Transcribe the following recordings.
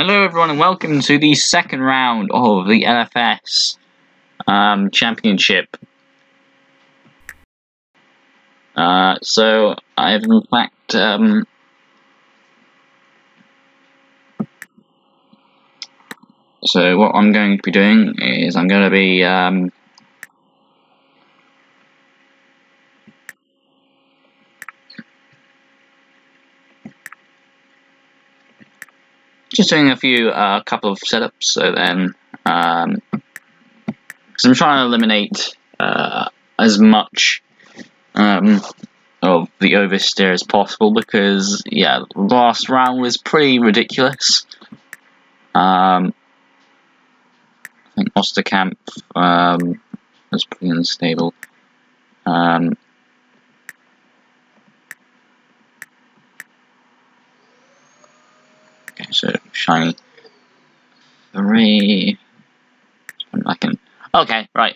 Hello everyone and welcome to the second round of the LFS Championship. So I've in fact so what I'm going to be doing is I'm going to be just doing a few couple of setups, so then because I'm trying to eliminate as much of the oversteer as possible, because yeah, the last round was pretty ridiculous. I think Osterkamp was pretty unstable. Okay, so shiny 3. I can. Okay, right.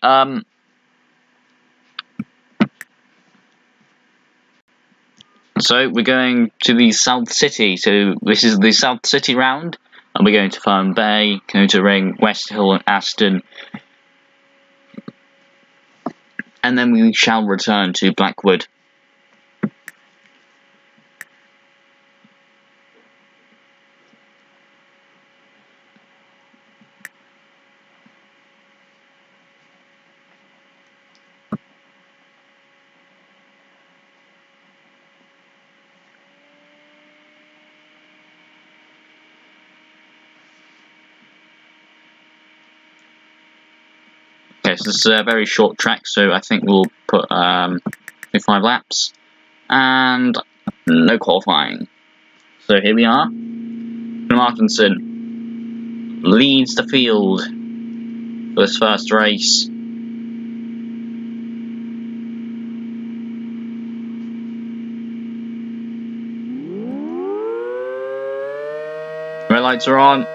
So we're going to the South City. So this is the South City round, and we're going to Farm Bay, going to Ring, West Hill, and Aston, and then we shall return to Blackwood. Okay, so this is a very short track, so I think we'll put 5 laps, and no qualifying. So here we are. Martinson leads the field for this first race. Red lights are on.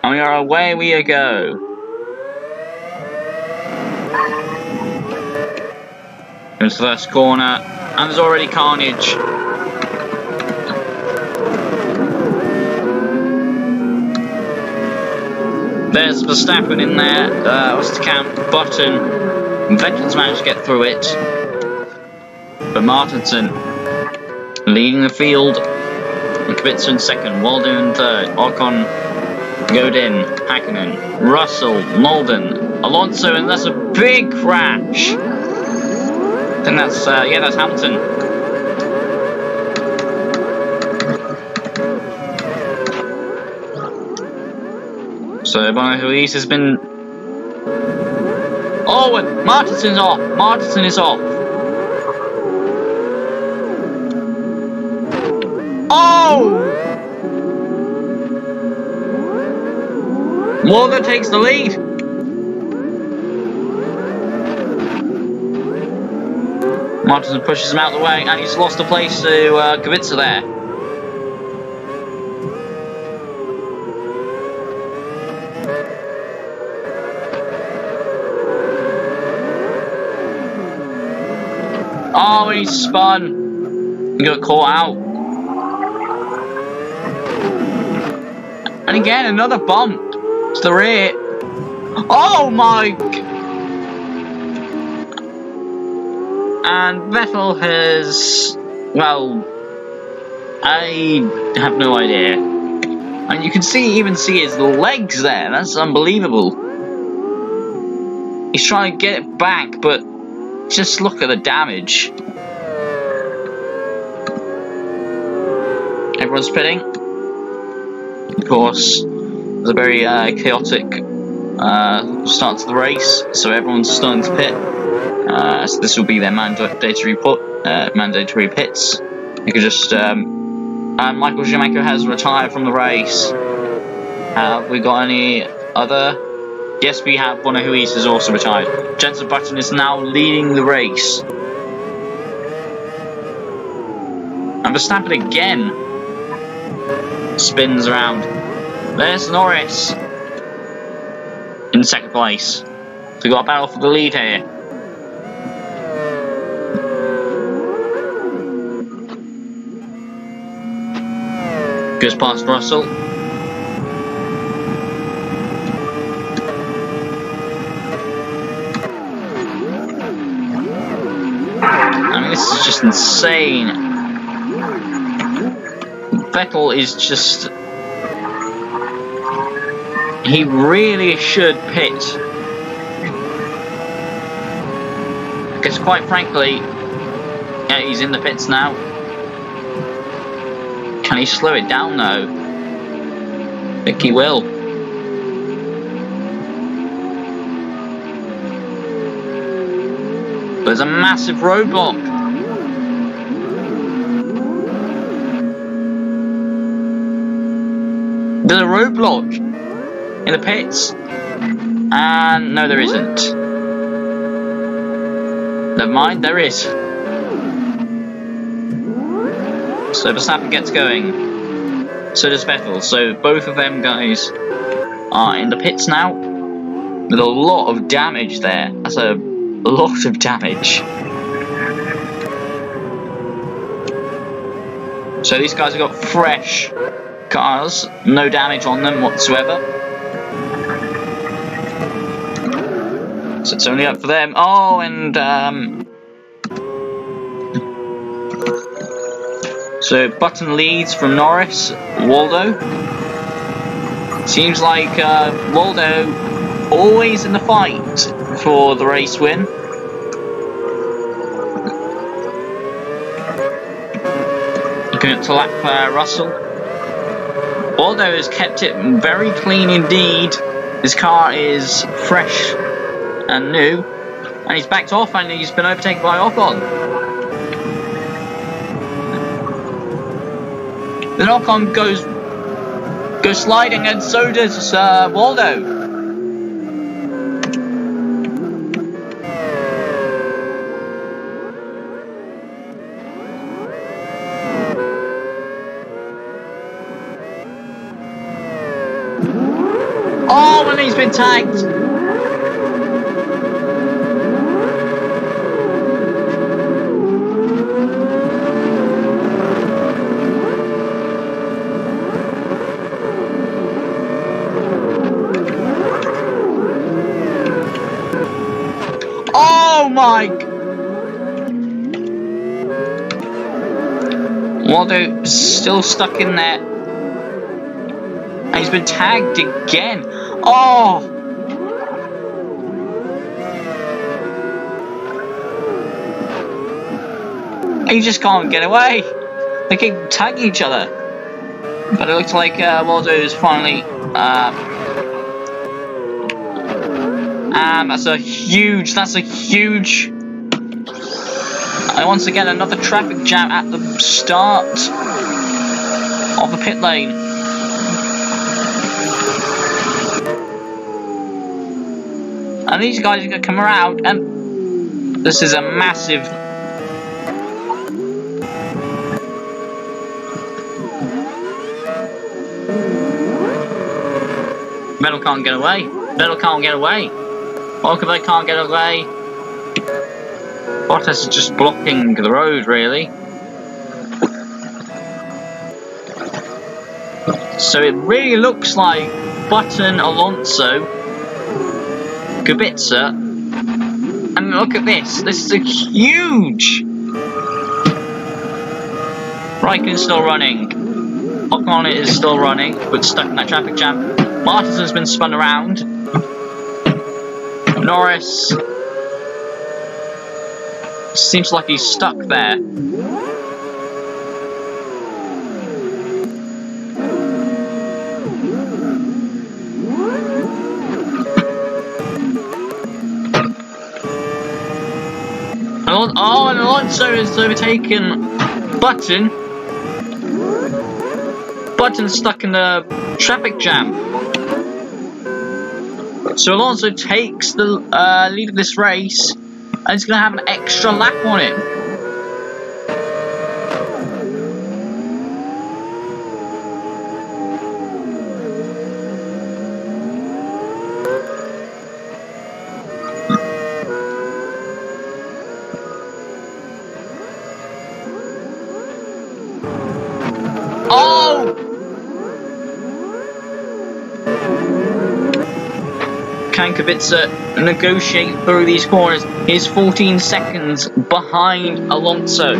And we are away we go. Here's the first corner, and there's already carnage. There's Verstappen in there, Osterkamp, Button, Vettel's managed to get through it. But Martinson leading the field, and Kubica in second, Waldo in third, Ocon, Godin, Hakkinen, Russell, Malden, Alonso, and that's a big crash. I think that's, yeah, that's Hamilton. So, Bonahuis has been... Oh, and Martinson's off! Martinson is off! Oh! Morgan takes the lead. Martinson pushes him out of the way, and he's lost a place to Kubica there. Oh, he spun. He got caught out. And again, another bump to the rear. Oh my! And Vettel has, well, I have no idea. And you can even see his legs there. That's unbelievable. He's trying to get it back, but just look at the damage. Everyone's pitting. Of course, there's a very chaotic start to the race, so everyone's starting to pit. So this will be their mandatory pits. You could just Michael Schumacher has retired from the race. Have we got any other? Yes, we have. Bonahuis is also retired. Jensen Button is now leading the race. And Verstappen again spins around. There's Norris in second place. So we got a battle for the lead here. Goes past Russell. I mean, this is just insane. Vettel is just... He really should pit. Because quite frankly, yeah, he's in the pits now. Can he slow it down though? I think he will. There's a massive roadblock. There's a roadblock in the pits. And no, there isn't. Never mind, there is. So Verstappen gets going. So does Vettel. So both of them guys are in the pits now. With a lot of damage there. That's a lot of damage. So these guys have got fresh cars. No damage on them whatsoever. So it's only up for them. Oh, and so Button leads from Norris. Waldo. Seems like Waldo always in the fight for the race win. Looking up to lap Russell. Waldo has kept it very clean indeed. His car is fresh and new, and he's backed off and he's been overtaken by Ocon. Then Ocon goes sliding, and so does Waldo. Oh, and he's been tagged. Oh my! Waldo still stuck in there. And he's been tagged again. Oh! He just can't get away. They keep tagging each other. But it looks like Waldo is finally... that's a huge... And once again, another traffic jam at the start of the pit lane. And these guys are going to come around, and this is a massive... Vettel can't get away. Vettel can't get away. Ocon can't get away. Bottas is just blocking the road, really. So it really looks like Button, Alonso, Kubica, and look at this. This is a huge. Raikkonen's still running. Ocon is still running, but stuck in that traffic jam. Martins has been spun around. Norris seems like he's stuck there. Oh, and Alonso has overtaken Button. Button's stuck in the traffic jam. So Alonso takes the lead of this race, and he's going to have an extra lap on it. Oh! can Kubica negotiate through these corners? He's 14 seconds behind Alonso.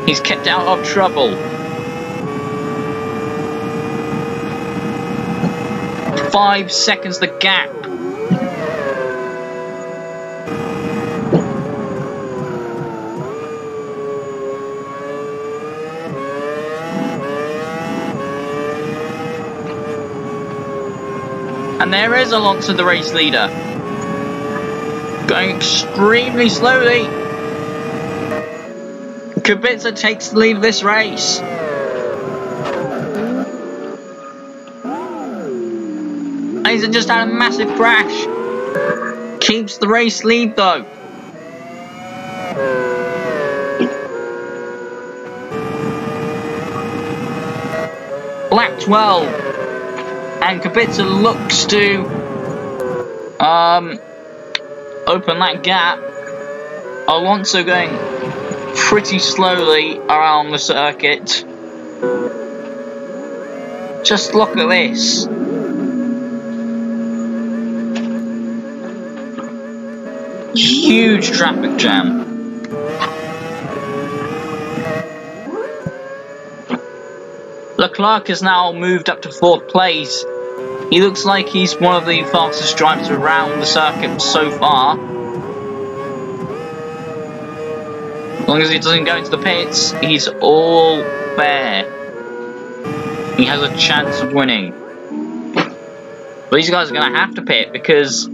He's kept out of trouble. 5 seconds the gap. And there is Alonso, the race leader. Going extremely slowly. Kubica takes the lead of this race. And he's just had a massive crash. Keeps the race lead though. Lap 12. And Kubica looks to open that gap. Alonso going pretty slowly around the circuit. Just look at this. Huge traffic jam. Leclerc has now moved up to 4th place. He looks like he's one of the fastest drivers around the circuit so far. As long as he doesn't go into the pits, he's all fair. He has a chance of winning. But these guys are going to have to pit because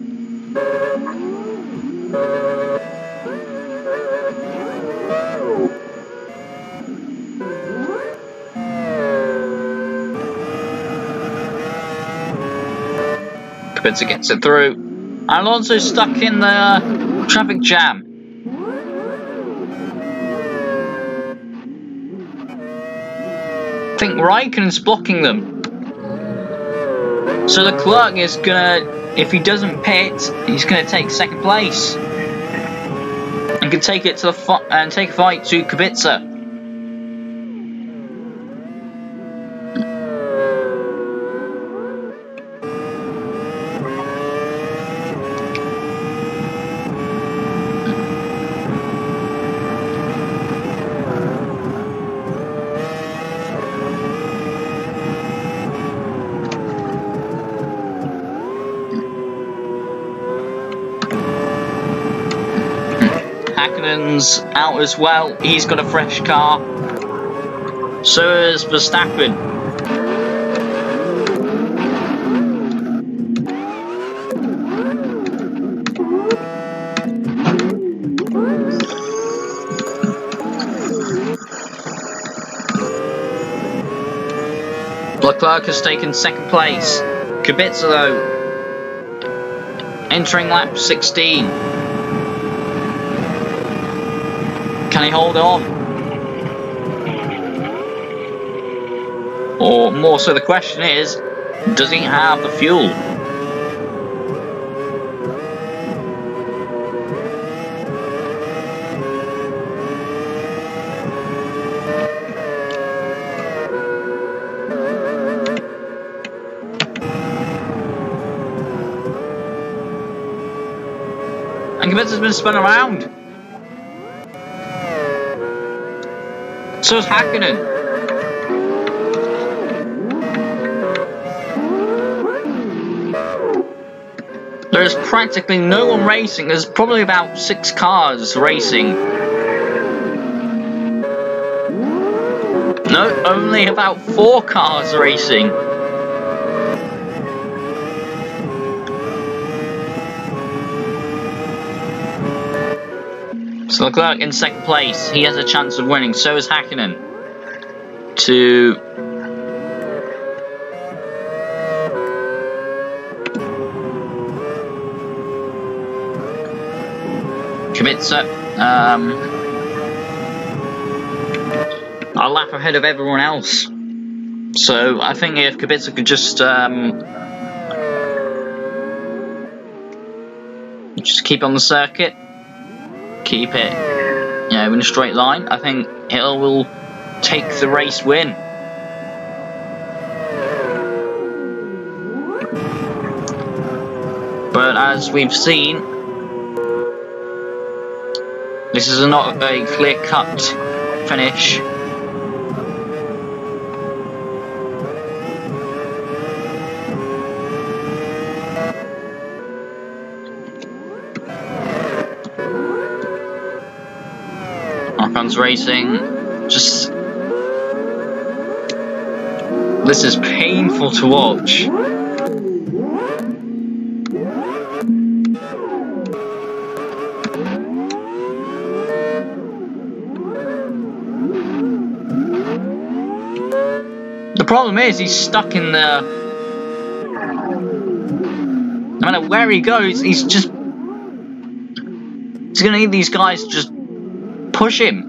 Kubica gets it through. Alonso's stuck in the traffic jam. I think Raikkonen's blocking them. So Leclerc is gonna, if he doesn't pit, he's gonna take 2nd place and can take it to the take a fight to Kubica. Hakkinen out as well. He's got a fresh car. So is Verstappen. Leclerc has taken 2nd place. Kubica though, entering lap 16. Can he hold on? Or more so the question is, does he have the fuel? And Kubica's been spun around. So is Hakkinen. There's practically no one racing. There's probably about 6 cars racing. No, only about 4 cars racing. So Leclerc in 2nd place. He has a chance of winning. So is Hakkinen. To Kubica, a lap ahead of everyone else. So I think if Kubica could just keep on the circuit, keep it, in a straight line, I think it will take the race win. as we've seen, this is not a clear-cut finish. Ocon's racing, just... This is painful to watch. The problem is he's stuck in the... No matter where he goes, he's just... He's gonna need these guys to just push him.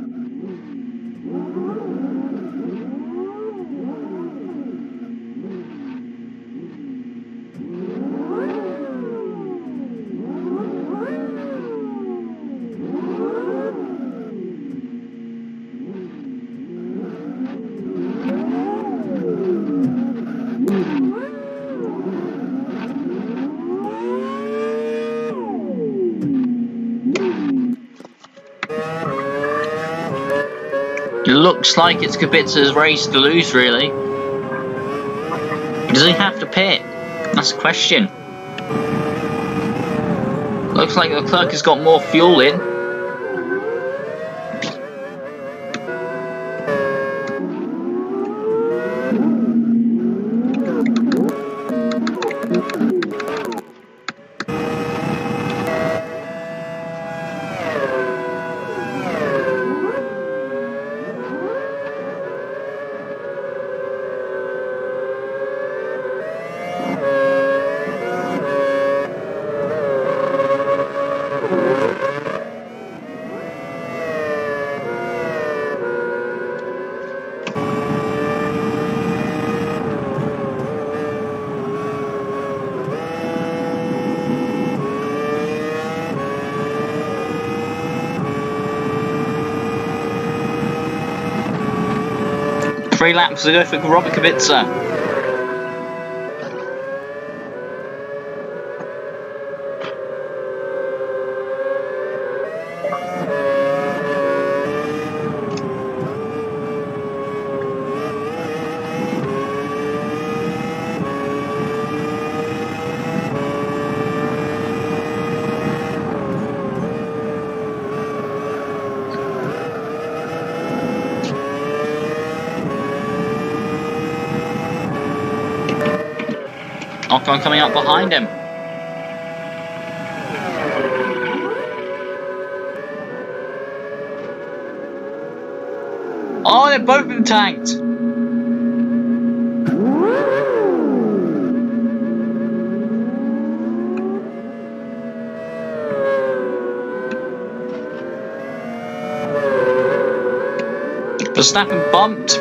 It looks like it's Kubica's race to lose, really. Does he have to pit? That's the question. Looks like the clerk has got more fuel in. Three laps to go for Robert Kubica. Ocon coming up behind him. Oh, they've both been tanked. Verstappen bumped.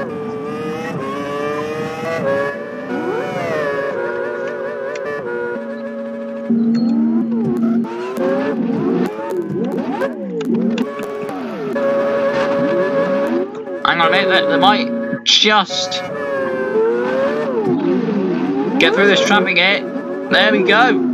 Hang on a minute, they might just get through this traffic here. There we go.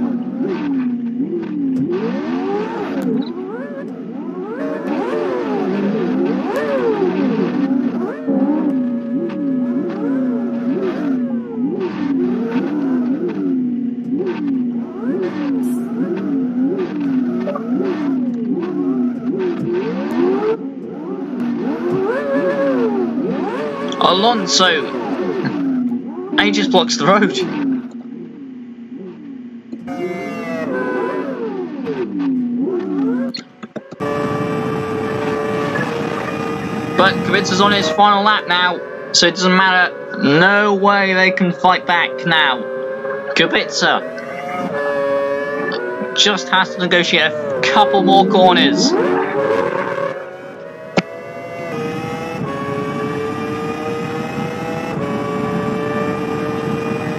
Alonso, he just blocks the road. But Kubica's on his final lap now, so it doesn't matter. No way they can fight back now. Kubica just has to negotiate a couple more corners.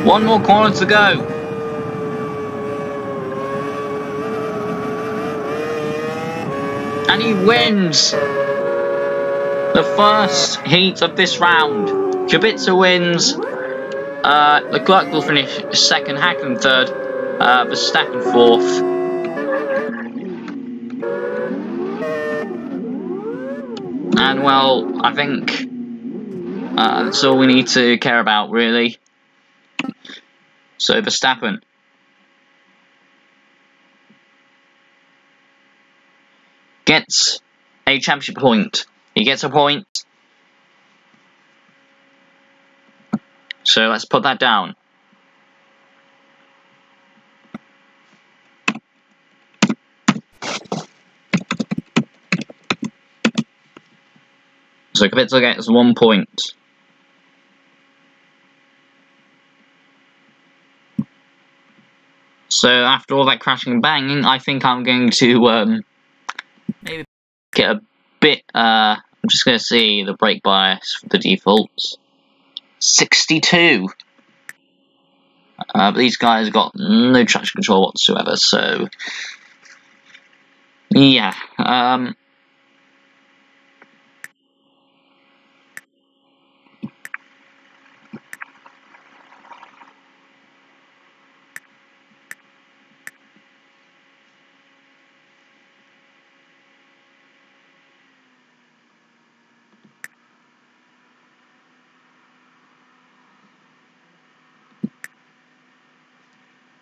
One more corner to go. And he wins the first heat of this round. Kubica wins. Leclerc will finish second, Hakkinen third, Verstappen fourth. And well, I think that's all we need to care about, really. So Verstappen gets a championship point. He gets a point. So let's put that down. So Kubica gets 1 point. So after all that crashing and banging, I think I'm going to maybe get a bit. I'm just going to see the brake bias for the defaults. 62. But these guys got no traction control whatsoever. So yeah.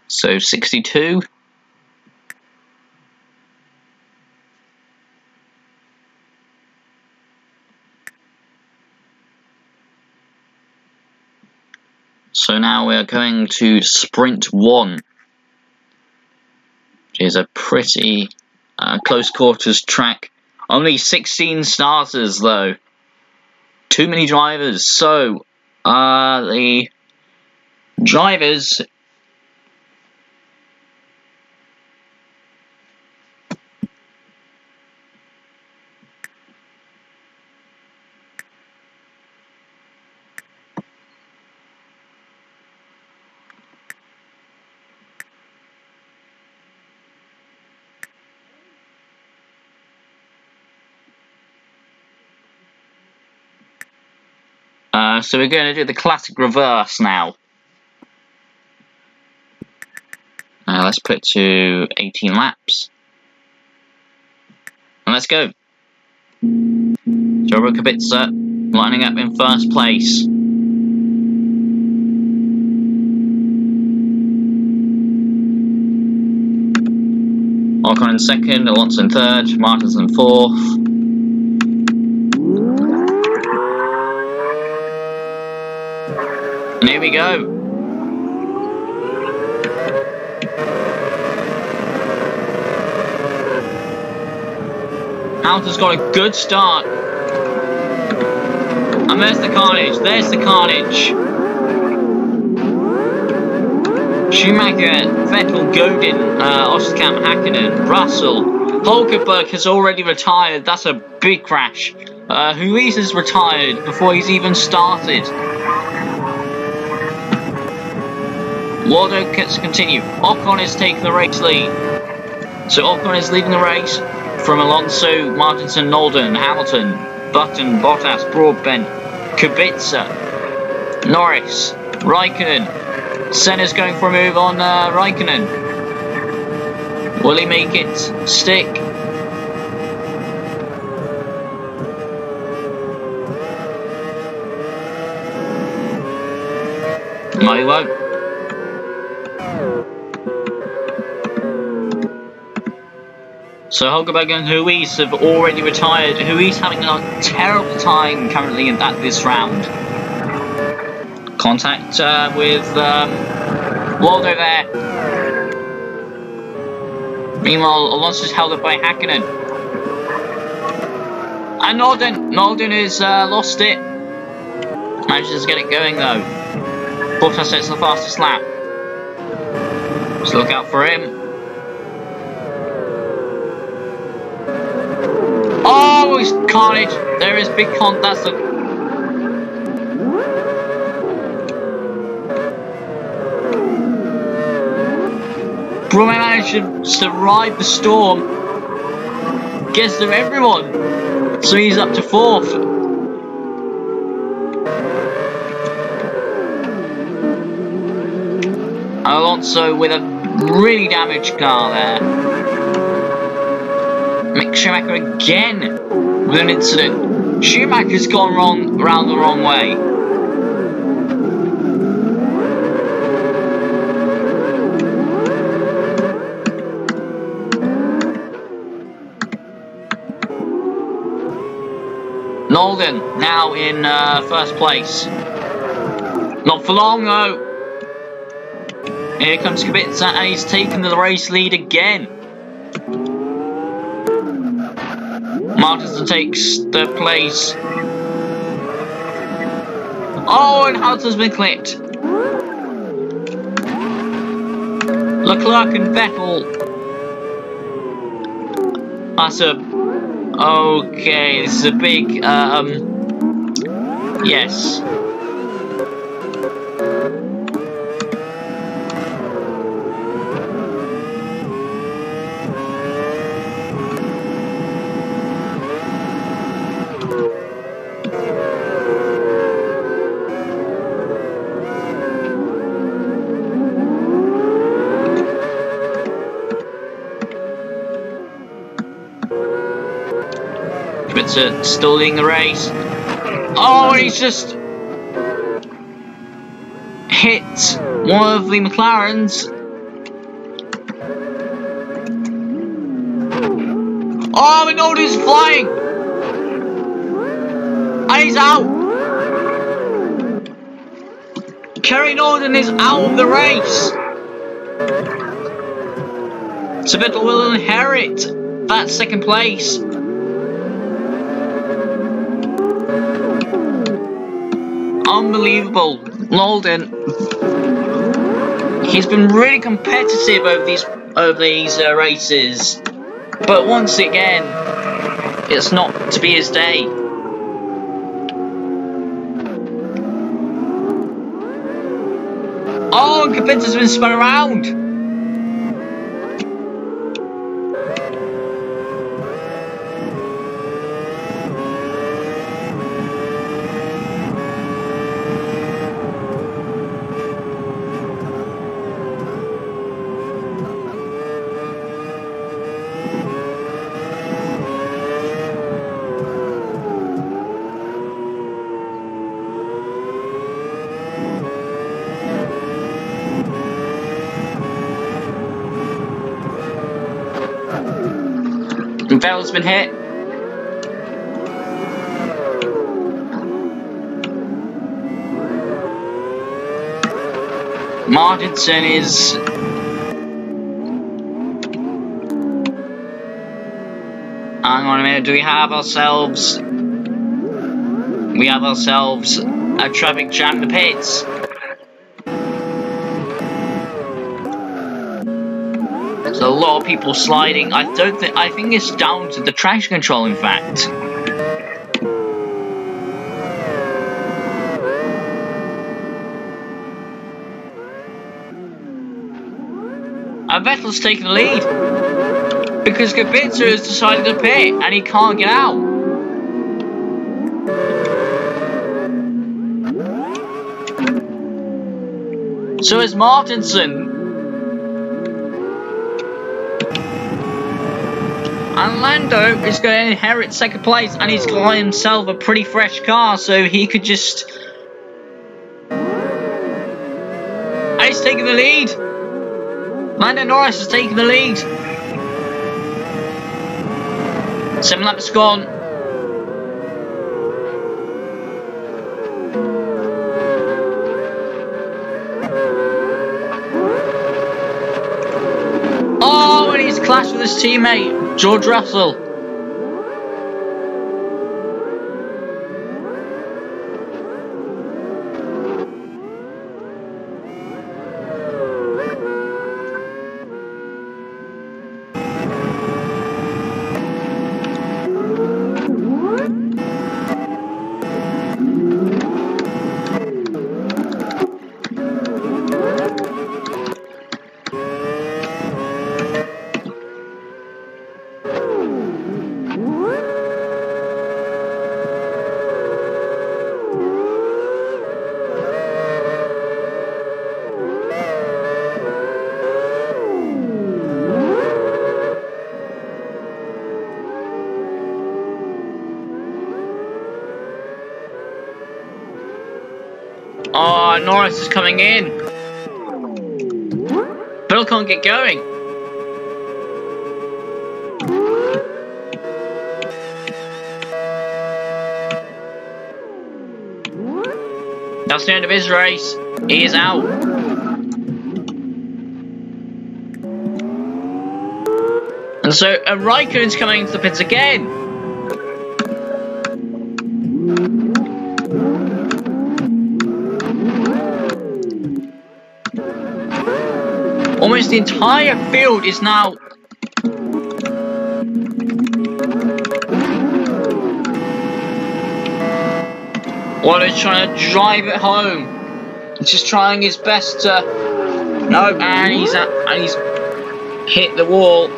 So 62. So now we are going to sprint 1, which is a pretty close quarters track. Only 16 starters though. Too many drivers. So the drivers so we're going to do the classic reverse now. Let's put it to 18 laps. And let's go. Joe Kubica lining up in first place. Ocon in second, Alonso in third, Martins in fourth. And here we go. Hamilton's got a good start. And there's the carnage. There's the carnage. Schumacher, Vettel, Godin, Osterkamp, Hakkinen, Russell. Hulkenberg has already retired. That's a big crash. Ruiz has retired before he's even started. Waldo gets to continue. Ocon is taking the race lead. So Ocon is leading the race from Alonso, Martinson, Nolden, Hamilton, Button, Bottas, Broadbent, Kubica, Norris, Raikkonen. Senna's going for a move on Raikkonen. Will he make it stick? No, he won't. So Hulkenberg and Ruiz have already retired. Ruiz having a terrible time currently at this round. Contact with Waldo there. Meanwhile, Alonso's held up by Hakkinen. And Nolden has lost it. Manages to get it going though. Bottas sets the fastest lap. Just look out for him. Oh, he's carnage. There is big that's the... Broome manages to ride the storm. Gets to everyone. So he's up to 4th. Alonso with a really damaged car there. Mick Schumacher again with an incident. Schumacher's gone around the wrong way. Nolden now in first place. Not for long though. Here comes Kubica and he's taken the race lead again. Martinson takes third place. Oh, and Hamilton's been clipped. Leclerc and Vettel. That's a... Okay, this is a big, yes. Still leading the race. Oh, and he's just hit one of the McLarens. Oh, and Nolden's flying. And he's out. Kerry Nolden is out of the race. So Vettel will inherit that second place. Unbelievable. Nolden, he's been really competitive over these races, but once again, it's not to be his day. Oh, and Kubica's been spun around. Vettel's been hit. Martinson is... Hang on a minute, do we have ourselves... We have ourselves a traffic jam in the pits. There's a lot of people sliding. I think it's down to the traction control, in fact. And Vettel's taking the lead because Kubica has decided to pit and he can't get out. So is Martinson. And Lando is going to inherit second place, and he's got himself a pretty fresh car, so he could just... And he's taking the lead. Lando Norris is taking the lead. 7 laps gone. Oh, and he's clashed with his teammate, George Russell. Oh, Norris is coming in. Bill can't get going. That's the end of his race. He is out. And so Raikkonen's coming into the pits again. Almost the entire field is now... Waller's trying to drive it home. He's just trying his best to... No, and he's hit the wall.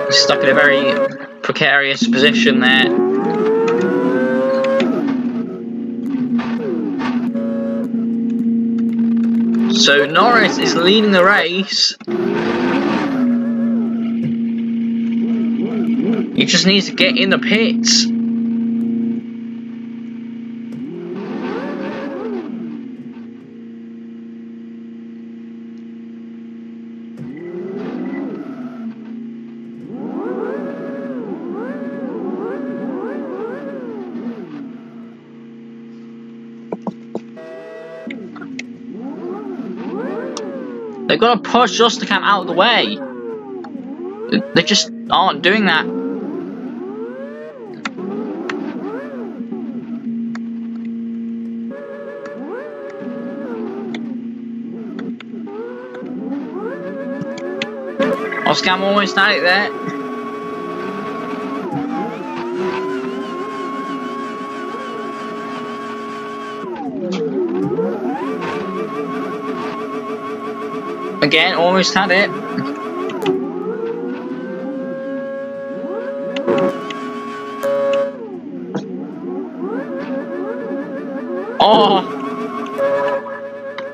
He's stuck in a very precarious position there. So Norris is leading the race. He just needs to get in the pits. They've got to push Justicam out of the way. They just aren't doing that. Oscam almost had it there. Again, almost had it. Oh!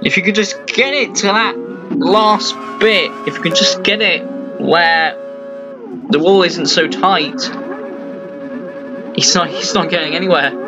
If you could just get it to that last bit, if you could just get it where the wall isn't so tight, he's not getting anywhere.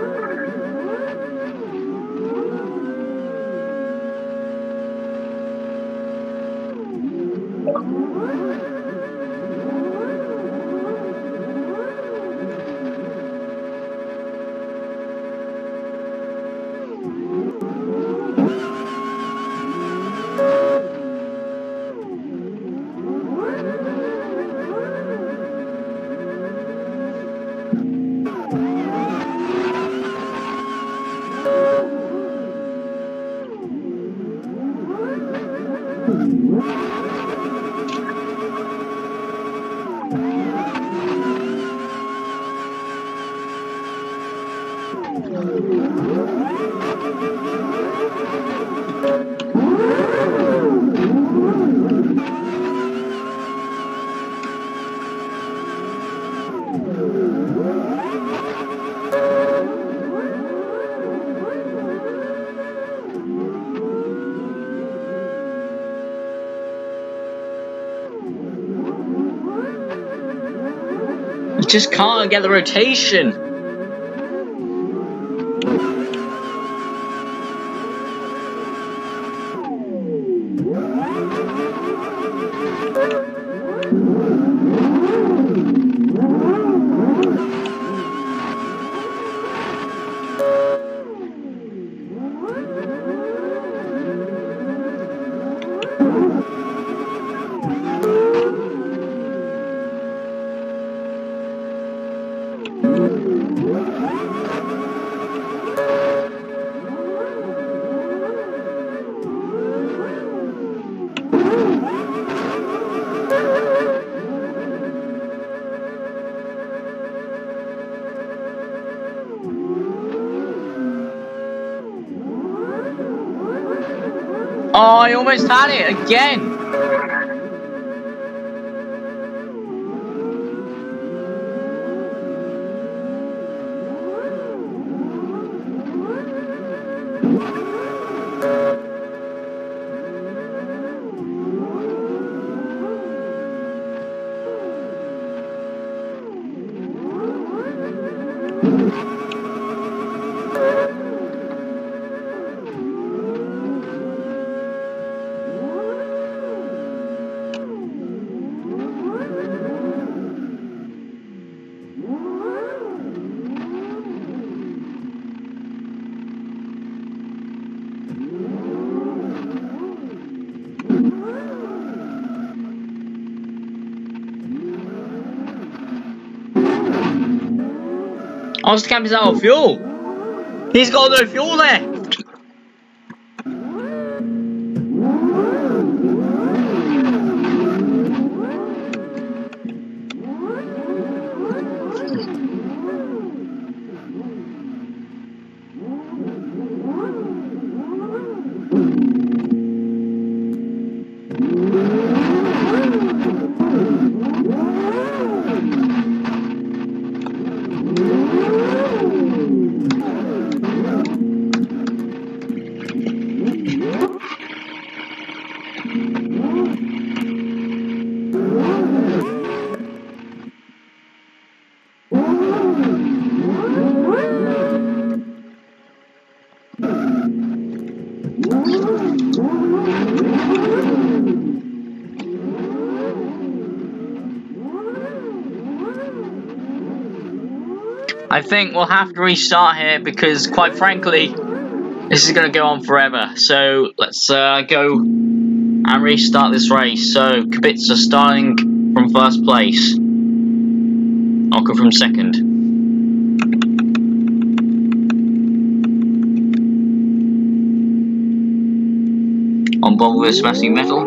Just can't get the rotation. Oh, I almost had it again. Camp is out of fuel. He's got no fuel left. I think we'll have to restart here because, quite frankly, this is going to go on forever. So let's go and restart this race. So Kubica starting from first place. I'll go from second. On board with smashing metal.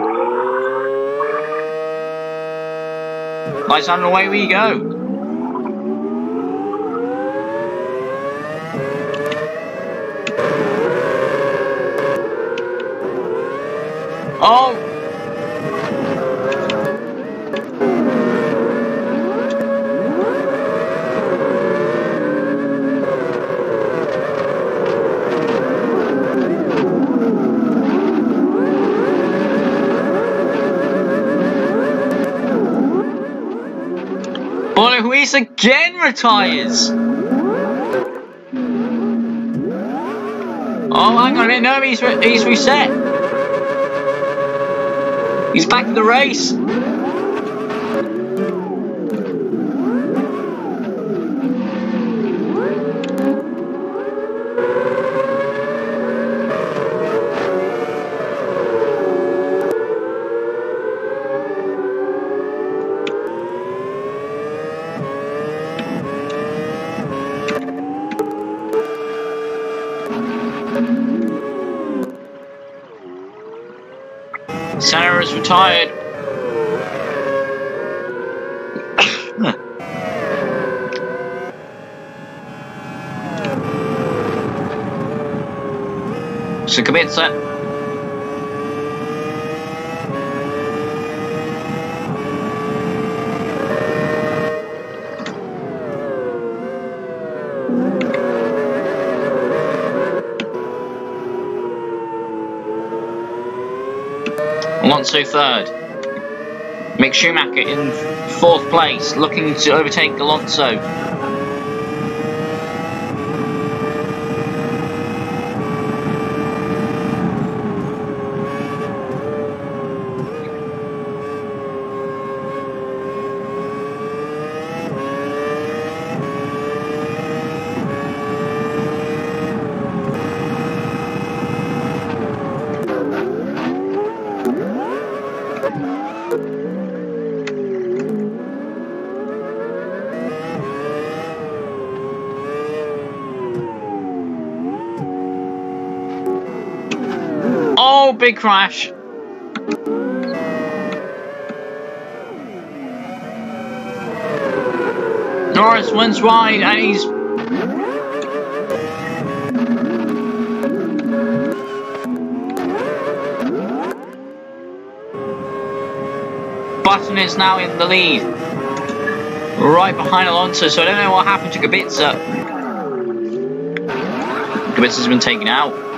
Lights on, away we go. Oh! Bono Ruiz again retires! Oh, hang on a minute, no, he's reset! He's back in the race! Sarah's retired. So Kubica. Alonso third. Mick Schumacher in fourth place, looking to overtake Alonso. Oh, big crash. Norris wins wide and he's... Button is now in the lead. Right behind Alonso, so I don't know what happened to Kubica. Kubica's been taken out.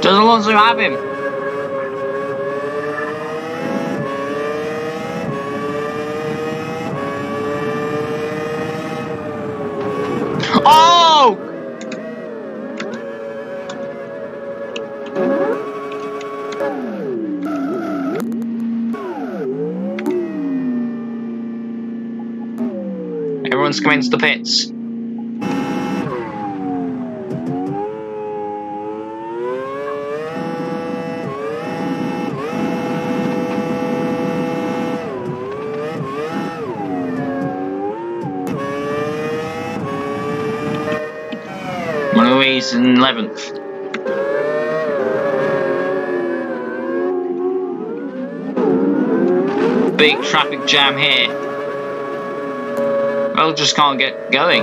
Does Alonso have him? Everyone's coming into the pits. Louise in 11th. Big traffic jam here. Well, just can't get going.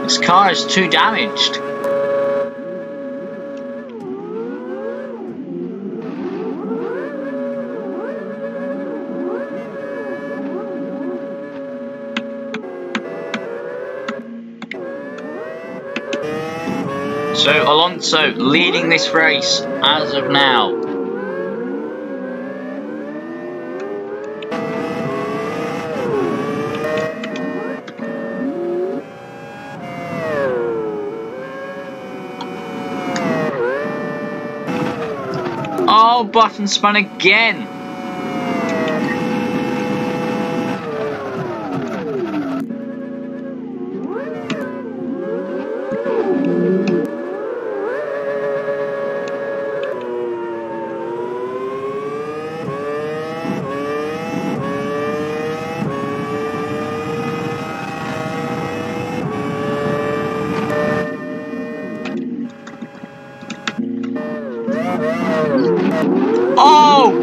This car is too damaged. So Alonso leading this race as of now. Oh, Button spun again. Oh!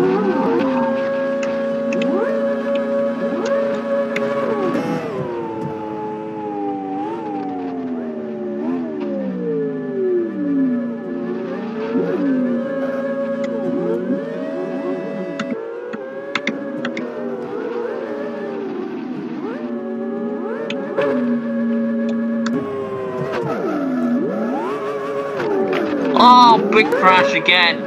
Oh, big crash again.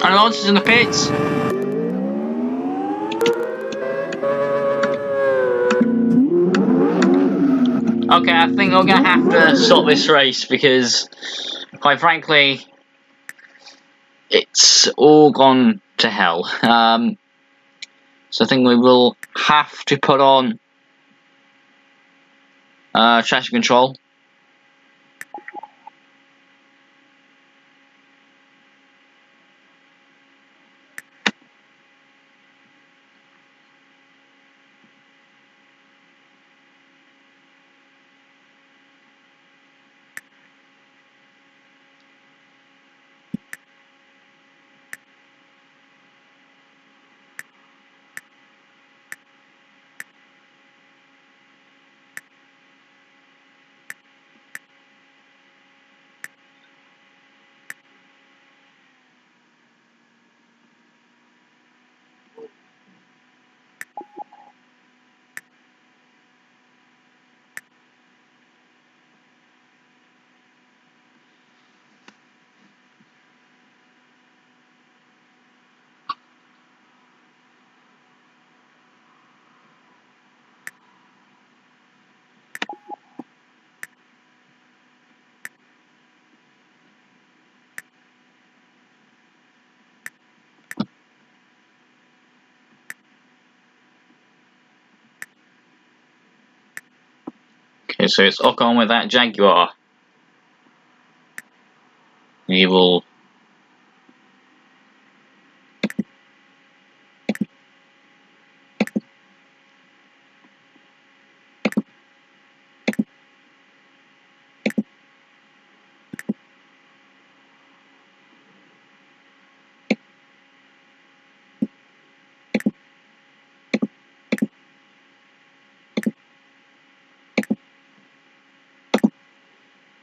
And Alonso's in the pits. Okay, I think we're gonna have to stop this race because, quite frankly, it's all gone to hell. So I think we will have to put on traction control. Okay, so it's Ocon with that Jaguar. He will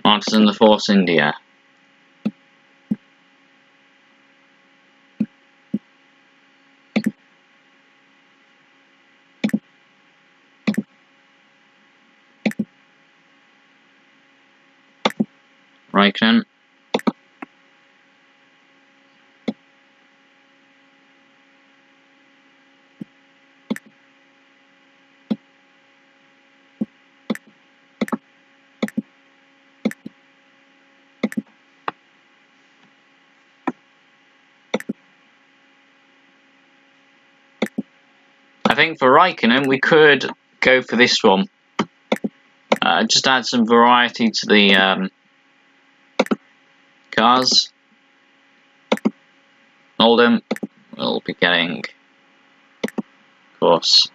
Marks in the Force India. Raikkonen. I think for Raikkonen we could go for this one. Just add some variety to the cars. Oldham will be getting, of course,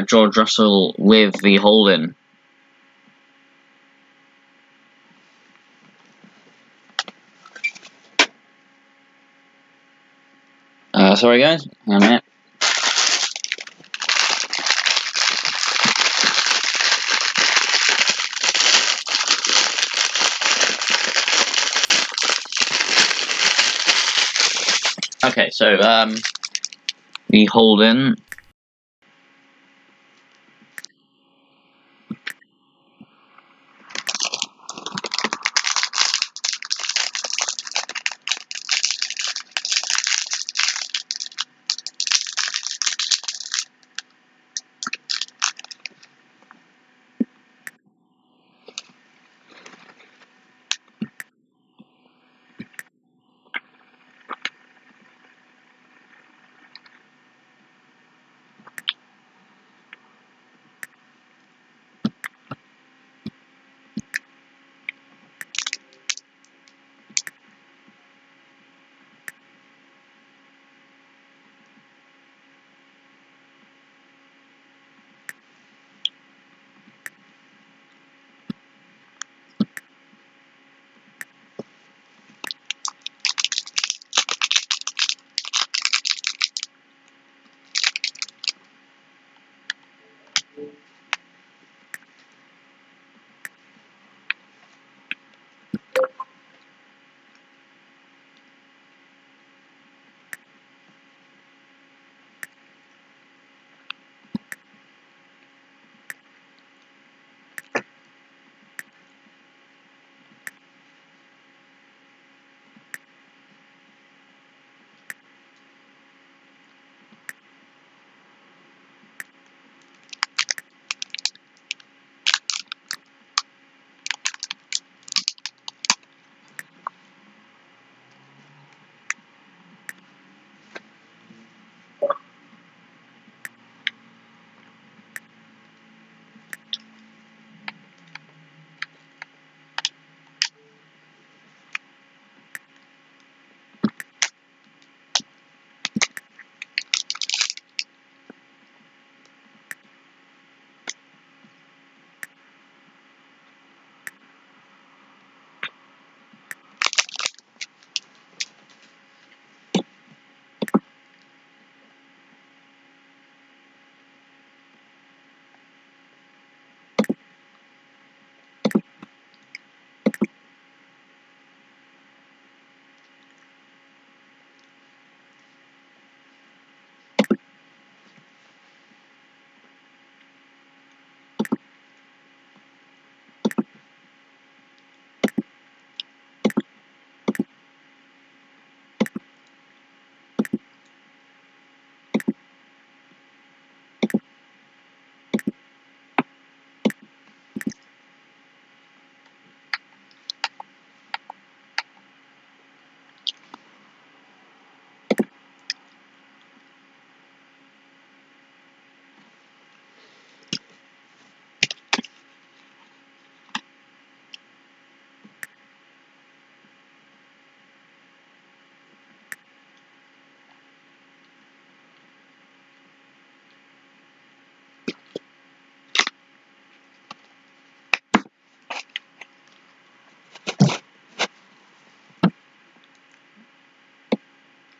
George Russell with the Holden. Sorry guys, hang on a minute. Okay, so the Holden.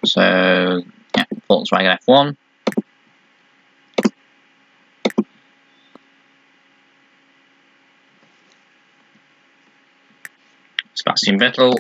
So, yeah, Volkswagen F1. Sebastian Vettel.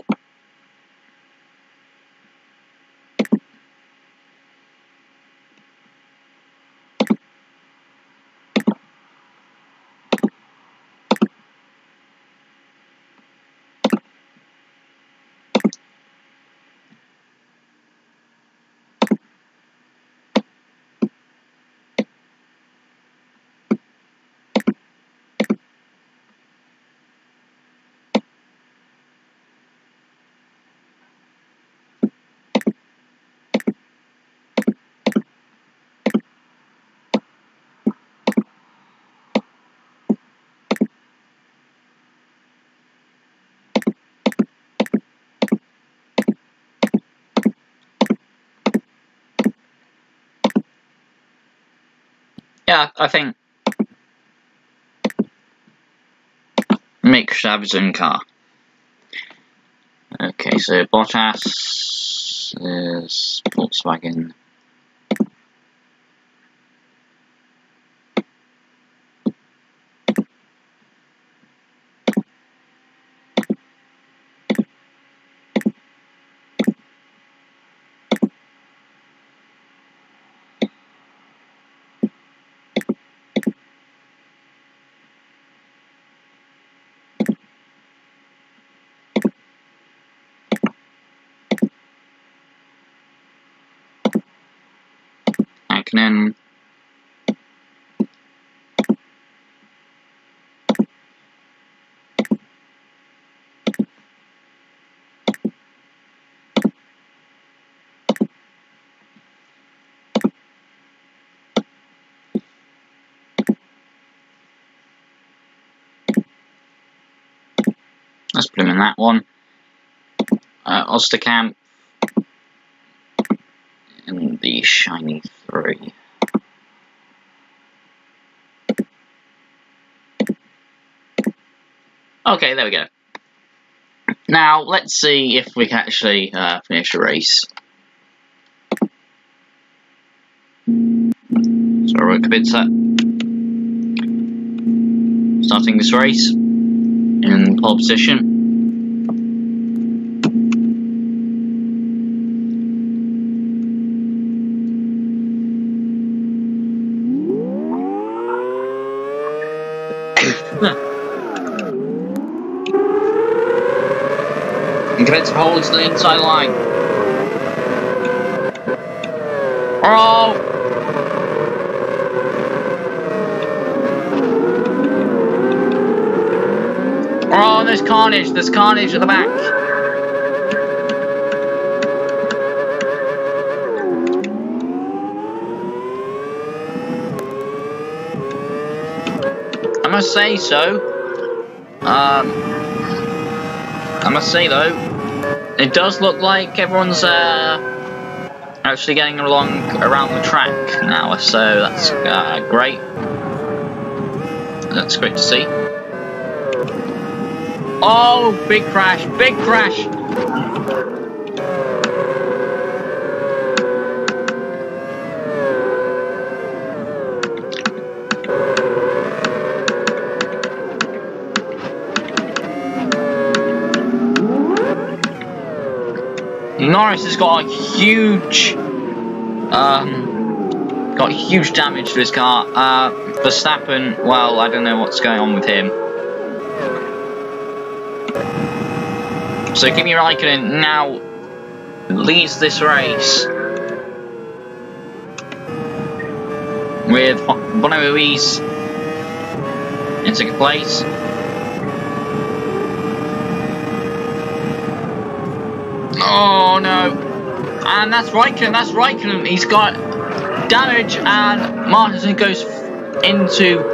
Yeah, I think Mick should have his own car. Okay, so Bottas is Volkswagen. Hakkinen. Let's put him in that one. Osterkamp in the shiny 3. Okay, there we go. Now, let's see if we can actually finish the race. So, Kubica starting this race in pole position. Kubica holds the inside line. Oh! Oh, there's carnage at the back. I must say though, it does look like everyone's actually getting along around the track now, so that's great. That's great to see. Oh, big crash, big crash! Norris has got huge damage to his car. Verstappen, well, I don't know what's going on with him. So Kimi Raikkonen now leads this race with Bono Ruiz in second place. Oh no! And that's Raikkonen, he's got damage, and Martin goes into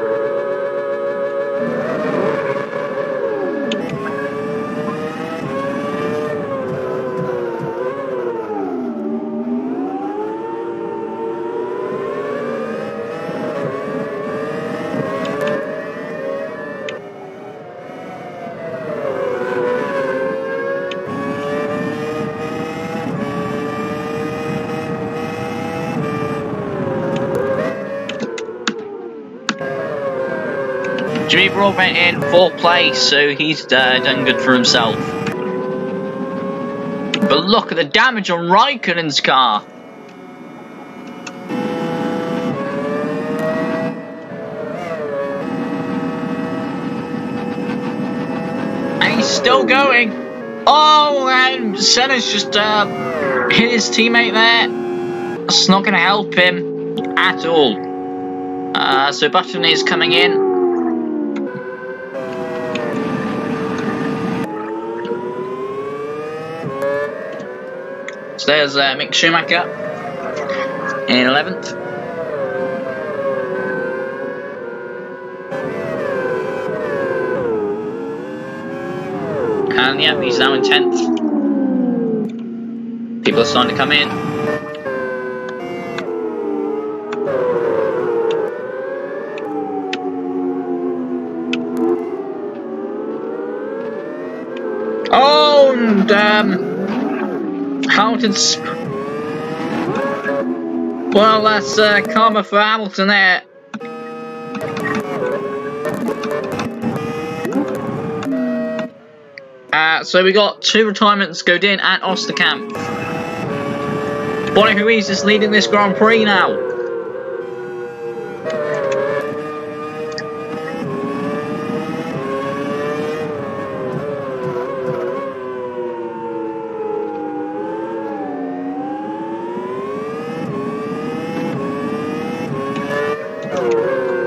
Jimmy Broadbent in 4th place, so he's done good for himself. But look at the damage on Raikkonen's car. And he's still going. Oh, and Senna's just hit his teammate there. It's not going to help him at all. So Button is coming in. So there's Mick Schumacher in 11th. And yeah, he's now in 10th. People are starting to come in. Oh, and Hamilton's. Well, that's karma for Hamilton there. So we got 2 retirements, Godin and Osterkamp. Bonnie Ruiz is leading this Grand Prix now.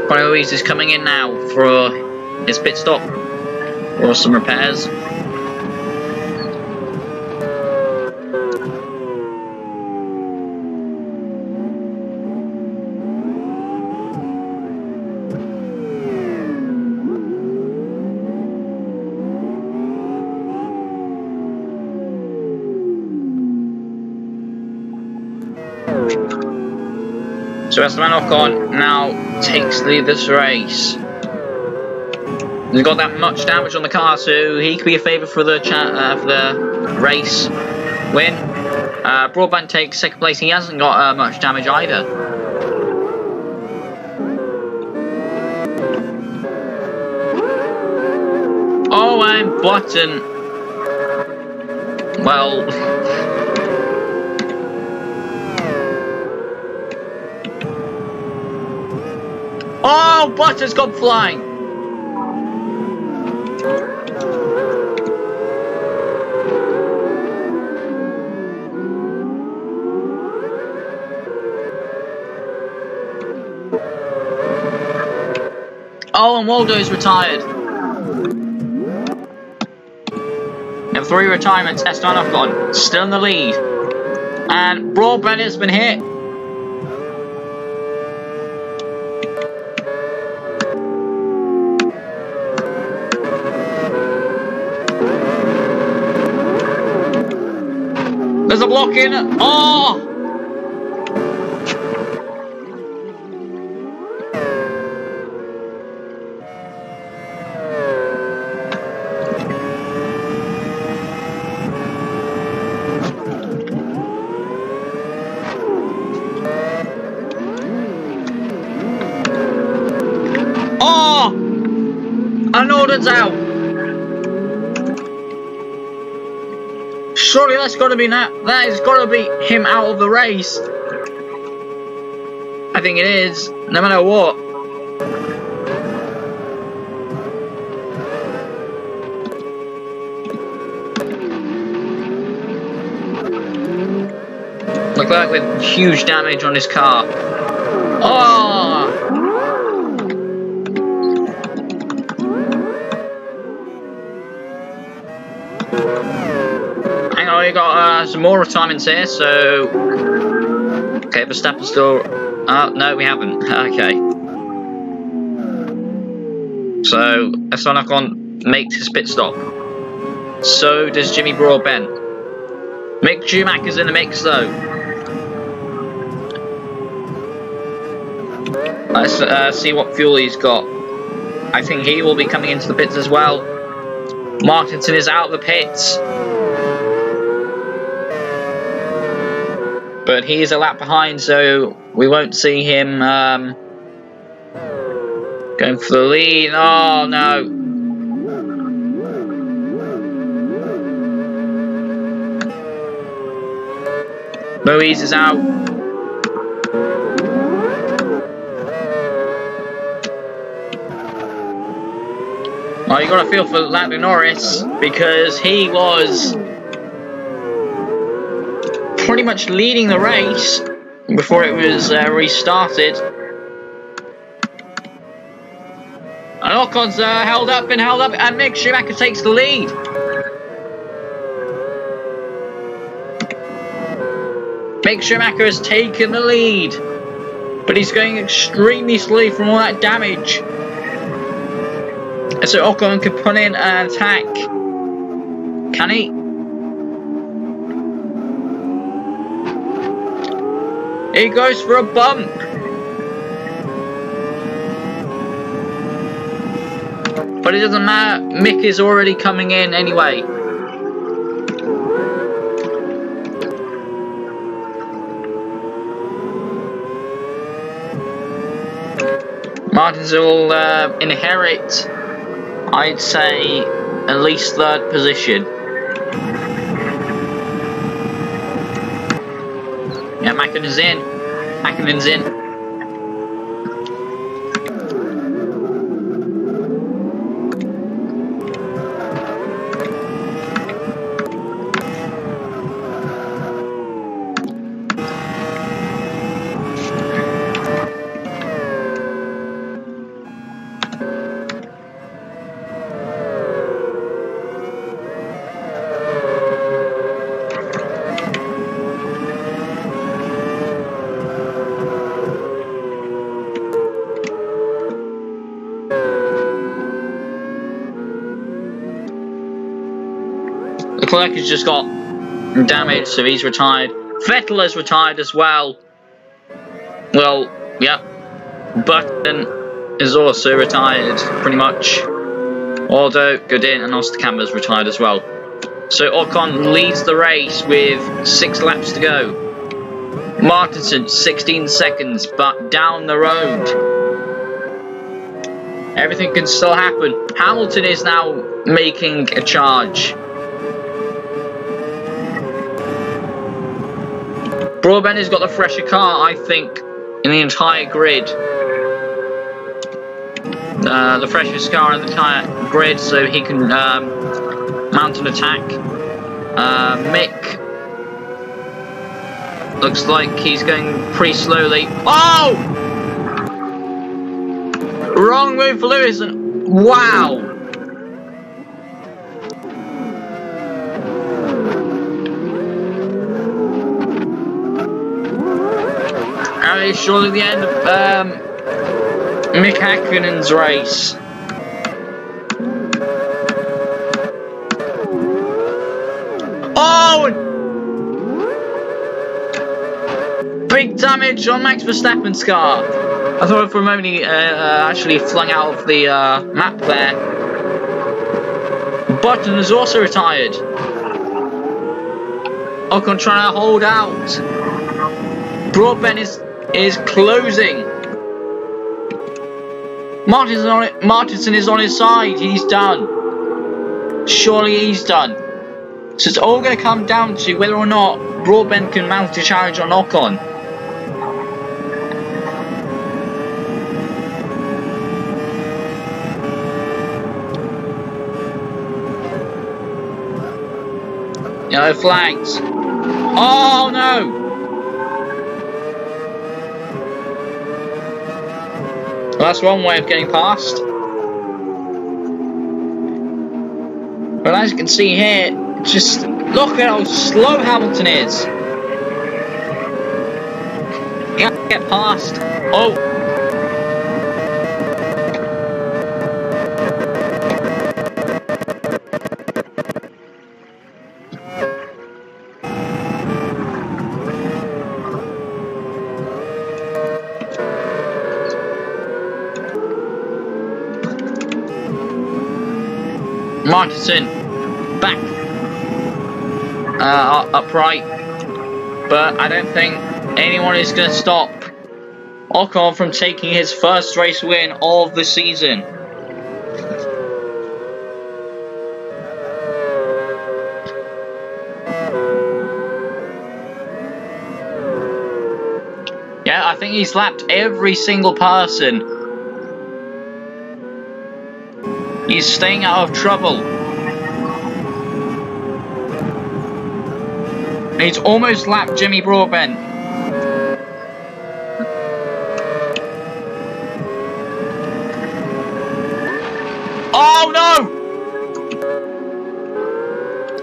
Bonnie Ruiz is coming in now for his pit stop or some repairs. So Esteban Ocon now takes the lead of this race. He's got that much damage on the car, so he could be a favourite for the race win. Broadbent takes 2nd place. He hasn't got much damage either. Oh, and Button. Well. Oh, Button's gone flying! Oh, and Waldo's retired. And 3 retirements, Esteban Ocon still in the lead. And Broadbent has been hit. There's a block in. Oh! Oh! Arnold's out. Surely that's got to be that has got to be him out of the race. I think it is, no matter what. Look like with huge damage on his car. Oh! We got some more retirements here, so okay, Verstappen's still. No, we haven't. Okay, so Esteban Ocon makes his pit stop. So does Jimmy Broadbent. Mick Schumacher's in the mix though. Let's see what fuel he's got. I think he will be coming into the pits as well. Martinson is out of the pits. But he is a lap behind, so we won't see him going for the lead. Oh no! Louise is out. Oh, you got to feel for Lando Norris because he was pretty much leading the race before it was restarted. And Ocon's held up, and Mick Schumacher takes the lead. Mick Schumacher has taken the lead, but he's going extremely slowly from all that damage. And so Ocon can put in an attack. Can he? He goes for a bump. But it doesn't matter. Mick is already coming in anyway. Martins will inherit, I'd say, at least third position. Yeah, Mackinnon's in. Mackinnon's in. Leclerc has just got damage, so he's retired. Vettel has retired as well. Well, yeah. Button is also retired, pretty much. Although Godin and Osterkammer's retired as well. So Ocon leads the race with 6 laps to go. Martinson 16 seconds, but down the road. Everything can still happen. Hamilton is now making a charge. Broadbent has got the fresher car, I think, in the entire grid. The freshest car in the entire grid, so he can mount an attack. Mick looks like he's going pretty slowly. Oh! Wrong move for Lewis, and wow! It's surely the end of Mick Häkkinen's race. Oh! Big damage on Max Verstappen's car. I thought for a moment he actually flung out of the map there. Button is also retired. Ocon trying to hold out. Broadbent is closing. Martinson is on his side. He's done. Surely he's done. So it's all going to come down to whether or not Broadbent can mount a challenge on Ocon. Yellow flags. Oh no! Well, that's one way of getting past. But as you can see here, just look at how slow Hamilton is. He can't get past. Oh! Martinson back upright, but I don't think anyone is going to stop Ocon from taking his first race win of the season. Yeah, I think he's lapped every single person. He's staying out of trouble. He's almost lapped Jimmy Broadbent. Oh no!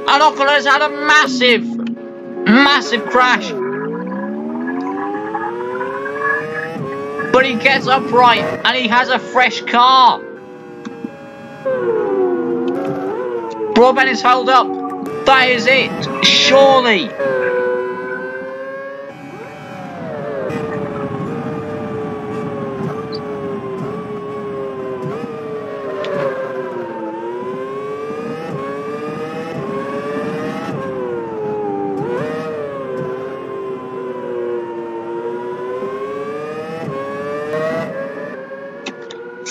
And Ocon has had a massive crash. But he gets upright and he has a fresh car. Broadbent is held up. That is it. Surely.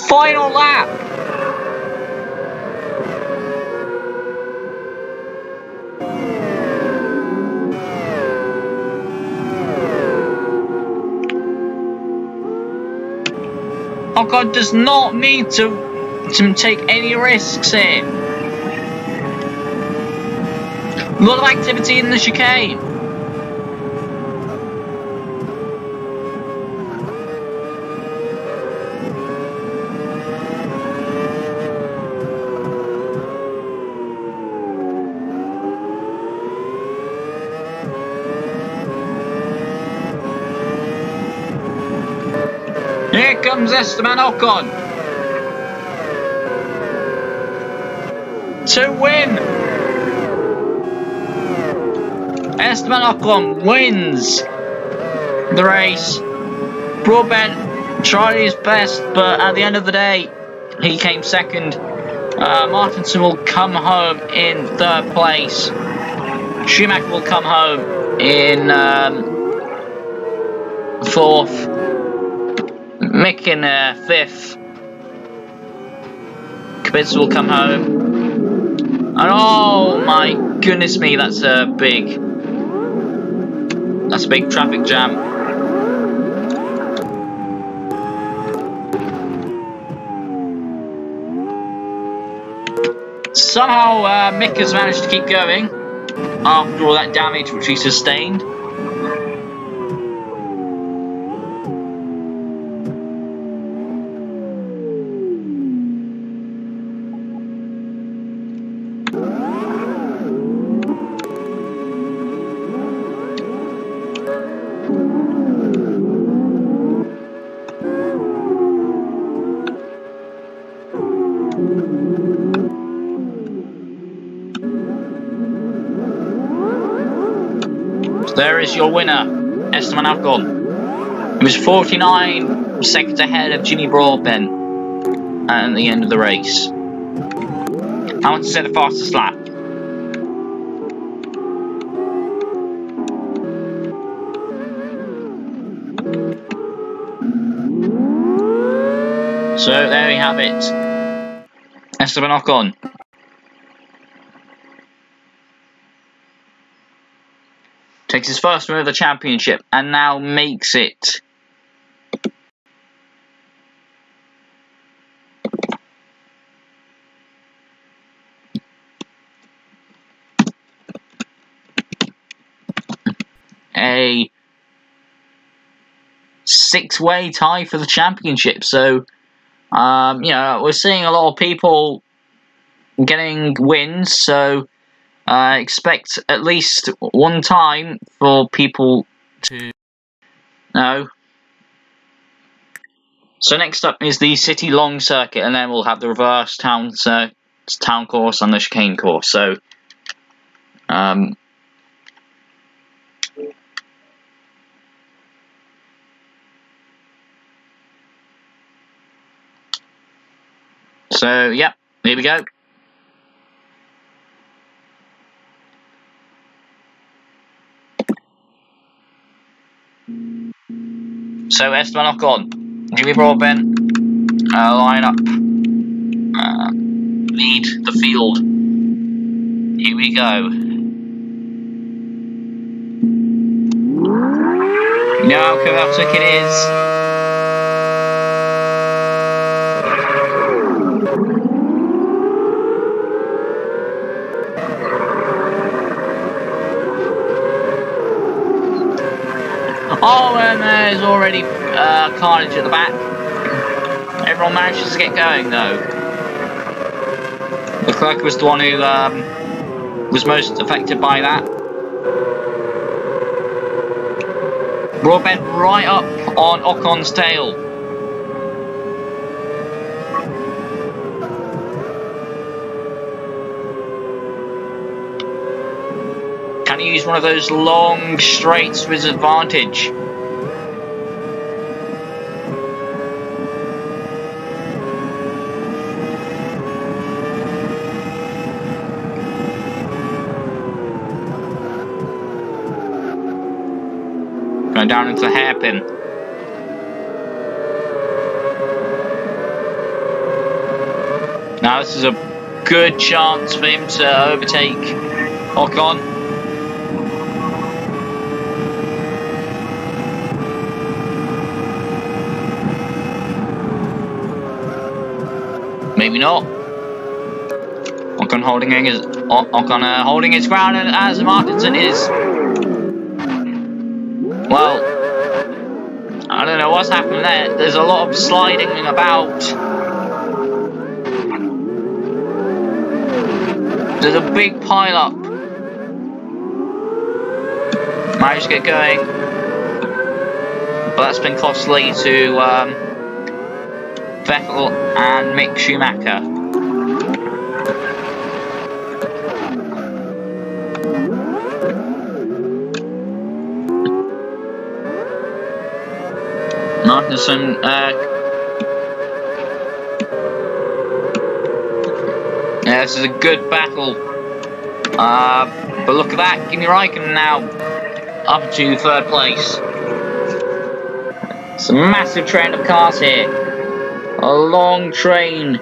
Final lap. Ocon does not need to take any risks here. A lot of activity in the chicane. Here comes Esteban Ocon to win. Esteban Ocon wins the race. Broadbent tried his best, but at the end of the day, he came second. Martinson will come home in third place. Schumacher will come home in fourth. Mick in fifth. Kubica will come home. And oh my goodness me, that's a big traffic jam. Somehow Mick has managed to keep going after all that damage which he sustained. There is your winner, Esteban Ocon. He was 49 seconds ahead of Jimmy Broadbent at the end of the race. How much is the fastest lap? So there we have it. Esteban Ocon takes his first win of the championship and now makes it a 6-way tie for the championship. So, you know, we're seeing a lot of people getting wins. So, expect at least one time for people to know. So next up is the City Long Circuit, and then we'll have the reverse town course and the chicane course. So, yeah, here we go. So Esteban Ocon, Jimmy Broadbent, line up, lead the field. Here we go. You know how chaotic it is. Oh, and there's already carnage at the back. Everyone manages to get going though. The clerk was the one who was most affected by that. Broadbent right up on Ocon's tail. Can he use one of those long straights to his advantage? Going down into the hairpin. Now this is a good chance for him to overtake Ocon. Maybe not. Ocon holding his ground as Martinson is. Well, I don't know what's happening there. There's a lot of sliding about. There's a big pile up. Managed to get going, but that's been costly to Vettel and Mick Schumacher. Martinson, yeah, this is a good battle, but look at that, Kimi Raikkonen now up to third place. It's a massive train of cars here, a long train,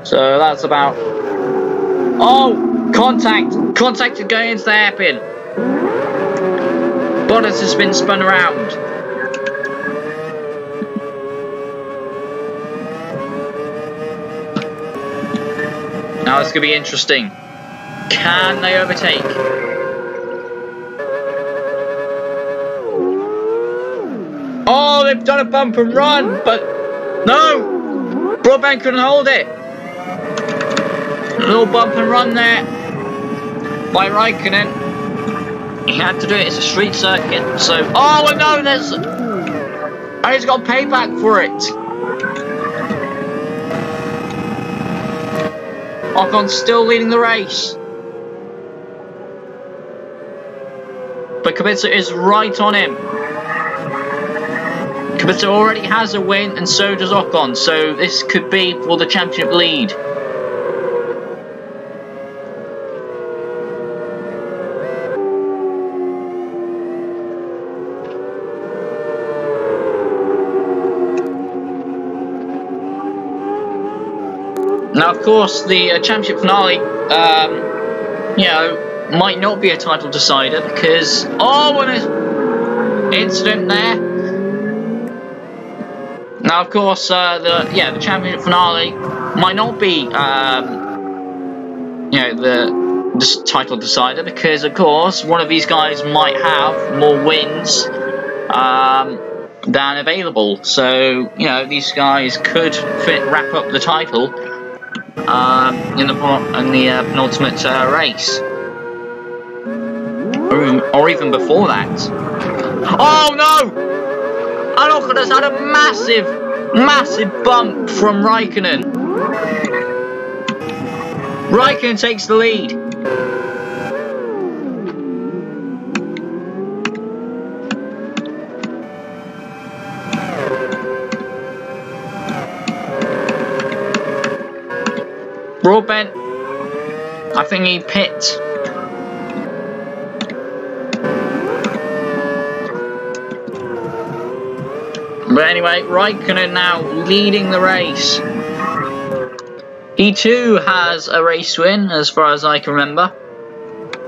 so that's about, oh, contact is going into the hairpin. Bottas has been spun around. Now this could be interesting. Can they overtake? Oh, they've done a bump and run, but no! Broadbent couldn't hold it. A little bump and run there by Raikkonen. He had to do it, it's a street circuit, so... Oh no, there's... And he's got payback for it! Ocon's still leading the race. But Kubica is right on him. Kubica already has a win, and so does Ocon, so this could be for the championship lead. Now, of course, the championship finale, you know, might not be a title decider because an incident there. Now, of course, the championship finale might not be, you know, the title decider because, of course, one of these guys might have more wins than available. So, you know, these guys could wrap up the title. In the penultimate race, or even before that. Oh no! And Ocon has had a massive bump from Raikkonen. Raikkonen takes the lead. Broadbent, I think he pit. But anyway, Raikkonen now leading the race. He too has a race win, as far as I can remember.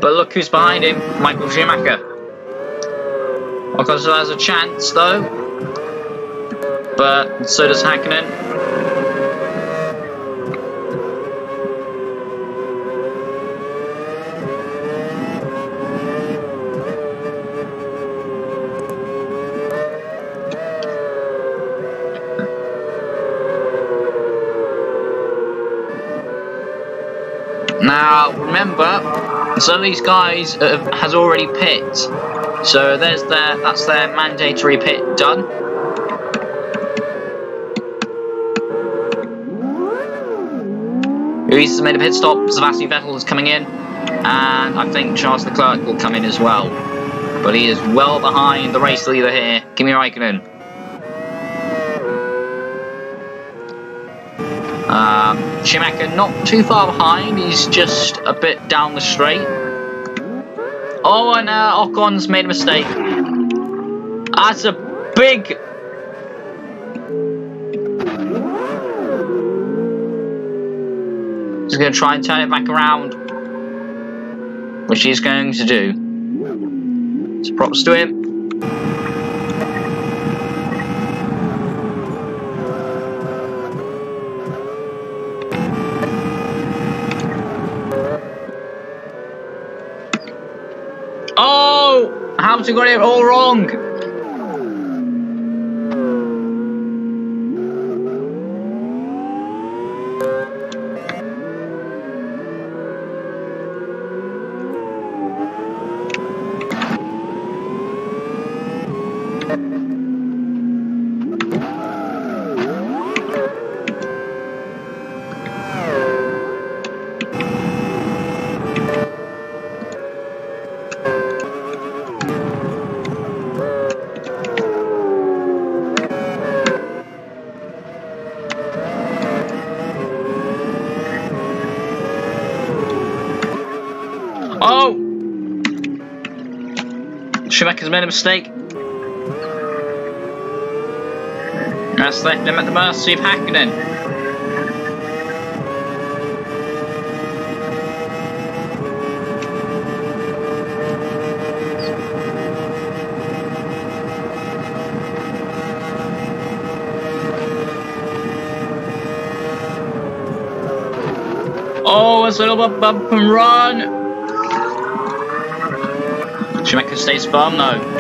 But look who's behind him, Michael Schumacher. Because there's a chance though, but so does Hakkinen. Now remember, some of these guys has already pit, so that's their mandatory pit done. He's made a pit stop. Sebastian Vettel is coming in, and I think Charles Leclerc will come in as well. But he is well behind the race leader here, Kimi Raikkonen. Schumacher not too far behind, he's just a bit down the straight. Oh, and Ocon's made a mistake. That's a big... He's going to try and turn it back around, which he's going to do. So props to him. Oh! Hamilton got it all wrong. Oh! Schumacher's made a mistake. That's left him at the mercy of Hakkinen. Oh, it's a little bit bump and run. Schumacher stays firm though.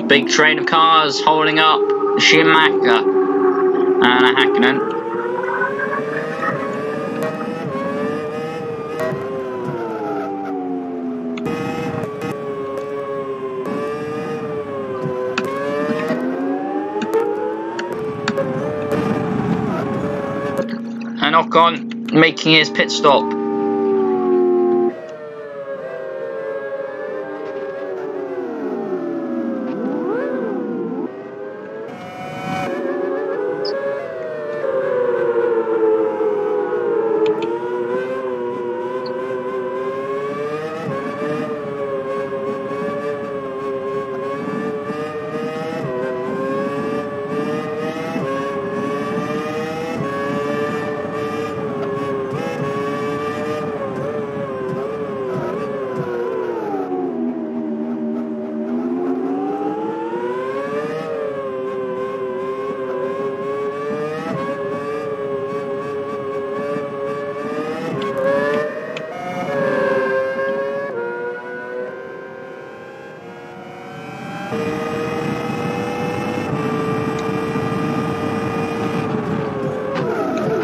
Big train of cars holding up Schumacher and Hakkinen. And Ocon making his pit stop.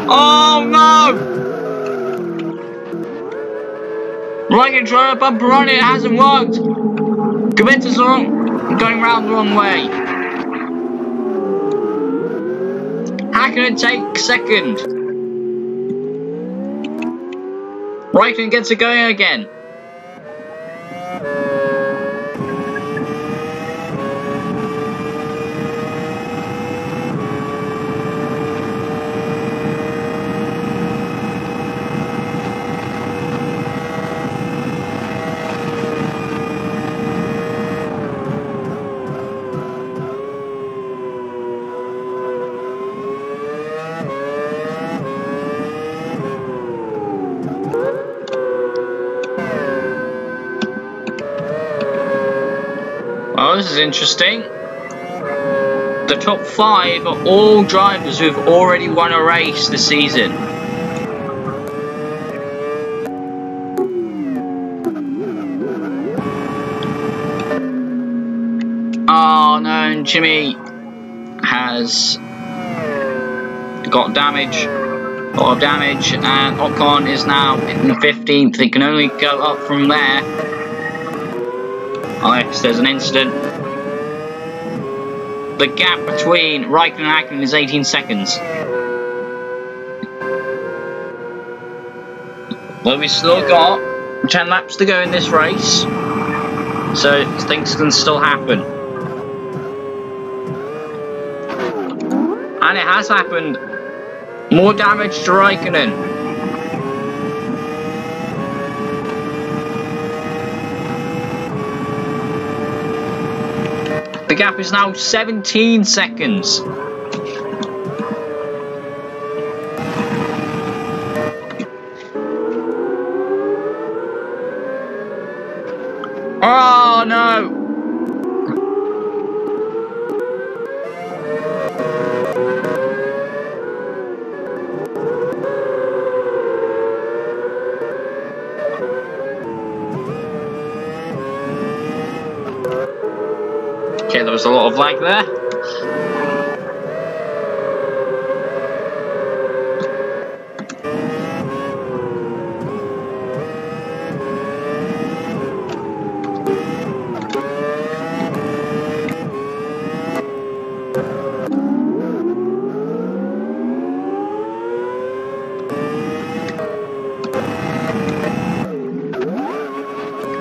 Oh no! Raikkonen trying to bump around it hasn't worked. Kvyat's going round the wrong way. Raikkonen takes second. Raikkonen gets it going again. Well, this is interesting. The top 5 are all drivers who've already won a race this season. Oh no, and Jimmy has got damage, a lot of damage, and Ocon is now in the 15th. He can only go up from there unless there's an incident. The gap between Raikkonen and Hakkinen is 18 seconds. Well, we've still got 10 laps to go in this race, so things can still happen. And it has happened. More damage to Raikkonen. The gap is now 17 seconds. Oh no! Okay, there was a lot of lag there.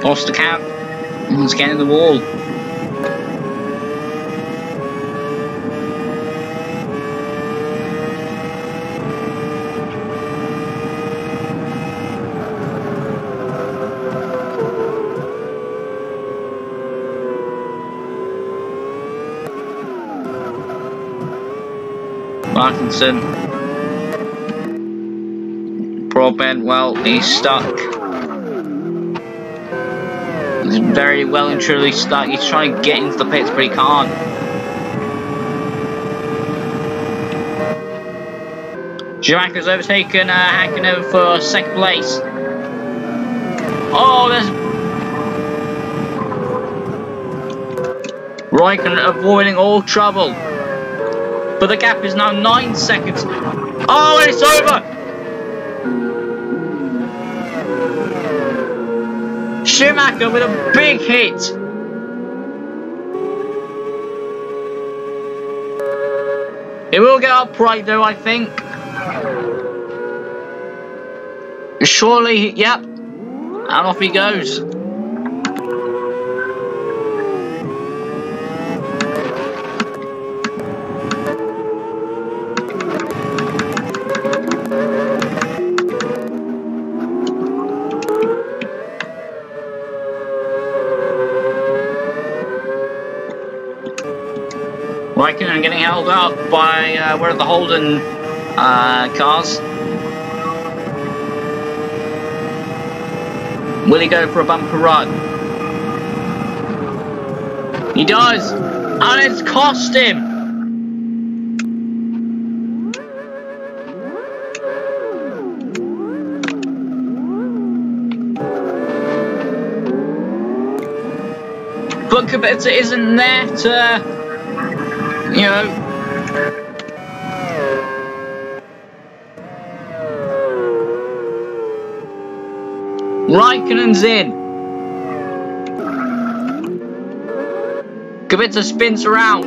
Lost the cap. He's getting the wall. Martinson. Broadbent, well, he's stuck. He's very well and truly stuck. He's trying to get into the pits, but he can't. Schumacher's overtaken Hakkinen for second place. Oh, there's Raikkonen avoiding all trouble. But the gap is now 9 seconds. Oh, and it's over! Schumacher with a big hit. It will get upright though, I think. Surely, yep. And off he goes. Raikkonen getting held up by one of the Holden cars. Will he go for a bumper run? He does! And it's cost him! But Kubica isn't there to, you know, Raikkonen's in. Kubica spins around.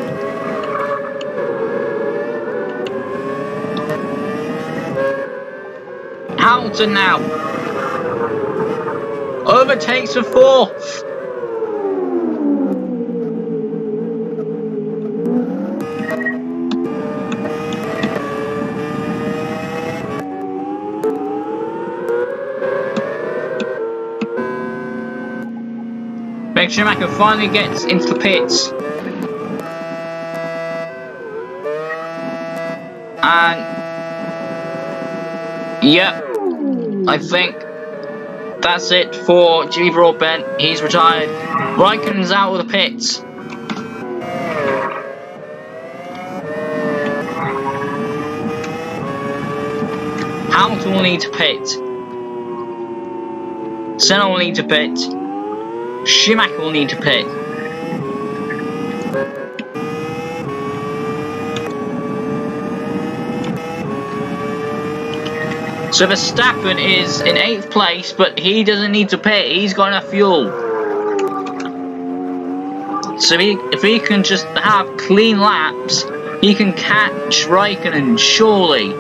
Hamilton now overtakes for 4th. Mick Schumacher finally gets into the pits. And yep, I think that's it for Jimmy Broadbent. He's retired. Raikkonen's out of the pits. Hamilton will need to pit. Senna will need to pit. Schumacher will need to pit. So Verstappen is in 8th place, but he doesn't need to pit. He's got enough fuel. So if he can just have clean laps, he can catch Raikkonen, surely.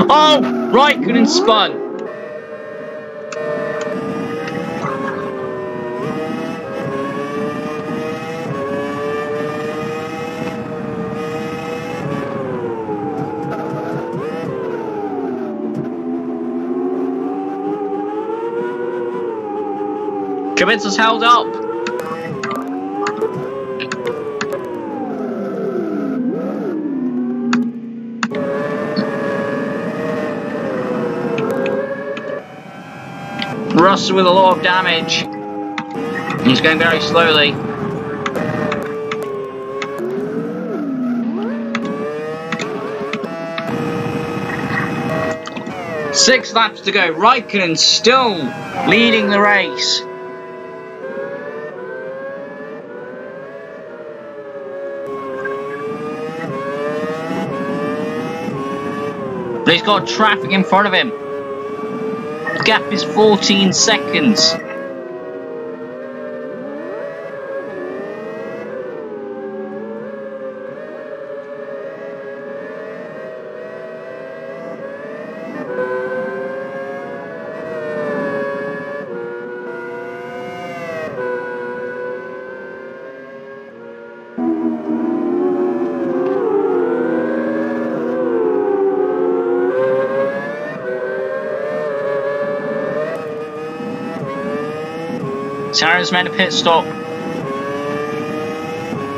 Oh! Raikkonen spun! Kubica's held up. Russell with a lot of damage. He's going very slowly. Six laps to go. Raikkonen still leading the race. But he's got traffic in front of him. The gap is 14 seconds. Sarah's made a pit stop.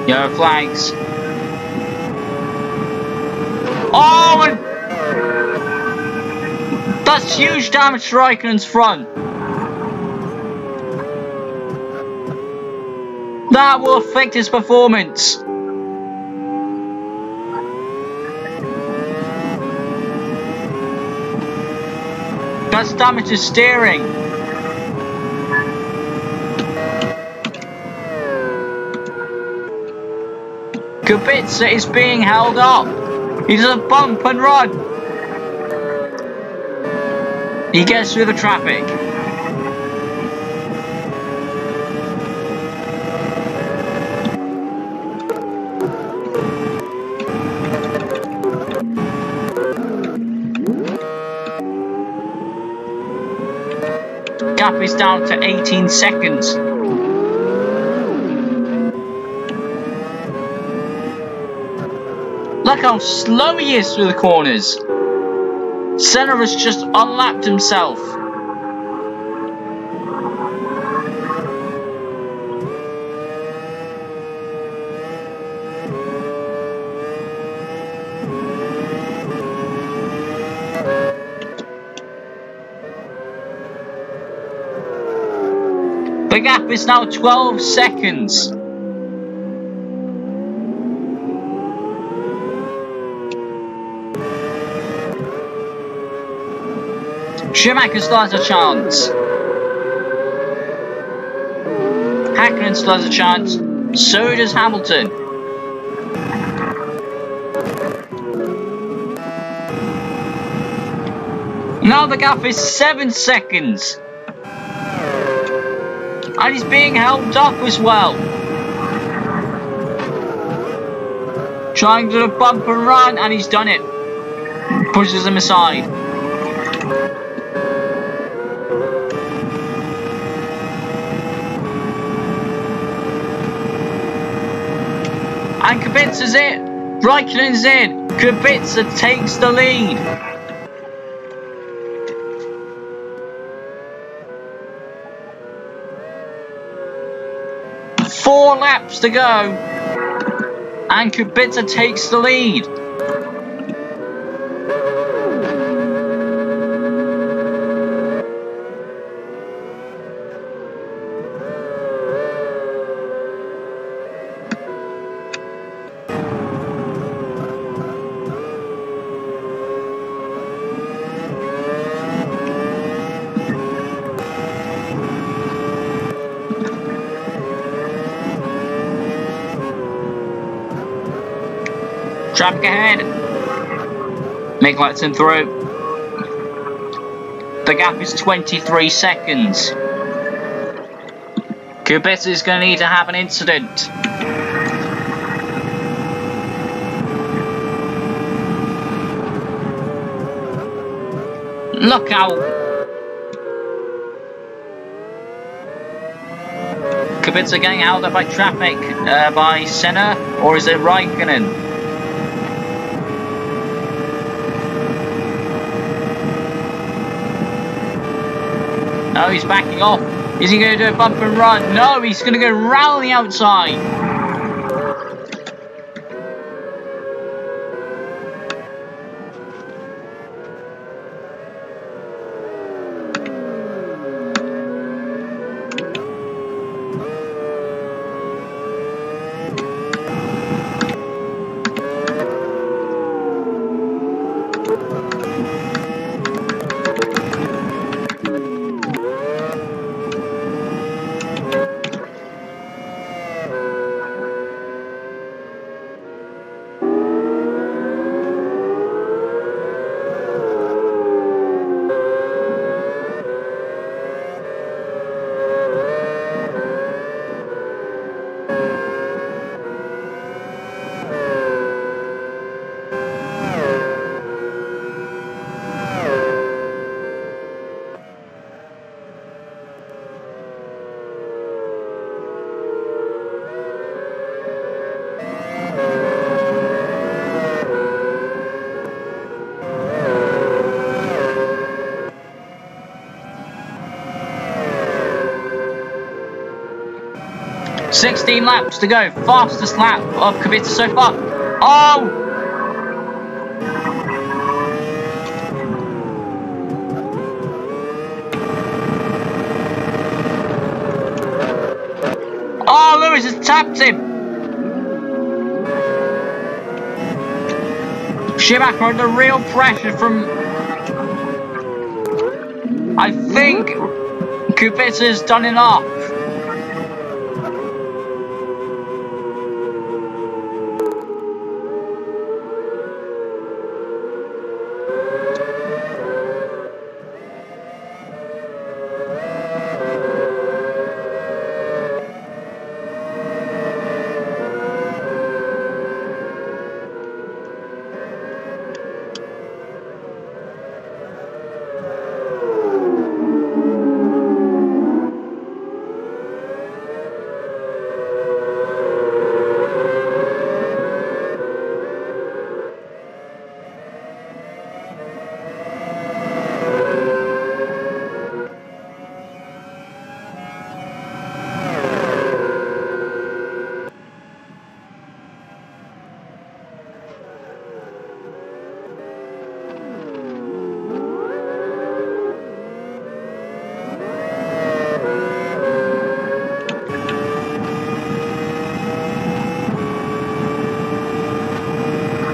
Yellow flags. Oh, and that's huge damage to Raikkonen's front. That will affect his performance. That's damage to steering. Kubica is being held up. He does a bump and run. He gets through the traffic. Gap is down to 18 seconds. Look how slow he is through the corners. Senna has just unlapped himself. The gap is now 12 seconds. Schumacher still has a chance. Hakkinen still has a chance. So does Hamilton. Now the gap is 7 seconds. And he's being held up as well. Trying to bump and run, and he's done it. Pushes him aside. And Kubica's it. Raikkonen's in. Kubica takes the lead. Four laps to go. And Kubica takes the lead. Traffic ahead. Make lights in through. The gap is 23 seconds. Kubica is going to need to have an incident. Look out. Kubica getting held up by traffic by Senna, or is it Raikkonen? No, he's backing off. Is he going to do a bump and run? No, he's going to go round the outside. $16 laps to go. Fastest lap of Kubica so far. Oh! Oh, Lewis has tapped him. Schumacher under real pressure from... I think Kubica's done enough.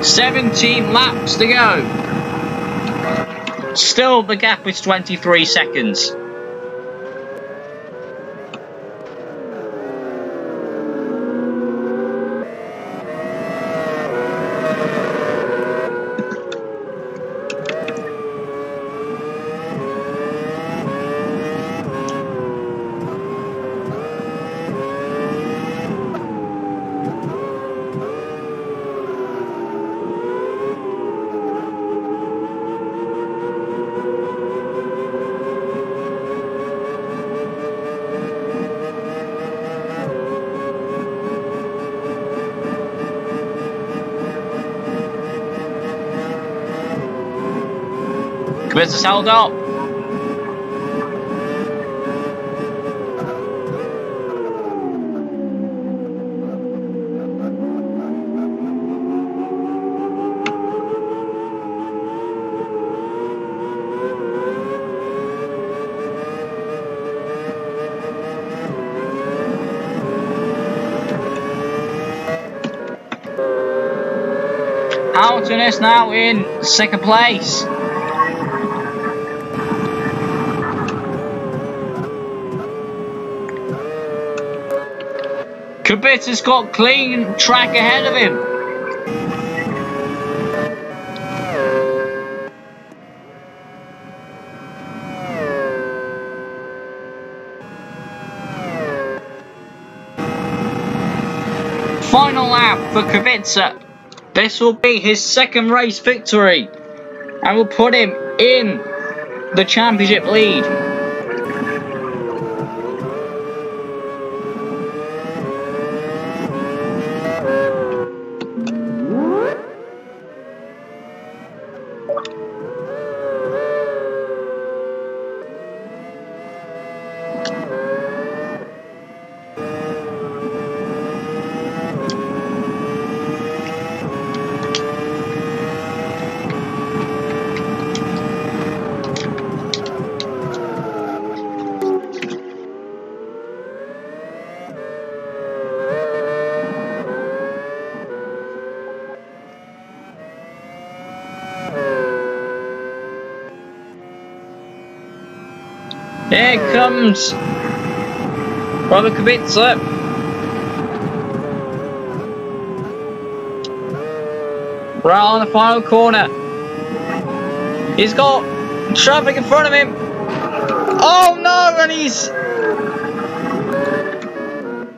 $17 laps to go. Still, the gap is 23 seconds. Kubica's held up. Hamilton is now in second place. Kubica's got clean track ahead of him. Final lap for Kubica. This will be his second race victory and will put him in the championship lead. Here comes Robert Kubica. Right on the final corner. He's got traffic in front of him. Oh no, and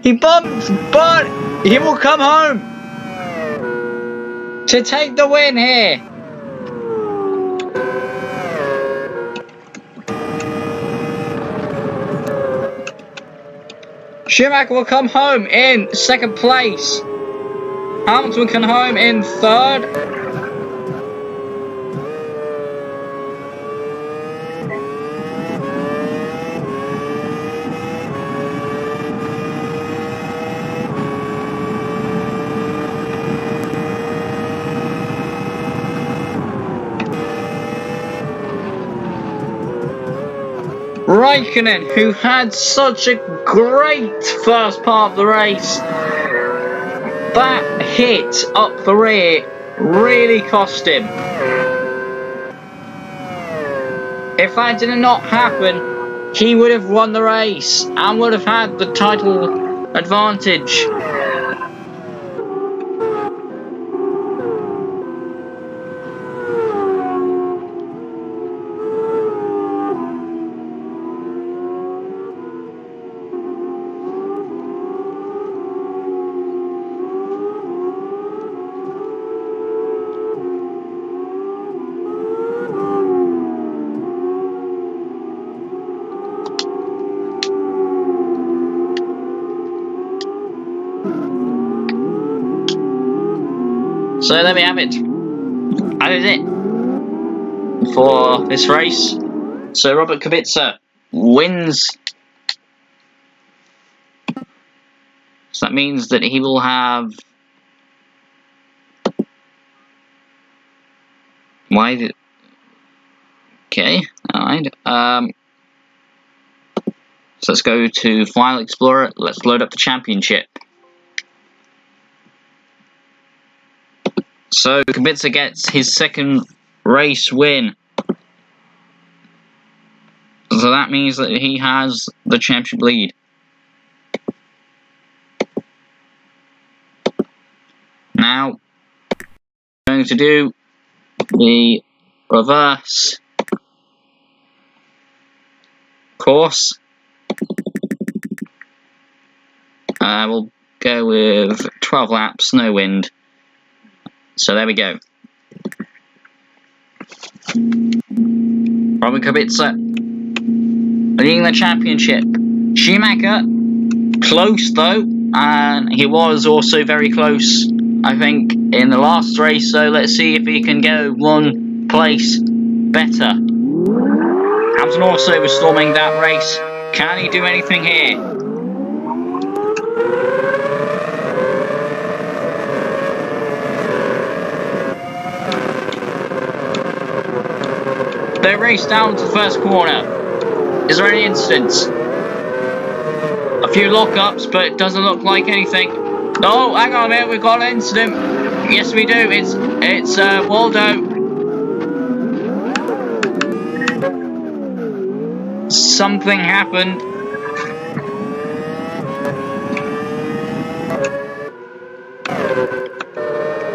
he bumped, but he will come home to take the win here. Schumacher will come home in second place. Hamilton will come home in third. Raikkonen, who had such a great first part of the race, that hit up the rear really cost him. If that did not happen, he would have won the race and would have had the title advantage. So there we have it. That is it for this race. So Robert Kubica wins. So that means that he will have... Why did... Okay, alright. So let's go to Final Explorer. Let's load up the championship. So Kubica gets his second race win. So that means that he has the championship lead. Now, I'm going to do the reverse course. We'll go with 12 laps, no wind. So there we go. Robert Kubica leading the championship. Schumacher, close though, and he was also very close, I think, in the last race. So let's see if he can go one place better. Hamilton also was storming that race. Can he do anything here? They race down to the first corner. Is there any incidents? A few lockups, but it doesn't look like anything. Oh, hang on a minute, we've got an incident. Yes, we do. It's Waldo. Something happened.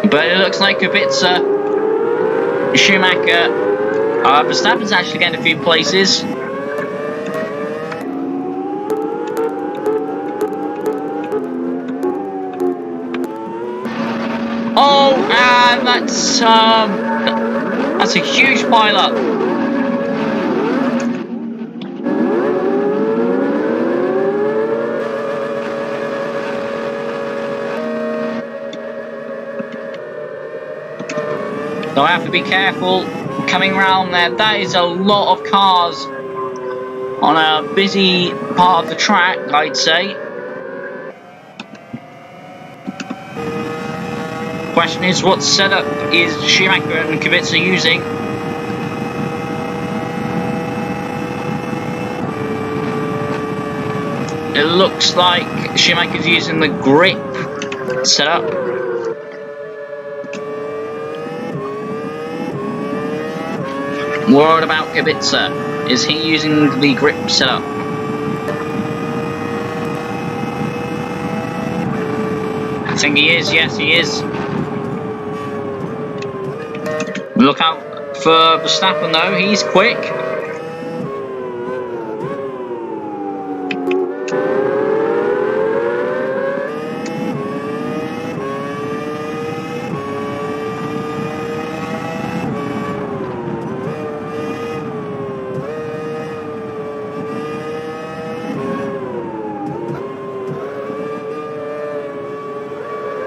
But it looks like Kubica, Schumacher, Verstappen's actually getting a few places. Oh, and that's a huge pile-up. So I have to be careful coming round there. That is a lot of cars on a busy part of the track, I'd say. Question is, what setup is Schumacher and Kubica using? It looks like Schumacher's using the grip setup. What about Kubica? Is he using the grip setup? I think he is, yes he is. Look out for Verstappen though, he's quick.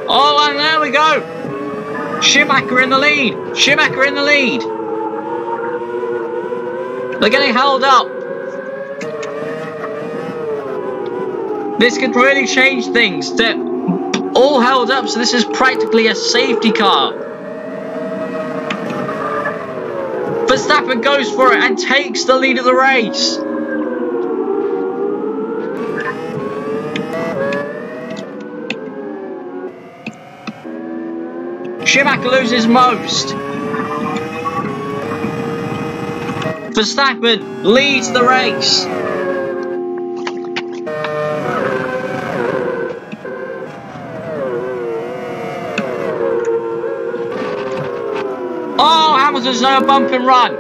Oh, and there we go! Schumacher in the lead! Schumacher in the lead! They're getting held up! This could really change things. They're all held up, so this is practically a safety car. Verstappen goes for it and takes the lead of the race. Schumacher loses most. Verstappen leads the race. Oh, Hamilton's done a bump and run.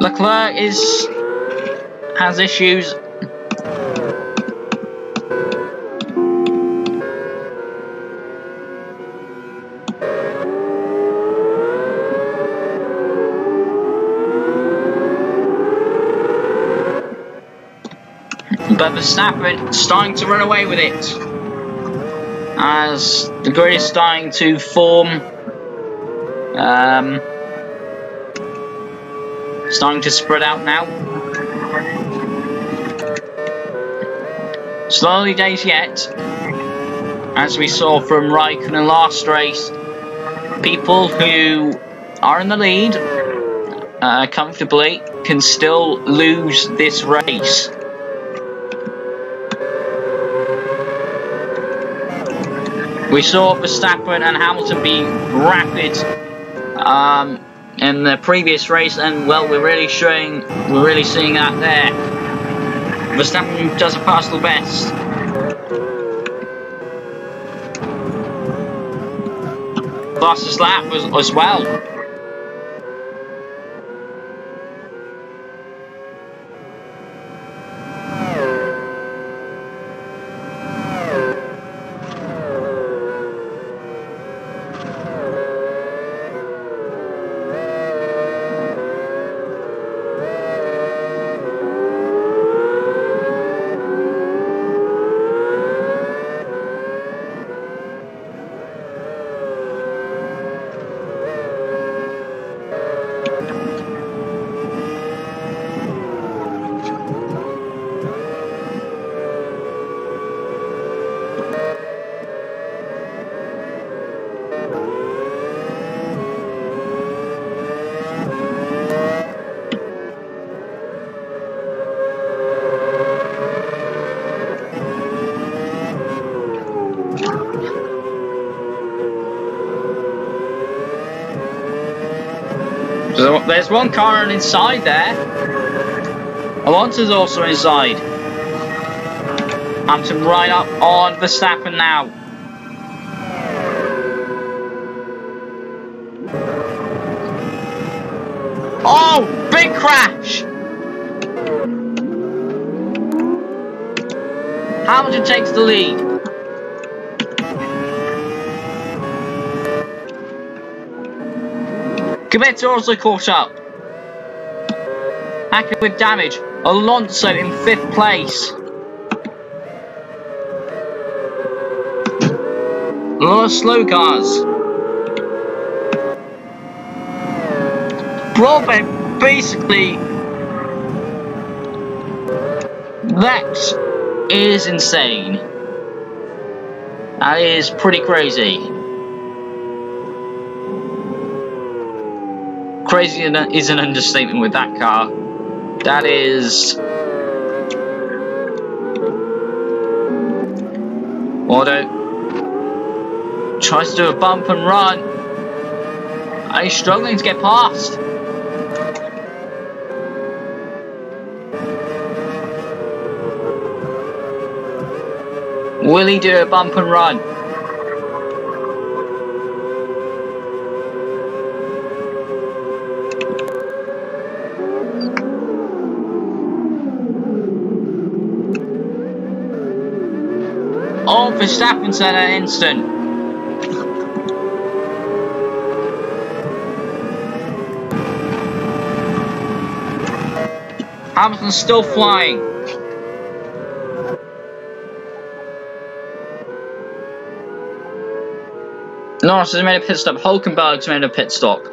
Leclerc has issues. But Verstappen starting to run away with it as the grid is starting to form, starting to spread out now. Slowly days yet, as we saw from Raikkonen last race. People who are in the lead comfortably can still lose this race. We saw Verstappen and Hamilton be rapid in the previous race, and well, we're really seeing that there. Verstappen does a personal best. Fastest lap as well. Oh, there's one car inside there. Alonso's also inside. Hamilton right up on Verstappen now. Oh, big crash! Hamilton takes the lead. Kubica also caught up. Hackett with damage. Alonso in 5th place. A lot of slow cars. Broadbent basically. That is insane. That is pretty crazy. Crazy is an understatement with that car. That is... Auto tries to do a bump and run. And he's struggling to get past. Will he do a bump and run? Oh, Verstappen said an instant. Hamilton's still flying. Norris has made a pit stop. Hulkenberg's made a pit stop.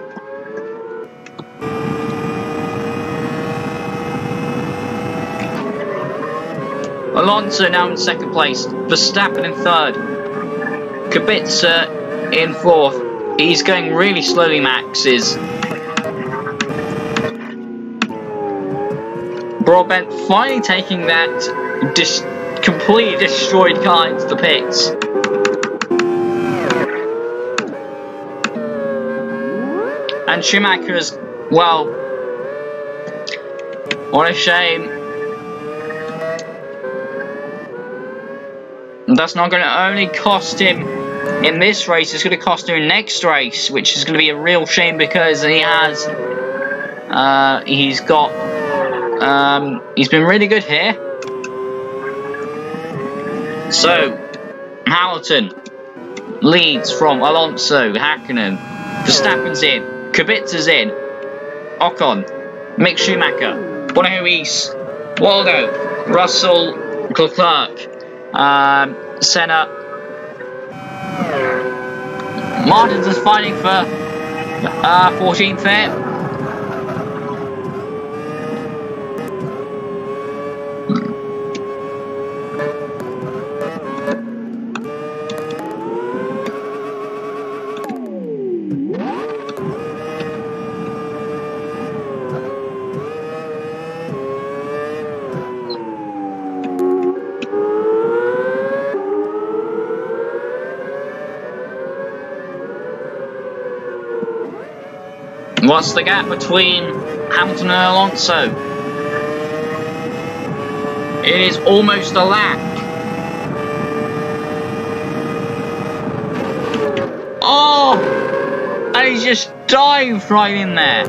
Alonso now in 2nd place. Verstappen in 3rd. Kubica in 4th. He's going really slowly, Max is. Broadbent finally taking that completely destroyed car into the pits. And Schumacher as well. What a shame. That's not going to only cost him in this race, it's going to cost him next race, which is going to be a real shame because he has, he's been really good here. So, Hamilton leads from Alonso, Hakkinen, Verstappen's in, Kubica's in, Ocon, Mick Schumacher, Bono Reese, Waldo, Russell, Leclerc, Senna. Martins is fighting for 14th there. What's the gap between Hamilton and Alonso? It is almost a lap. Oh! And he just dived right in there.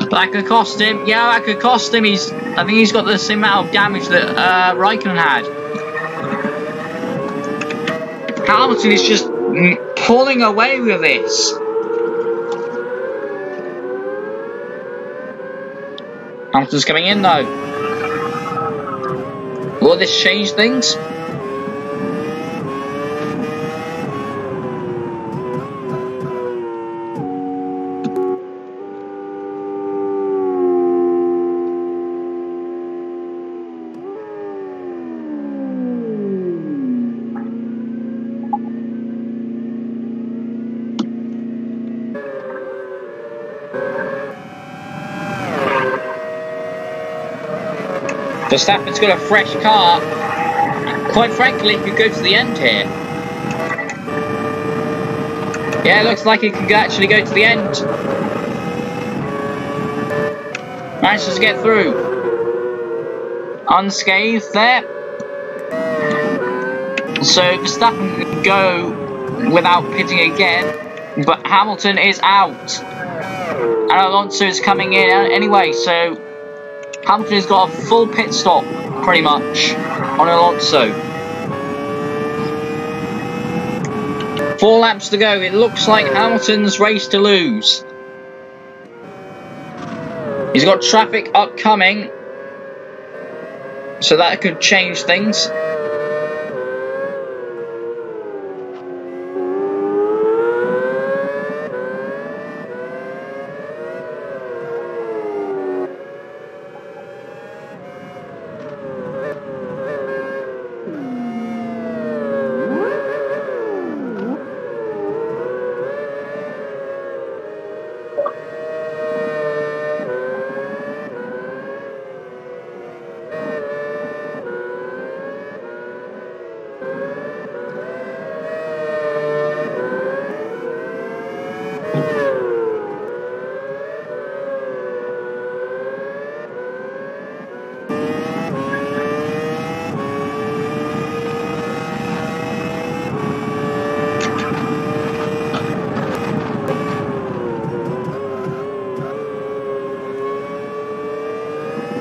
That could cost him. Yeah, that could cost him. I think he's got the same amount of damage that Raikkonen had. Hamilton is just pulling away with this. Hamilton's coming in though. Will this change things? Verstappen's got a fresh car. Quite frankly, he could go to the end here. Yeah, it looks like he could actually go to the end. Manages to get through. Unscathed there. So Verstappen can go without pitting again, but Hamilton is out. And Alonso is coming in anyway, so Hamilton has got a full pit stop, pretty much, on Alonso. 4 laps to go. It looks like Hamilton's race to lose. He's got traffic upcoming, so that could change things.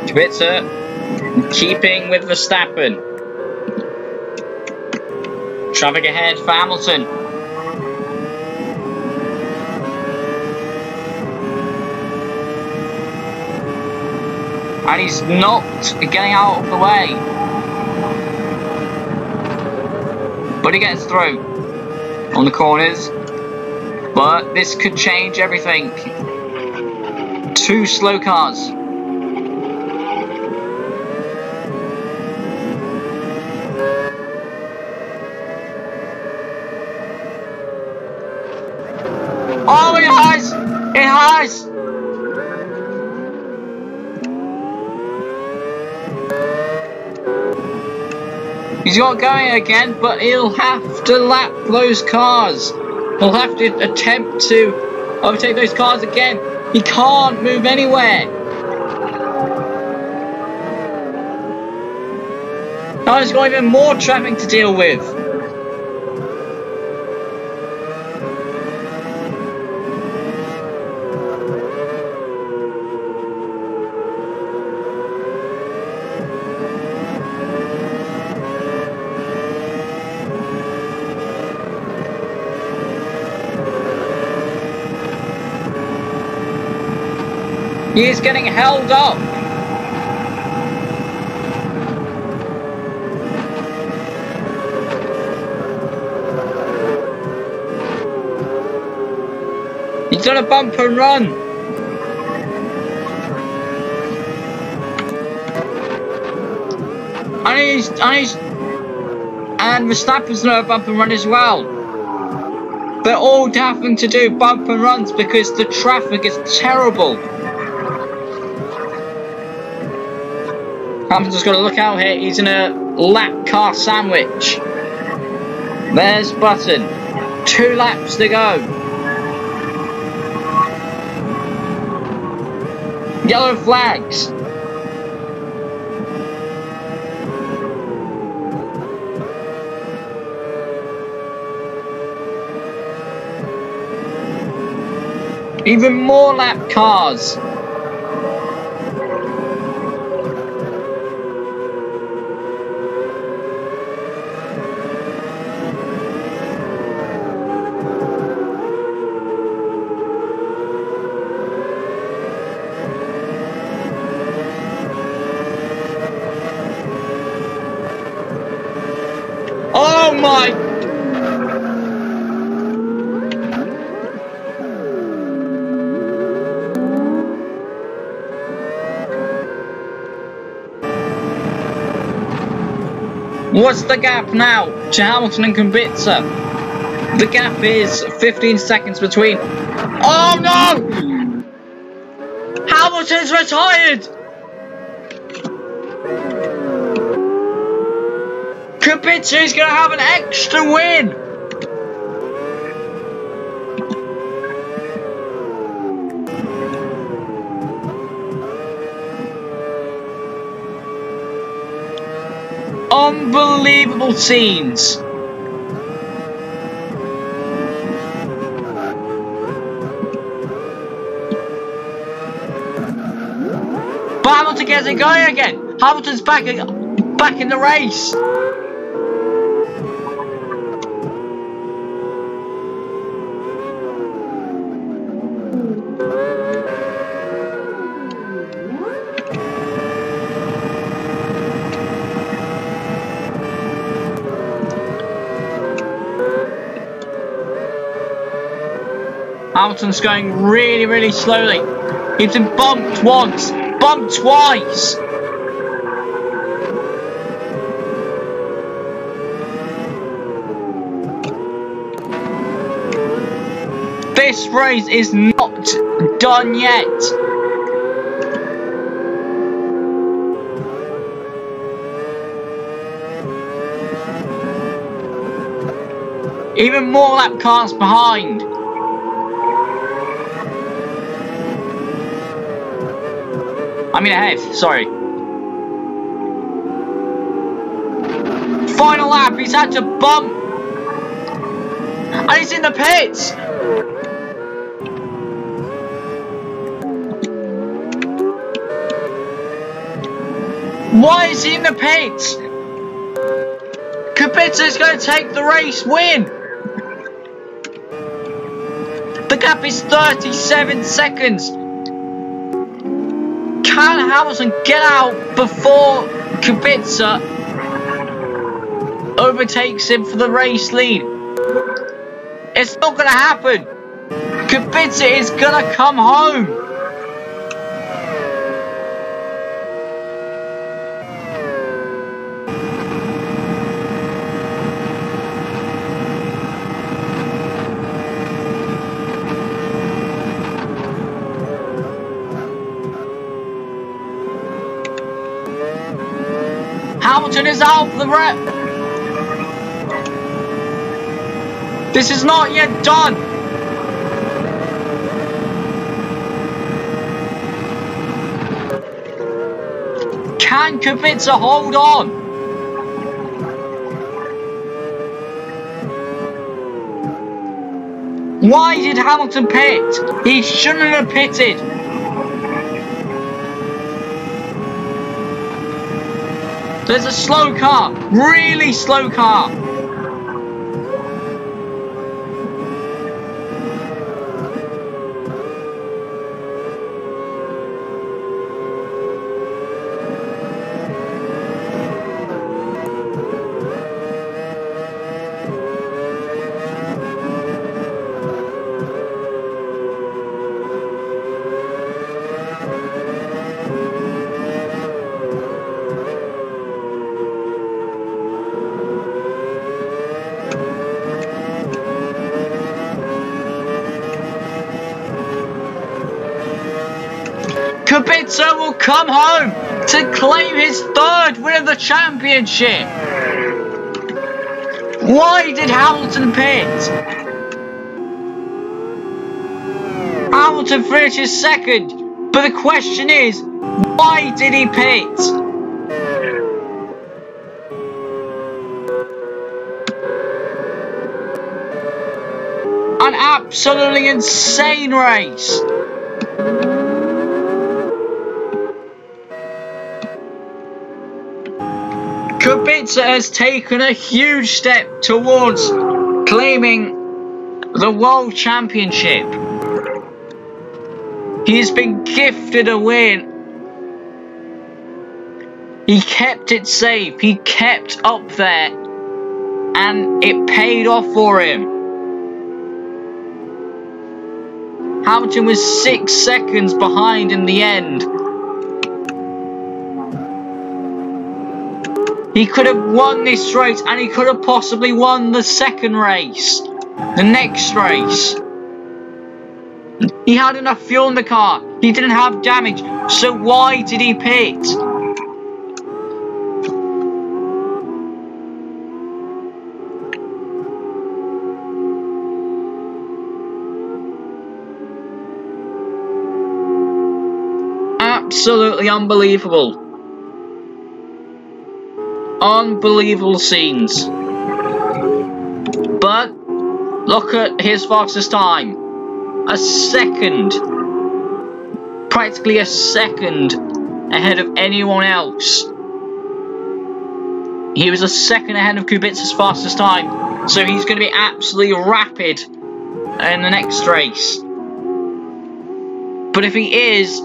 Kubica keeping with Verstappen. Traffic ahead for Hamilton. And he's not getting out of the way. But he gets through on the corners. But this could change everything. 2 slow cars. Oh, it has! It has! He's got going again, but he'll have to lap those cars. He'll have to attempt to overtake those cars again. He can't move anywhere. Now he's got even more traffic to deal with. He is getting held up. He's done a bump and run. And Verstappen's done a bump and run as well. They're all having to do bump and runs because the traffic is terrible. Hamilton's got to look out here. He's in a lap car sandwich. There's Button. 2 laps to go. Yellow flags. Even more lap cars. Oh my! What's the gap now to Hamilton and Kubica? The gap is 15 seconds between. Oh no! Hamilton's retired! Kubica is going to have an extra win! Unbelievable scenes. But Hamilton gets it going again. Hamilton's back in the race. Hamilton's going really, really slowly. He's been bumped once, bumped twice. This race is not done yet. Even more lap cars behind. I mean ahead, sorry. Final lap, he's had to bump. And he's in the pits. Why is he in the pits? Kubica is going to take the race win. The gap is 37 seconds. Can Hamilton get out before Kubica overtakes him for the race lead? It's not going to happen. Kubica is going to come home. Hamilton is out for the race. This is not yet done. Can Kubica hold on? Why did Hamilton pit? He shouldn't have pitted. There's a slow car, really slow car. Kubica will come home to claim his third win of the championship. Why did Hamilton pit? Hamilton finishes second, but the question is, why did he pit? An absolutely insane race. Kubica has taken a huge step towards claiming the World Championship. He has been gifted a win. He kept it safe. He kept up there. And it paid off for him. Hamilton was 6 seconds behind in the end. He could have won this race, and he could have possibly won the second race. The next race. He had enough fuel in the car. He didn't have damage. So why did he pit? Absolutely unbelievable. Unbelievable scenes. But look at his fastest time. A second. Practically a second ahead of anyone else. He was a second ahead of Kubica's fastest time. So he's going to be absolutely rapid in the next race. But if he is,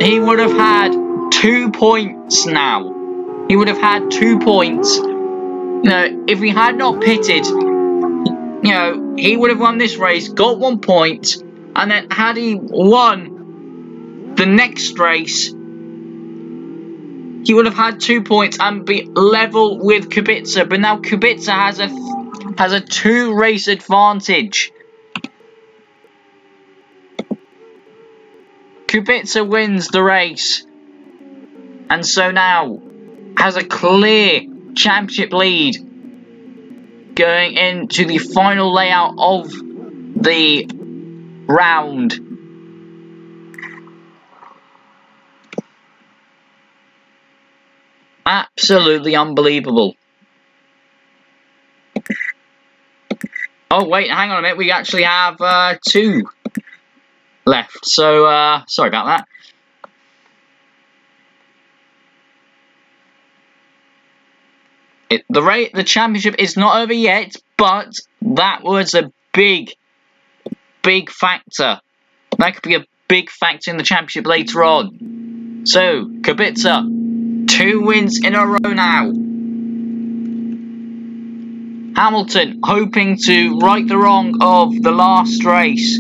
he would have had 2 points now. He would have had 2 points. You know, if he had not pitted, you know, he would have won this race, got 1 point, and then had he won the next race, he would have had 2 points and be level with Kubica. But now Kubica has a 2 race advantage. Kubica wins the race, and so now has a clear championship lead going into the final layout of the round. Absolutely unbelievable. Oh wait, hang on a minute, we actually have 2 left, so sorry about that. The championship is not over yet, but that was a big factor. That could be a big factor in the championship later on. So, Kubica, 2 wins in a row now. Hamilton hoping to right the wrong of the last race.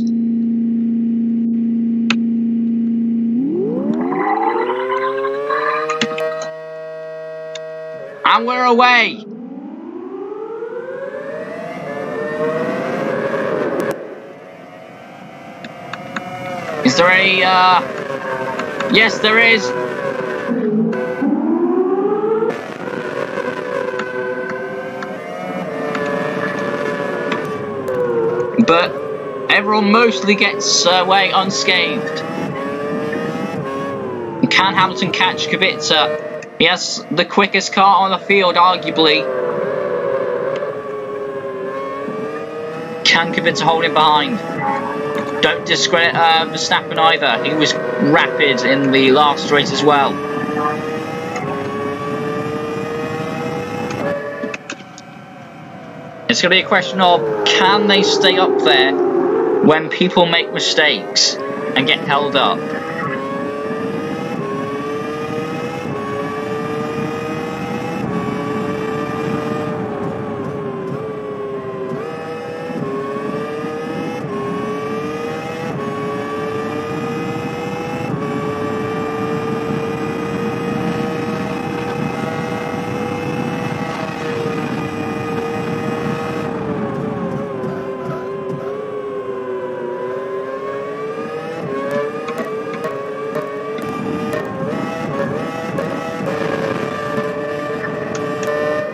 And we're away. Is there any, yes, there is. But everyone mostly gets away unscathed. Can Hamilton catch Kubica? He has the quickest car on the field, arguably. Can Kubica hold him behind? Don't discredit Verstappen either. He was rapid in the last race as well. It's going to be a question of, can they stay up there when people make mistakes and get held up?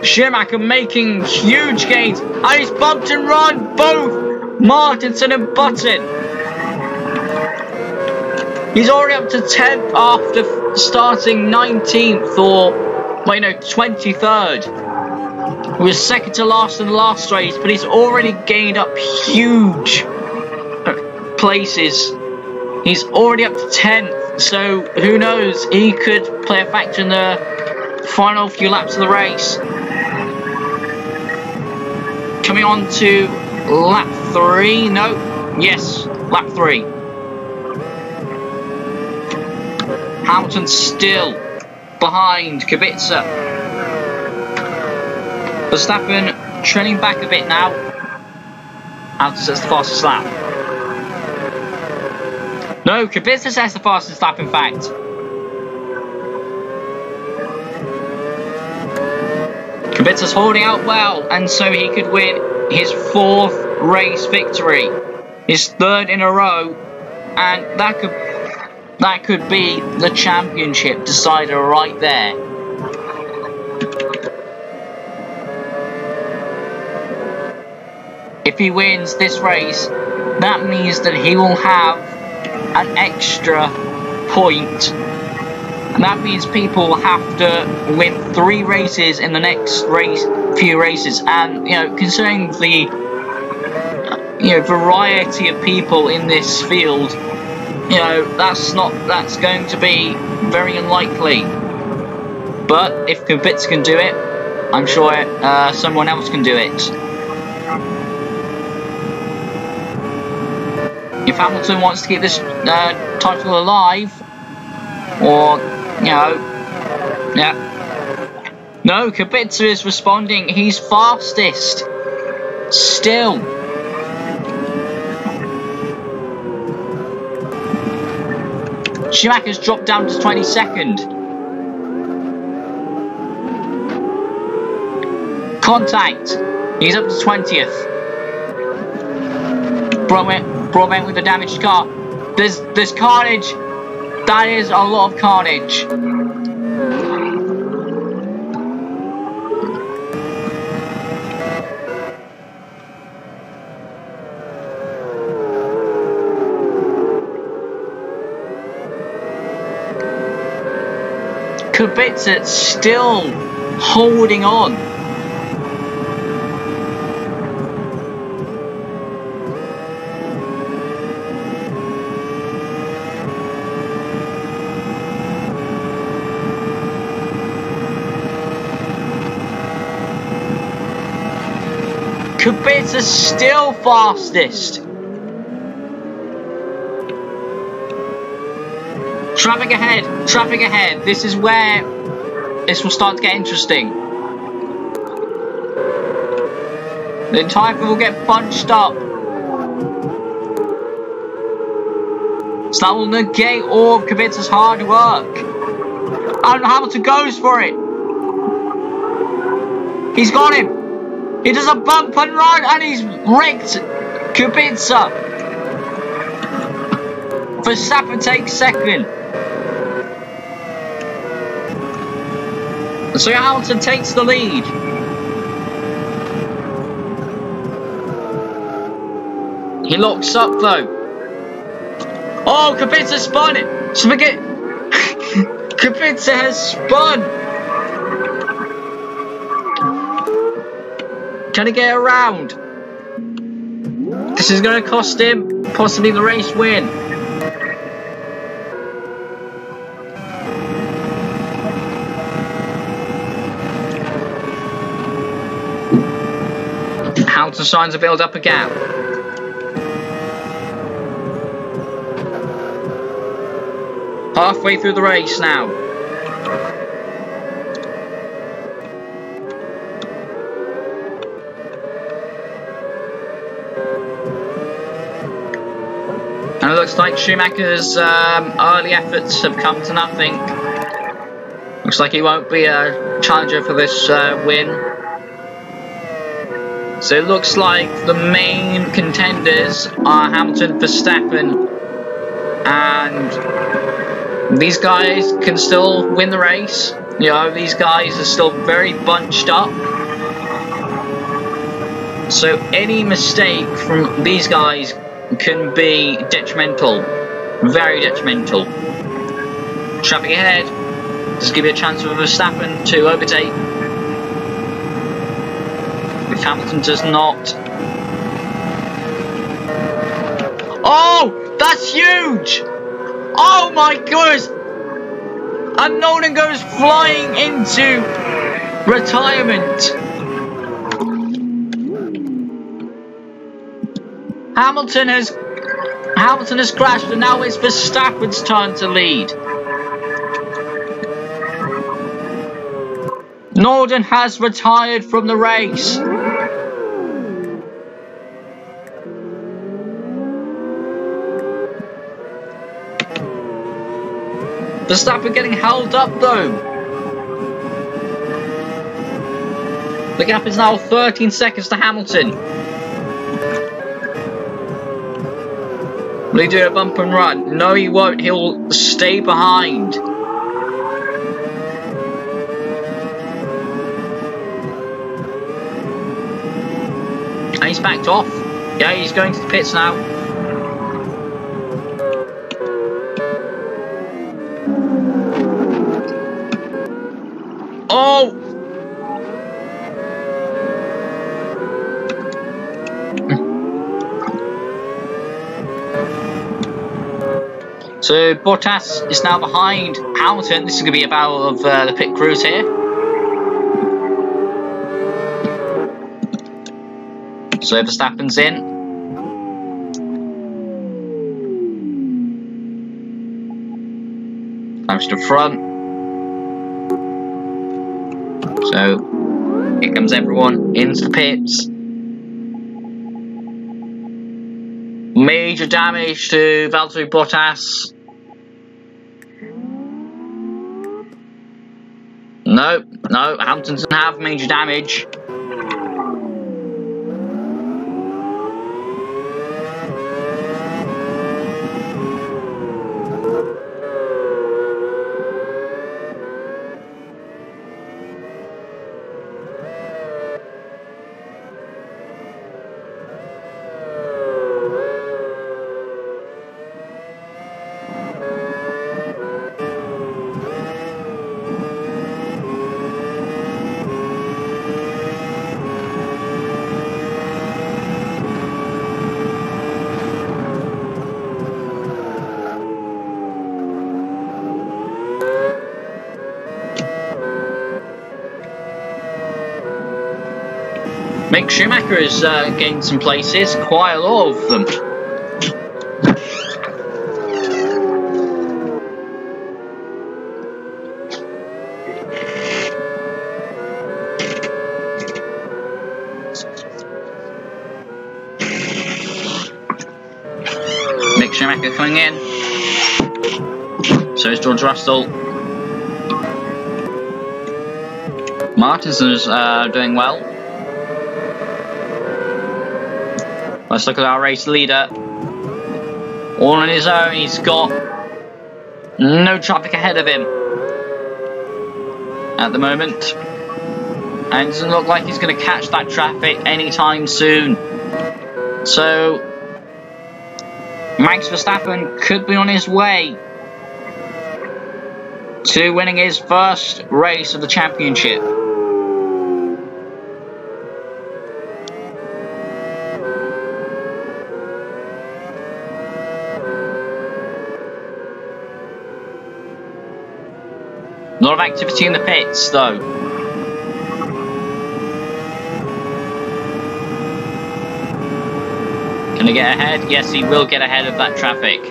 Schumacher making huge gains, and he's bumped and run both Martinson and Button. He's already up to 10th after starting 19th, or, well, 23rd. He was second to last in the last race, but he's already gained up huge places. He's already up to 10th, so who knows, he could play a factor in the final few laps of the race. Coming on to lap 3, no, yes, lap 3. Hamilton still behind Kubica. Verstappen trailing back a bit now. Hamilton says the fastest lap. No, Kubica says the fastest lap, in fact. Kubica's holding out well, and so he could win his 4th race victory, his 3rd in a row, and that could be the championship decider right there. If he wins this race, that means that he will have an extra point And that means people have to win 3 races in the next few races. And, you know, considering the, variety of people in this field, you know, that's going to be very unlikely. But if Kubica can do it, I'm sure someone else can do it. If Hamilton wants to keep this title alive, or, you know, yeah. No, Kubica is responding. He's fastest. Still. Schumacher's dropped down to 22nd. Contact. He's up to 20th. Broadbent with the damaged car. There's carnage. That is a lot of carnage. Kubica still holding on. Kubica's still fastest. Traffic ahead, traffic ahead. This is where this will start to get interesting. The entire field will get bunched up. So that will negate all of Kubica's hard work. And Hamilton goes for it. He's got him. He does a bump and run and he's wrecked Kubica. Verstappen takes second. So Hamilton takes the lead. He locks up though. Oh, Kubica spun it. Kubica has spun. Can he get around? This is going to cost him possibly the race win. Hamilton trying to build up a gap. Halfway through the race now. And it looks like Schumacher's early efforts have come to nothing. Looks like he won't be a challenger for this win. So it looks like the main contenders are Hamilton, Verstappen, and these guys can still win the race. You know, these guys are still very bunched up. So any mistake from these guys can be detrimental, very detrimental. Traffic ahead. Just give you a chance for Verstappen to overtake. If Hamilton does not. Oh, that's huge! Oh my goodness! And Nolan goes flying into retirement. Hamilton has crashed, and now it's Verstappen's turn to lead. Norden has retired from the race. Verstappen getting held up though. The gap is now 13 seconds to Hamilton. Will he do a bump and run? No, he won't. He'll stay behind. And he's backed off. Yeah, he's going to the pits now. Oh! So Bottas is now behind Hamilton. This is going to be a battle of the pit crews here. So Verstappen's in. Comes to front. So here comes everyone into the pits. Major damage to Valtteri Bottas. No, Hamilton doesn't have major damage. Mick Schumacher has gained some places, quite a lot of them. Mick Schumacher coming in. So is George Russell. Martinson's doing well. Let's look at our race leader. All on his own, he's got no traffic ahead of him at the moment. And it doesn't look like he's going to catch that traffic anytime soon. So, Max Verstappen could be on his way to winning his first race of the championship. A lot of activity in the pits, though. Can he get ahead? Yes, he will get ahead of that traffic.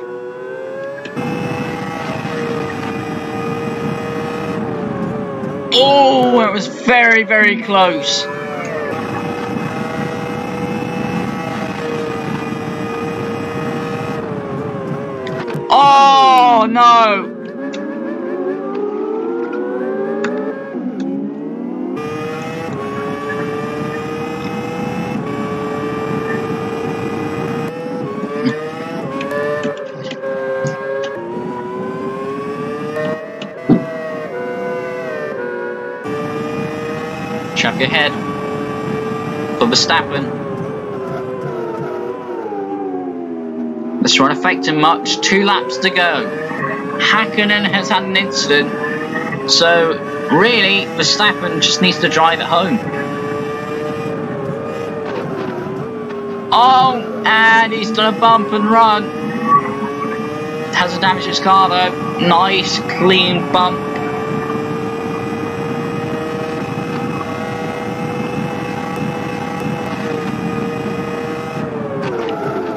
Oh, it was very, very close. Oh, no. Chuck ahead for Verstappen. This won't affect him much. 2 laps to go. Hakkinen has had an incident, so really Verstappen just needs to drive it home. Oh, and he's done a bump and run. Hasn't damaged his car though. Nice clean bump.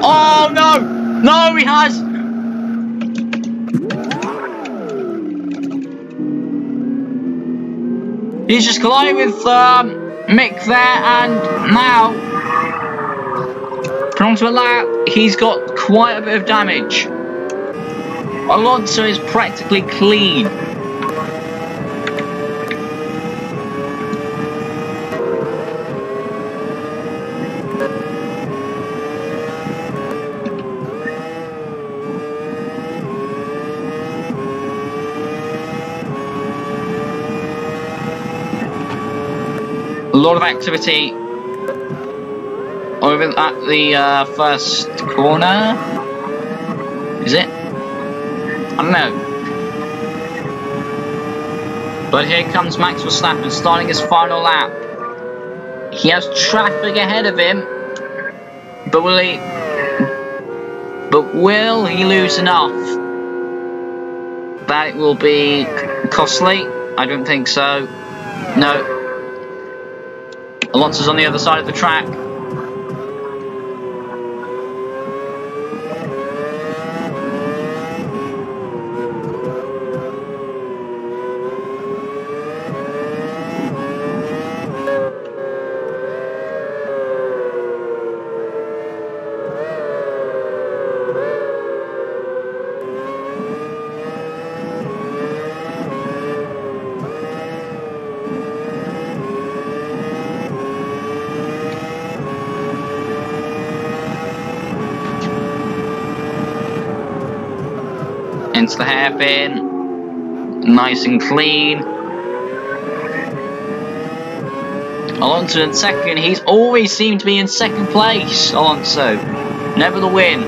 Oh no! No, he has! He's just collided with Mick there, and now, penultimate lap, he's got quite a bit of damage. Alonso is practically clean. A lot of activity over at the first corner. Is it? I don't know. But here comes Max Verstappen starting his final lap. He has traffic ahead of him. But will he lose enough that it will be costly? I don't think so. No. Alonso's on the other side of the track. Into the hairpin, nice and clean. Alonso in second. He's always seemed to be in second place, Alonso. Never the win.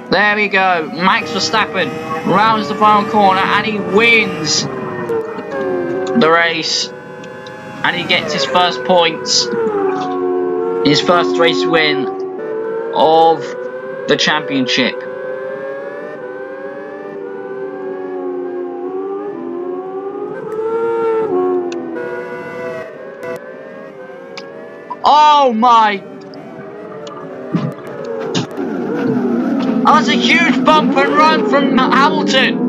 There we go. Max Verstappen rounds the final corner and he wins the race. And he gets his first points. His first race win of the championship. Oh my! That was a huge bump and run from Hamilton.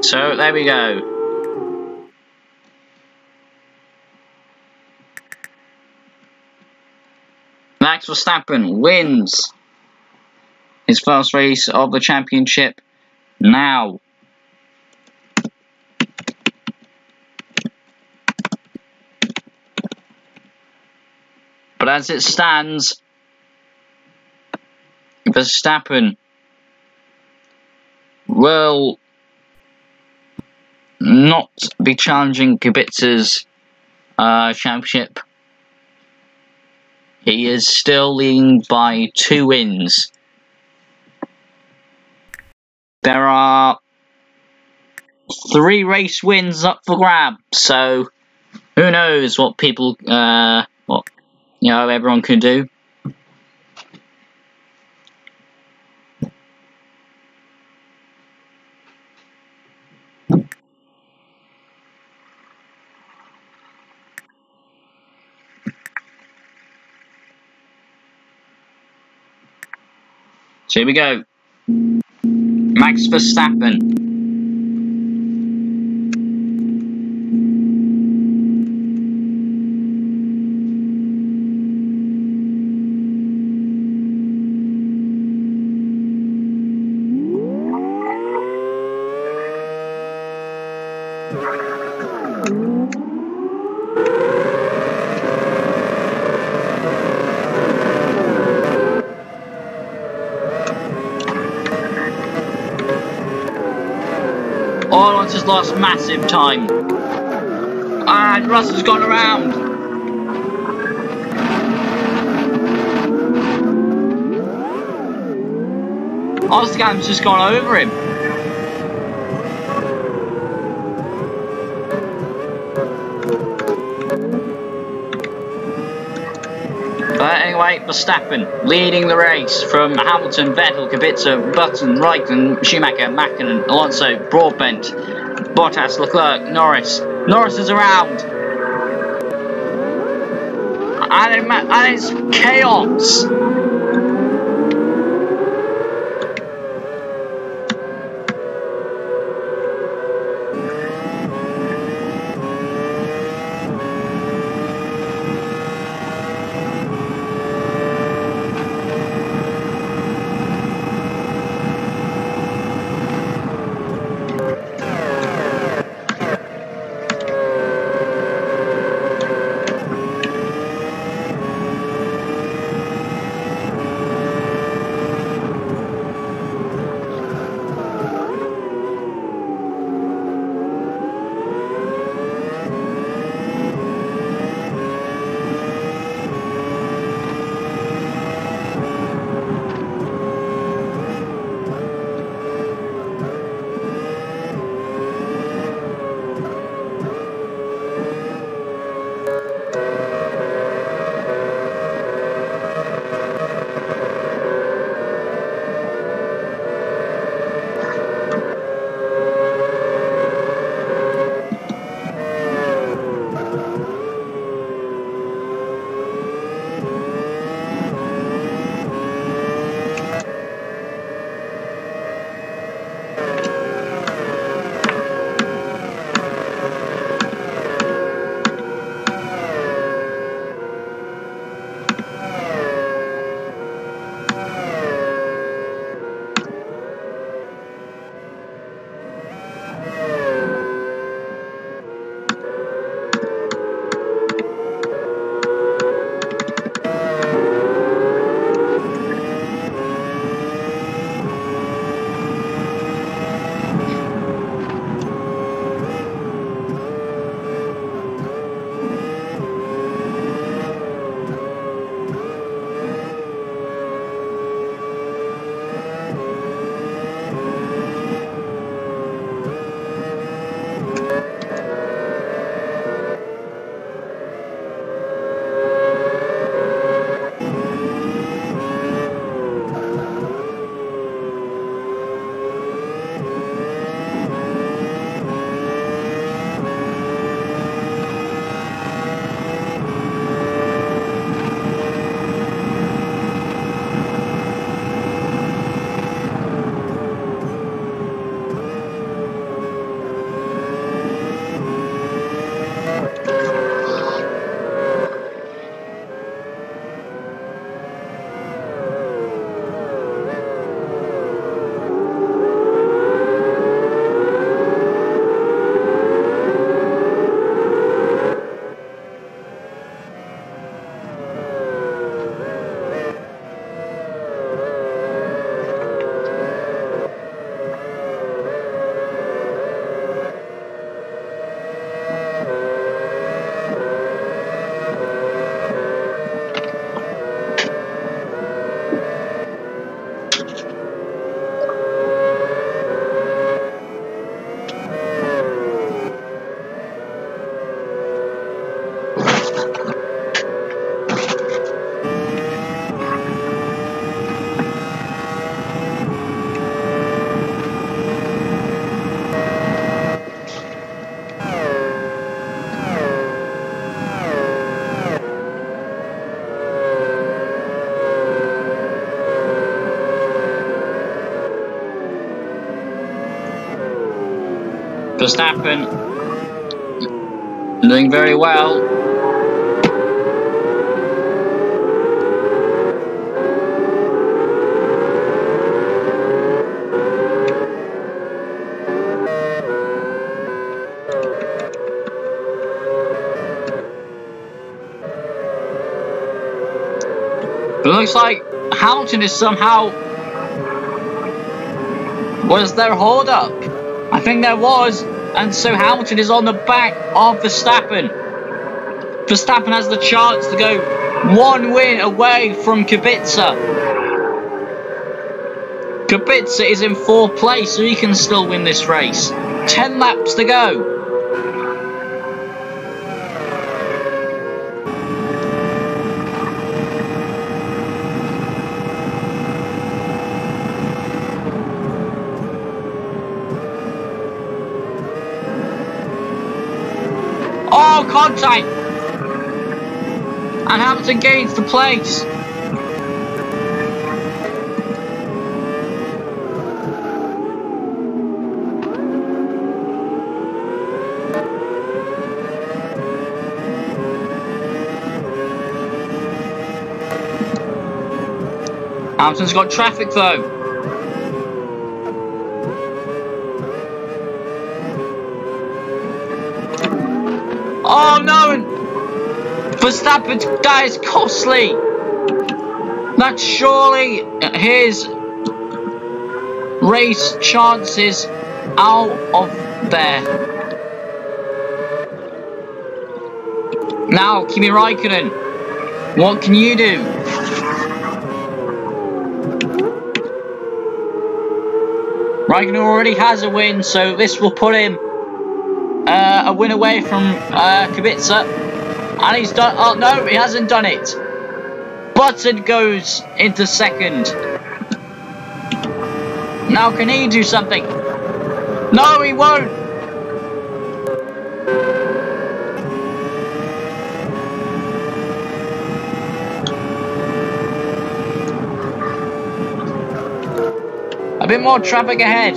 So there we go. Max Verstappen wins his first race of the championship now. But as it stands, Verstappen will not be challenging Kubica's championship. He is still leading by 2 wins. There are 3 race wins up for grabs, so who knows what people, everyone can do. So here we go. Max Verstappen. Alonso's lost massive time. And Russell's gone around. Oscar's just gone over him. But anyway, Verstappen leading the race from Hamilton, Vettel, Kubica, Button, Raikkonen, Schumacher, Mäkinen, Alonso, Broadbent, Bottas, Leclerc, Norris. Norris is around. and it's chaos. Verstappen doing very well. But it looks like Hamilton is somehow... Was there a hold up? I think there was, and so Hamilton is on the back of Verstappen. Verstappen has the chance to go one win away from Kubica. Kubica is in 4th place, so he can still win this race. 10 laps to go. Oh, contact! And Hamilton gains the place. Hamilton's got traffic though. Oh no! Verstappen, that is costly. That's surely his race chances out of there. Now, Kimi Raikkonen, what can you do? Raikkonen already has a win, so this will put him a win away from Kubica. And he's done. Oh no, he hasn't done it. Button goes into second. Now can he do something? No, he won't. A bit more traffic ahead.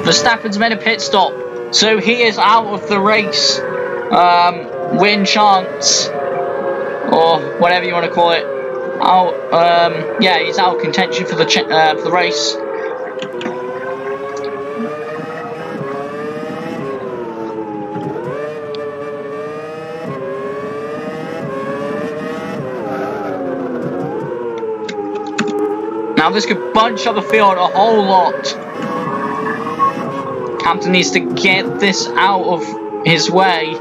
Verstappen's made a pit stop, so he is out of the race. Win chance, or whatever you want to call it. Out. Yeah, he's out of contention for the race. Now this could bunch up the field a whole lot. Hamilton needs to get this out of his way,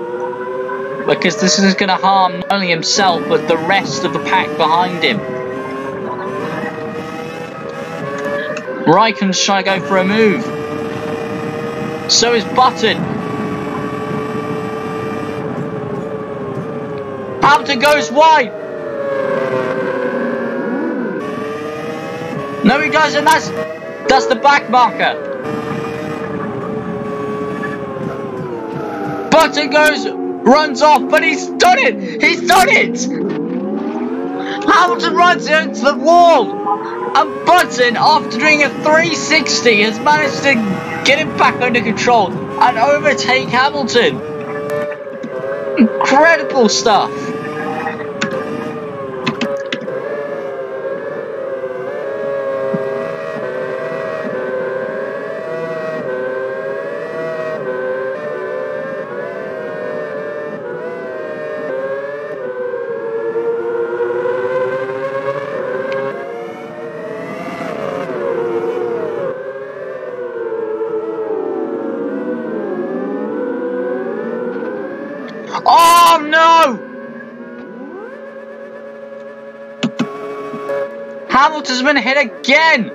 because this is going to harm not only himself but the rest of the pack behind him. Raikkonen's trying to go for a move. So is Button. Hamilton goes wide. No, he doesn't. That's the back marker. Button runs off, but he's done it! He's done it! Hamilton runs into the wall! And Button, after doing a 360, has managed to get it back under control and overtake Hamilton. Incredible stuff! Oh no! Hamilton's been hit again!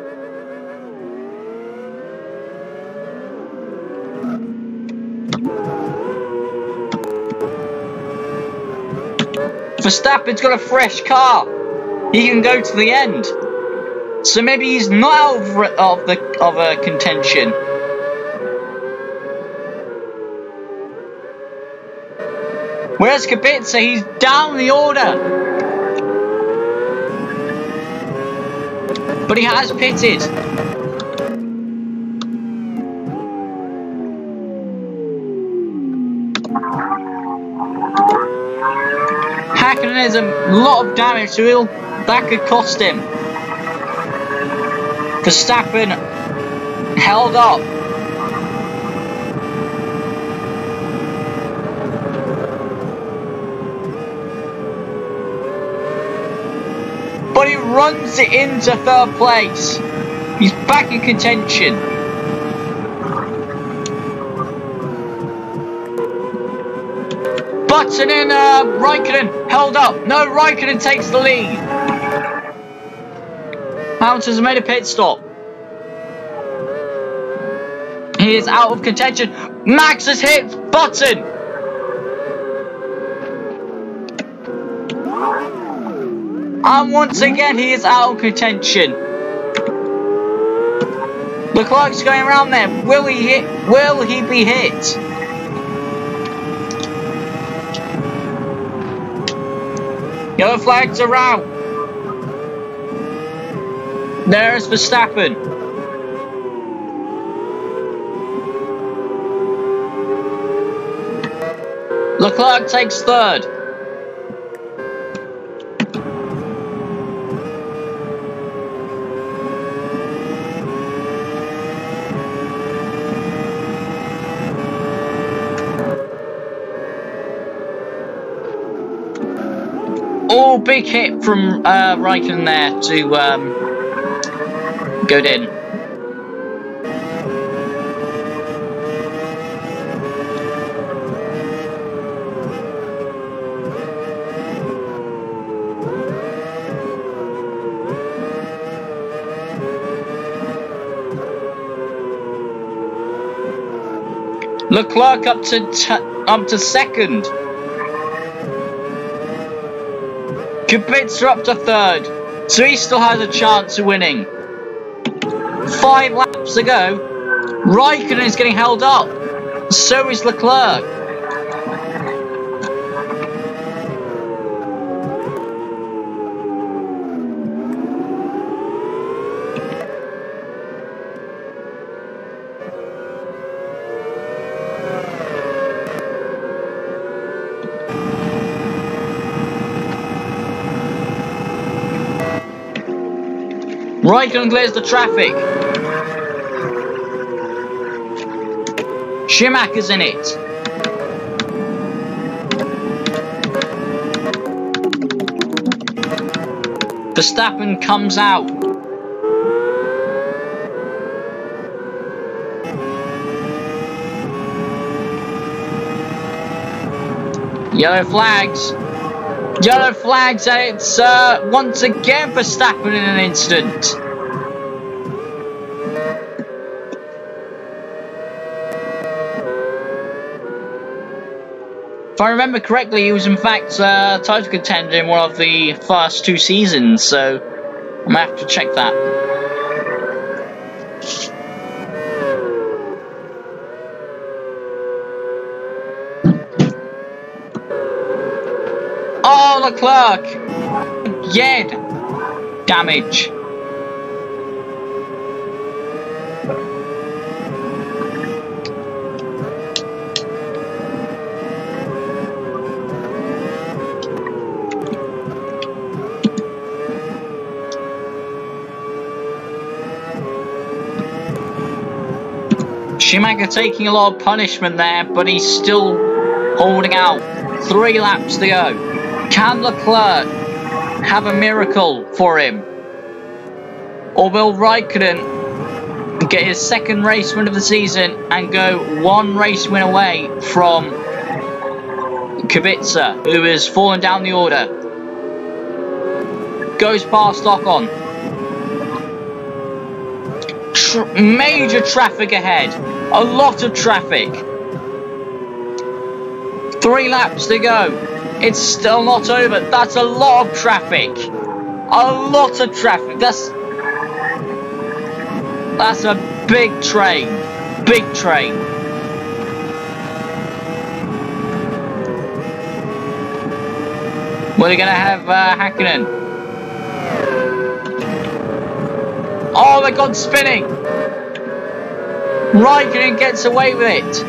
Verstappen's got a fresh car. He can go to the end. So maybe he's not out of contention. Whereas Kubica, he's down the order. But he has pitted. Hakkinen has a lot of damage, so that could cost him. Verstappen held up. But he runs it into third place. He's back in contention. Button and Raikkonen held up. No, Raikkonen takes the lead. Hamilton's made a pit stop. He is out of contention. Max has hit Button. And once again, he is out of contention. Leclerc's going around there. Will he hit? Will he be hit? Yellow flags are out. There's Verstappen. Leclerc takes third. Oh, big hit from Raikkonen there to go in. Leclerc up to second. Kubica up to third, so he still has a chance of winning. 5 laps to go. Raikkonen is getting held up. So is Leclerc. Raikkonen clears the traffic. Schumacher's in it. Verstappen comes out. Yellow flags. Yellow flags, and it's once again Verstappen in an incident. If I remember correctly, he was in fact title contender in one of the first 2 seasons, so I'm gonna have to check that. Oh, Leclerc! Again! Damage. Schumacher taking a lot of punishment there, but he's still holding out. 3 laps to go. Can Leclerc have a miracle for him? Or will Raikkonen get his 2nd race win of the season and go 1 race win away from Kubica, who has fallen down the order? Goes past Ocon. Major traffic ahead. A lot of traffic. 3 laps to go. It's still not over. That's a lot of traffic. A lot of traffic. That's a big train. Big train. We're gonna have Hakkinen. Oh, they've gone spinning. Raikkonen gets away with it.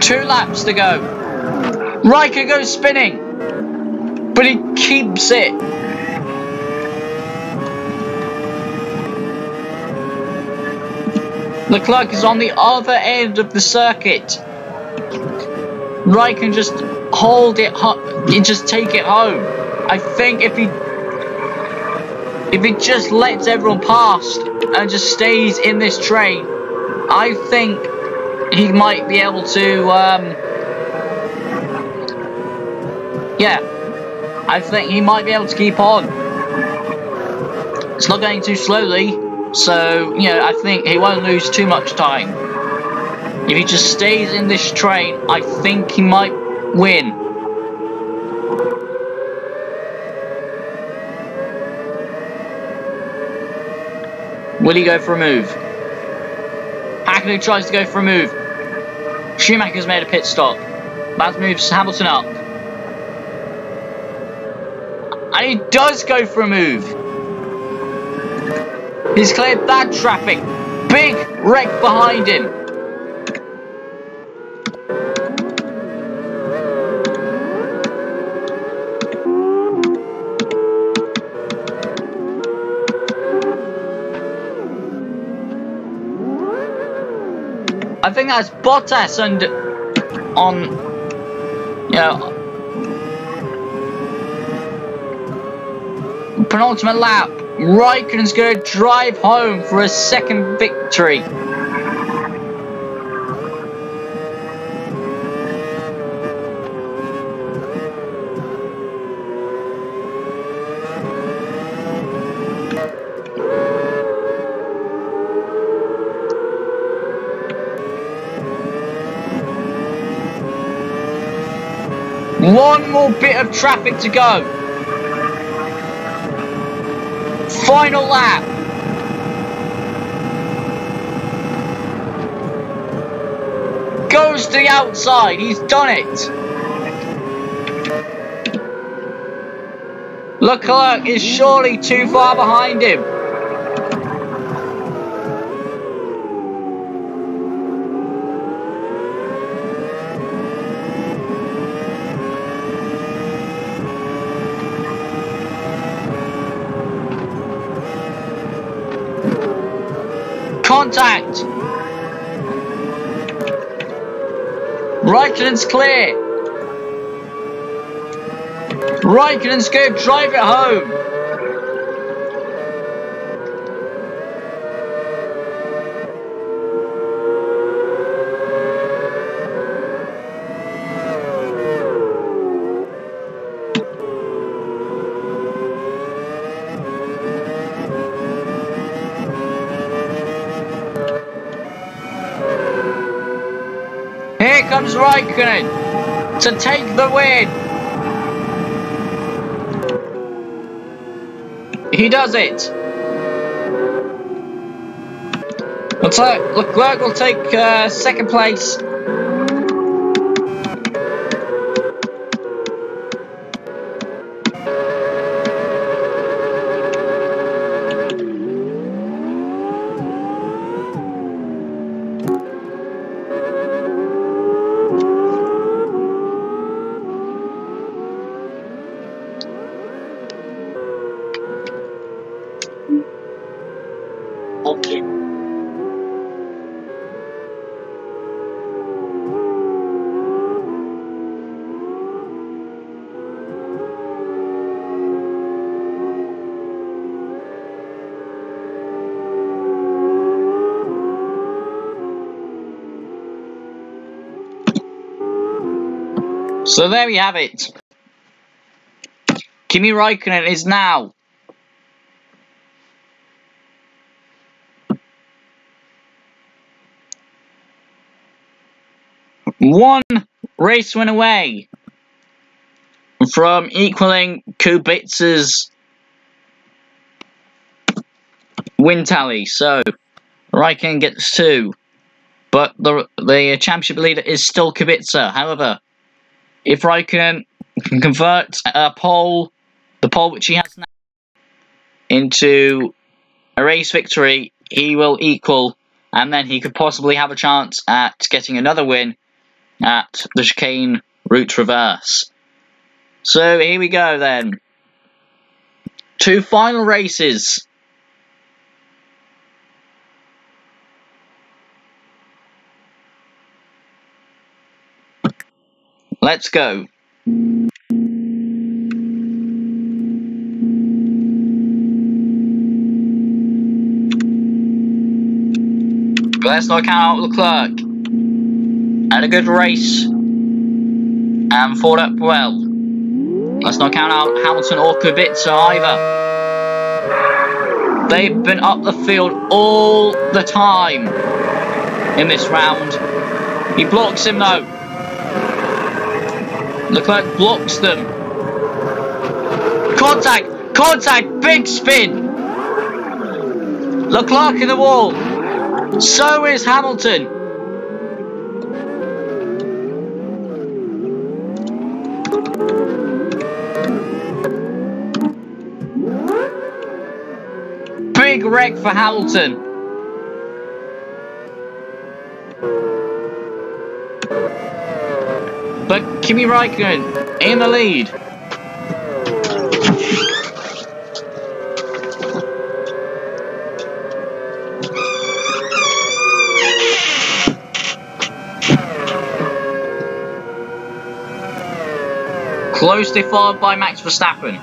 Two laps to go. Raikkonen goes spinning, but he keeps it. Leclerc is on the other end of the circuit. Raikkonen just hold it, just take it home. I think if he just lets everyone past and just stays in this train, I think he might be able to, yeah, I think he might be able to keep on. It's not going too slowly, so, you know, I think he won't lose too much time. If he just stays in this train, I think he might win. Will he go for a move? Hackney tries to go for a move. Schumacher's made a pit stop. That moves Hamilton up. And he does go for a move. He's cleared that traffic. Big wreck behind him. I think that's Bottas penultimate lap. Raikkonen's going to drive home for a second victory. One more bit of traffic to go. Final lap. Goes to the outside. He's done it. Leclerc is surely too far behind him. Contact. Raikkonen's clear. Raikkonen's going to drive it home. Here comes Raikkonen to take the win. He does it. Leclerc will take second place. Okay. So there we have it. Kimi Raikkonen is now one race win away from equaling Kubica's win tally. So Raikkonen gets 2, but the championship leader is still Kubica. However, if Raikkonen can convert the pole which he has now, into a race victory, he will equal, and then he could possibly have a chance at getting another win at the chicane route reverse. So here we go then. 2 final races. Let's go. Let's not count out Leclerc. Had a good race and fought up well. Let's not count out Hamilton or Kubica either. They've been up the field all the time in this round. He blocks him though. Leclerc blocks them. Contact! Contact! Big spin! Leclerc in the wall. So is Hamilton. Big wreck for Hamilton. But Kimi Raikkonen in the lead. Closely followed by Max Verstappen.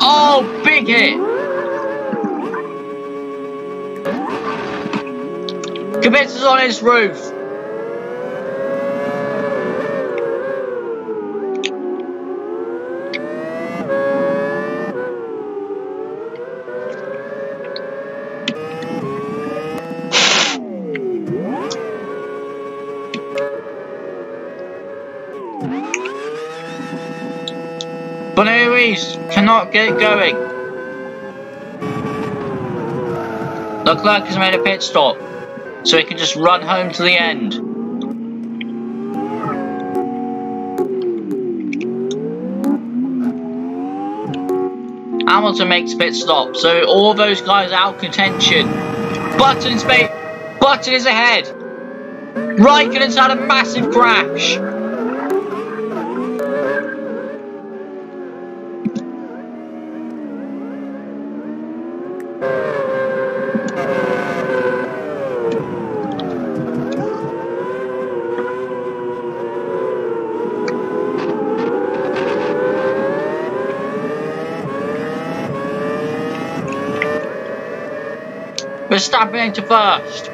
Oh, big hit! Kubica's on his roof. But Luis cannot get going. Leclerc has made a pit stop, so he can just run home to the end. Hamilton makes a pit stop, so all those guys are out of contention. Button is ahead. Raikkonen's had a massive crash. Verstappen into first.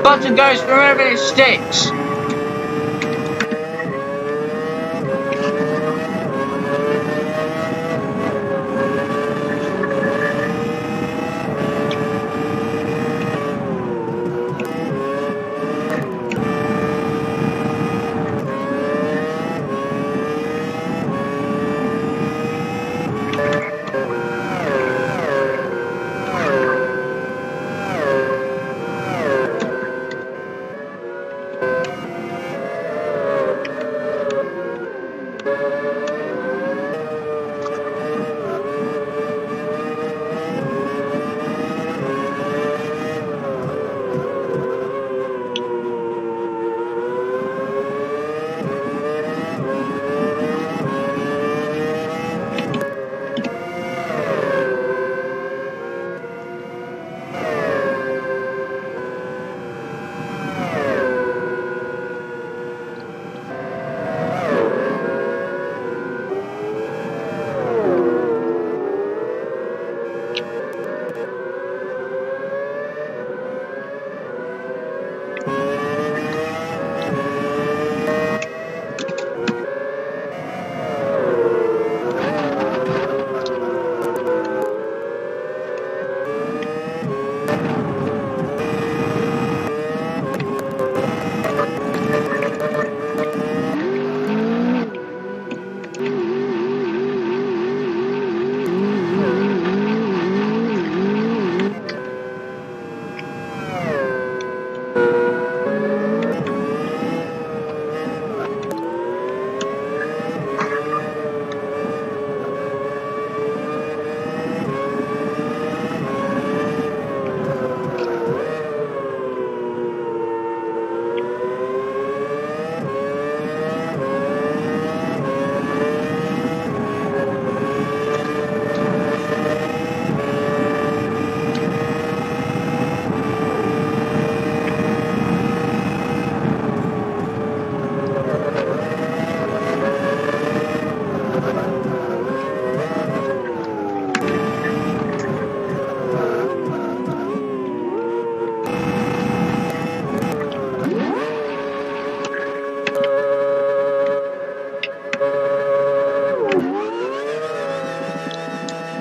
Button goes wherever it sticks.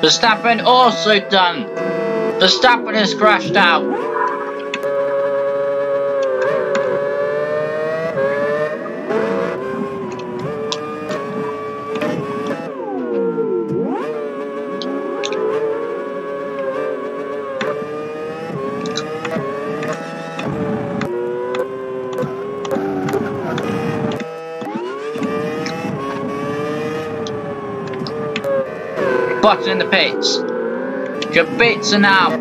Verstappen also done. Verstappen has crashed out. Button in the pits. Kubica now.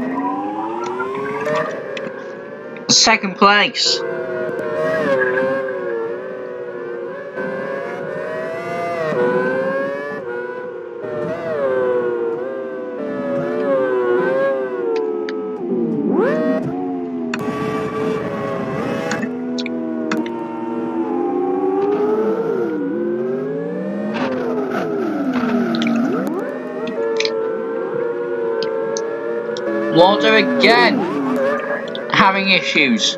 Second place. Walter again having issues.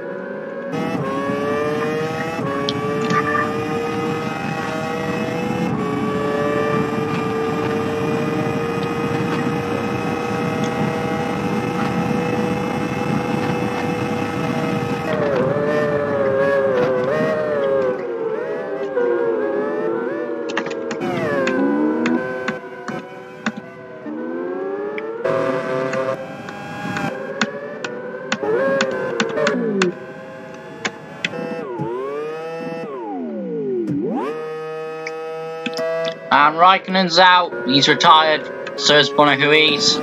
And Raikkonen's out, he's retired, so is Bonahuiz.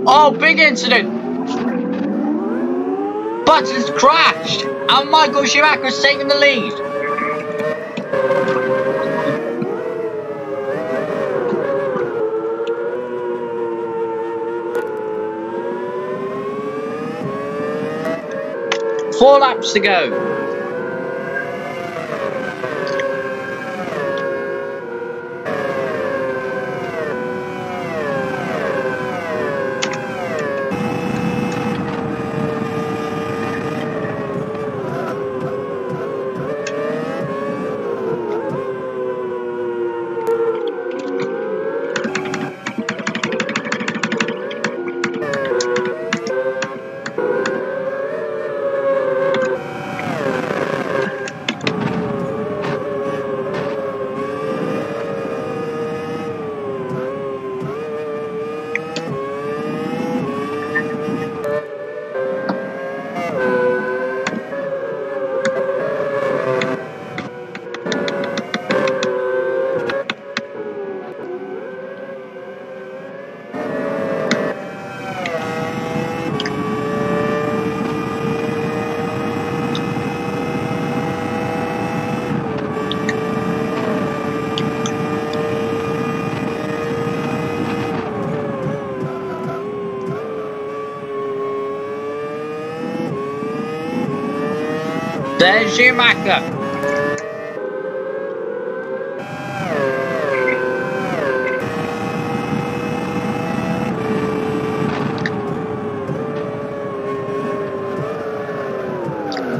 Oh, big incident! Button's crashed! And Michael Schumacher's taking the lead! Four laps to go. There's Schumacher.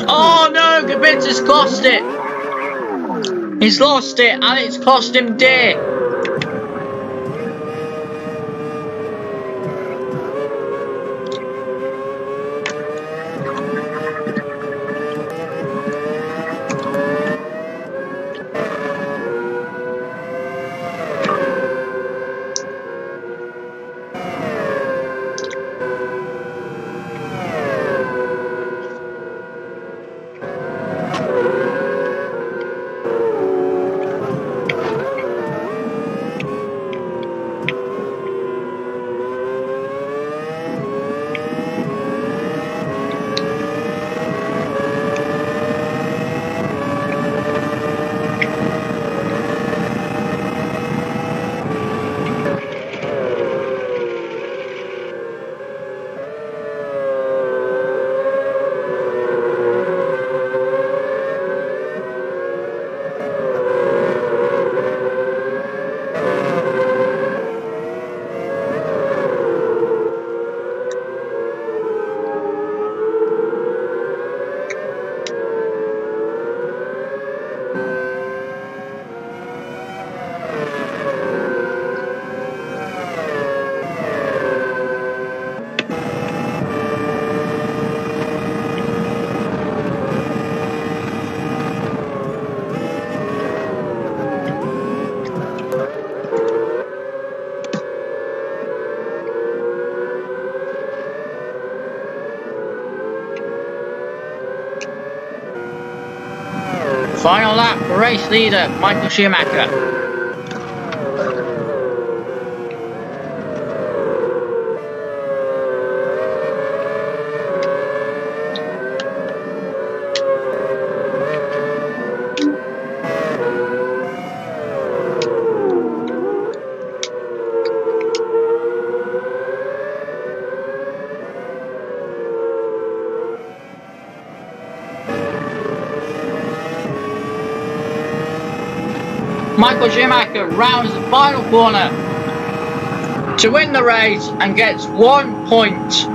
Oh no, Gabita's lost it. He's lost it and it's cost him dear. Final lap for race leader Michael Schumacher. Michael Schumacher rounds the final corner to win the race and gets 1 point.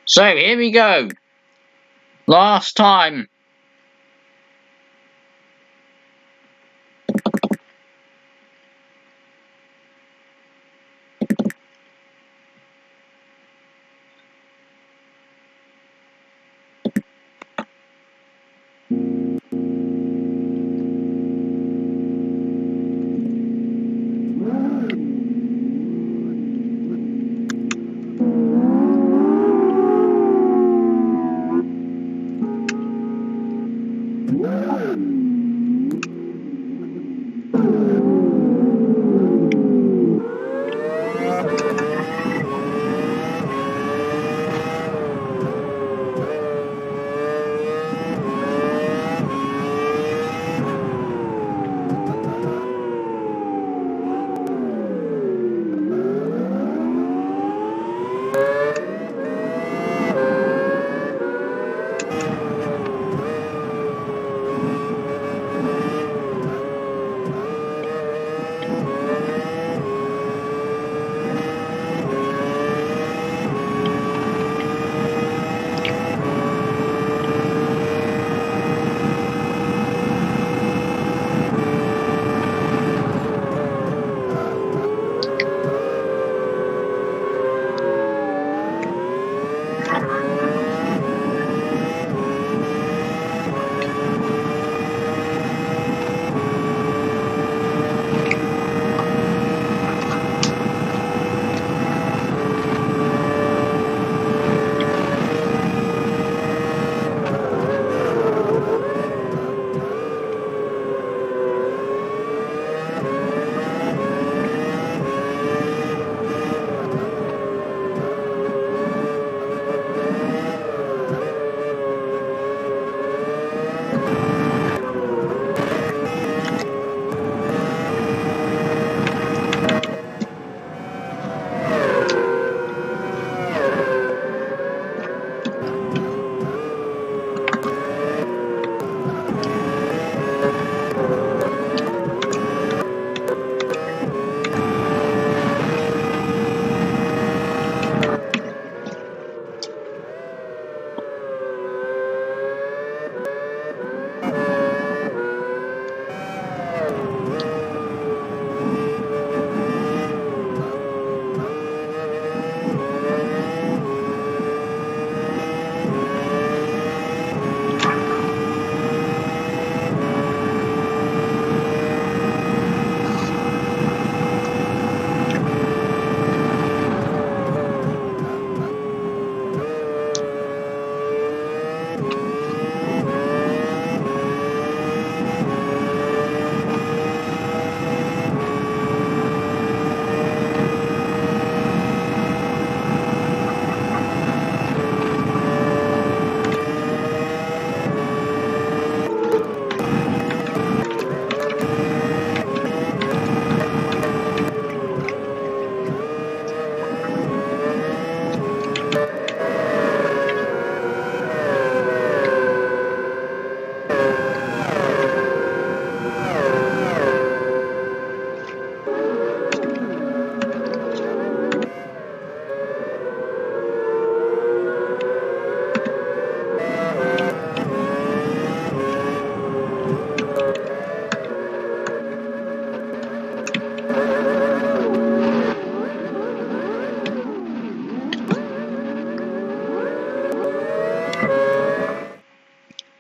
So here we go. Last time.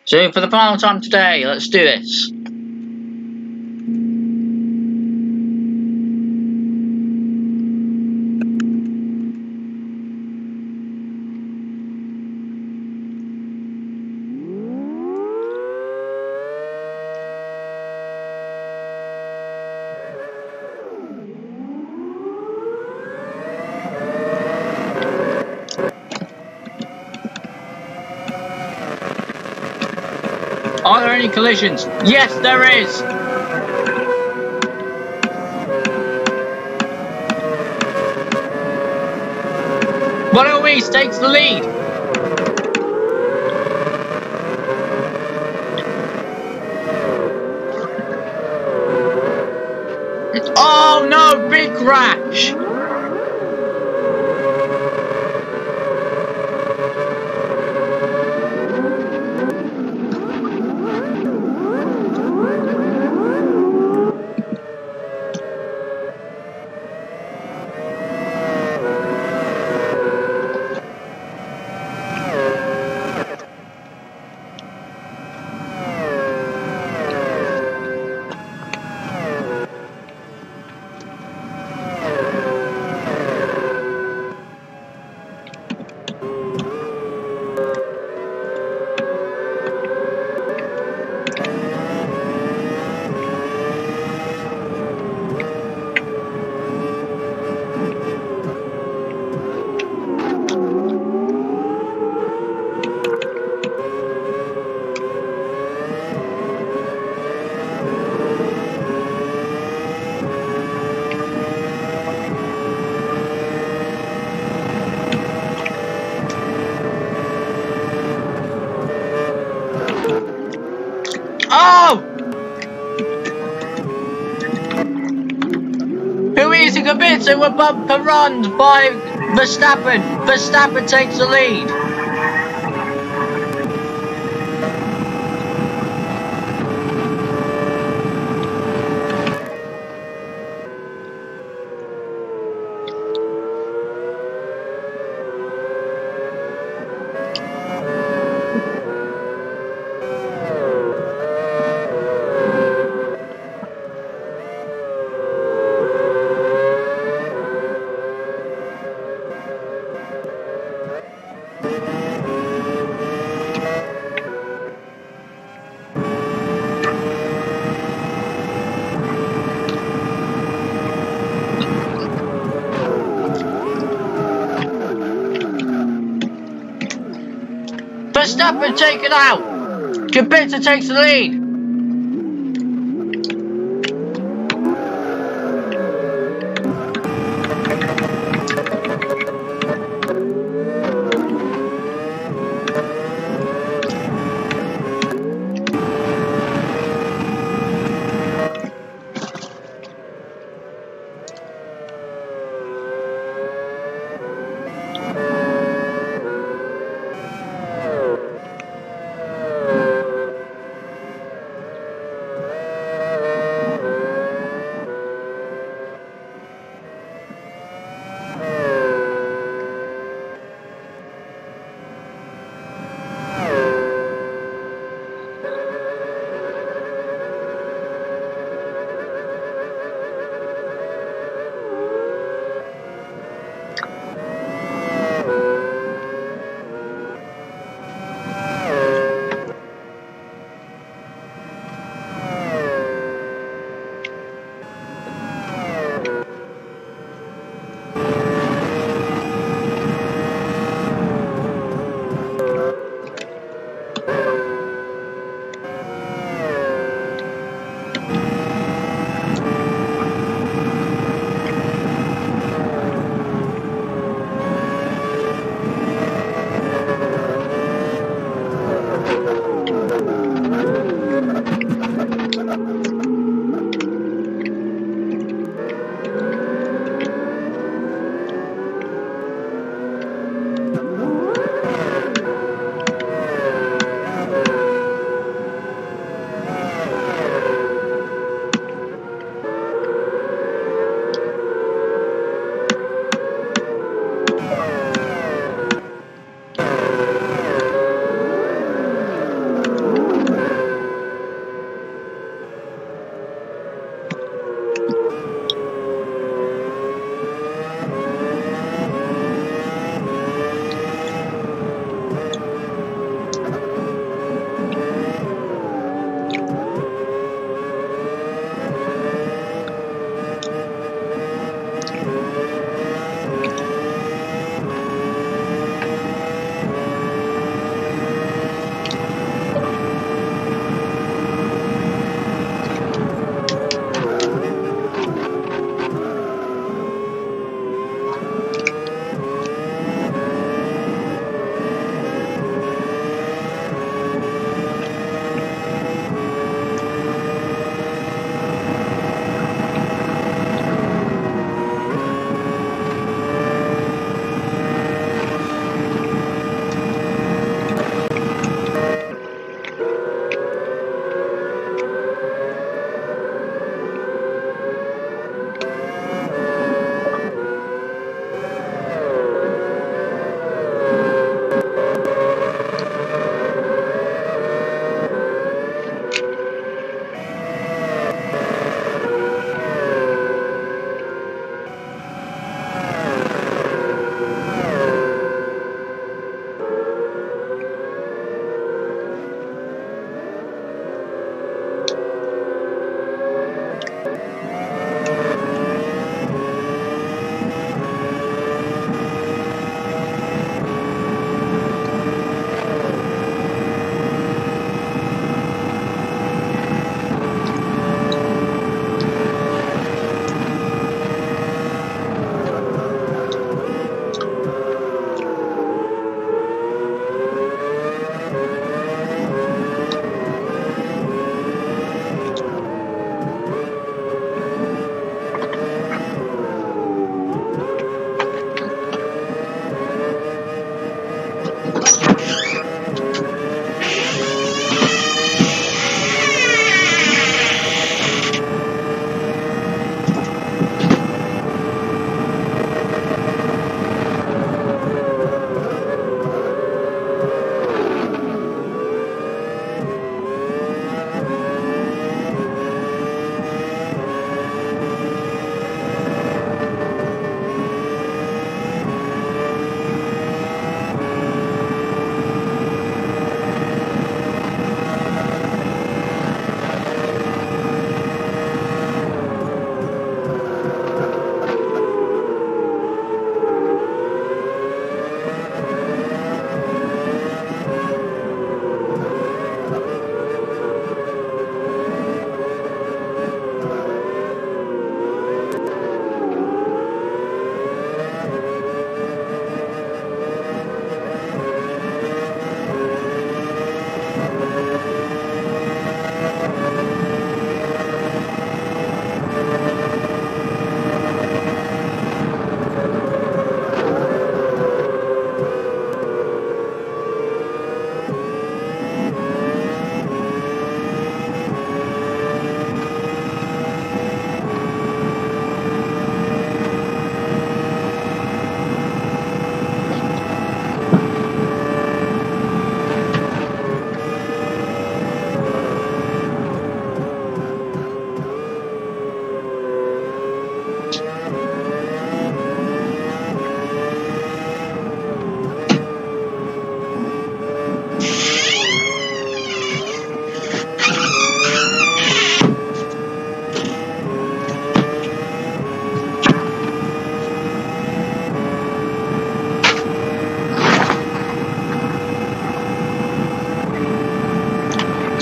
So for the final time today, let's do this. Are there any collisions? Yes, there is! But Eloise takes the lead! Oh no, big crash! Kubica were bumper run by Verstappen. Verstappen takes the lead. Verstappen taken out. Kubica takes the lead.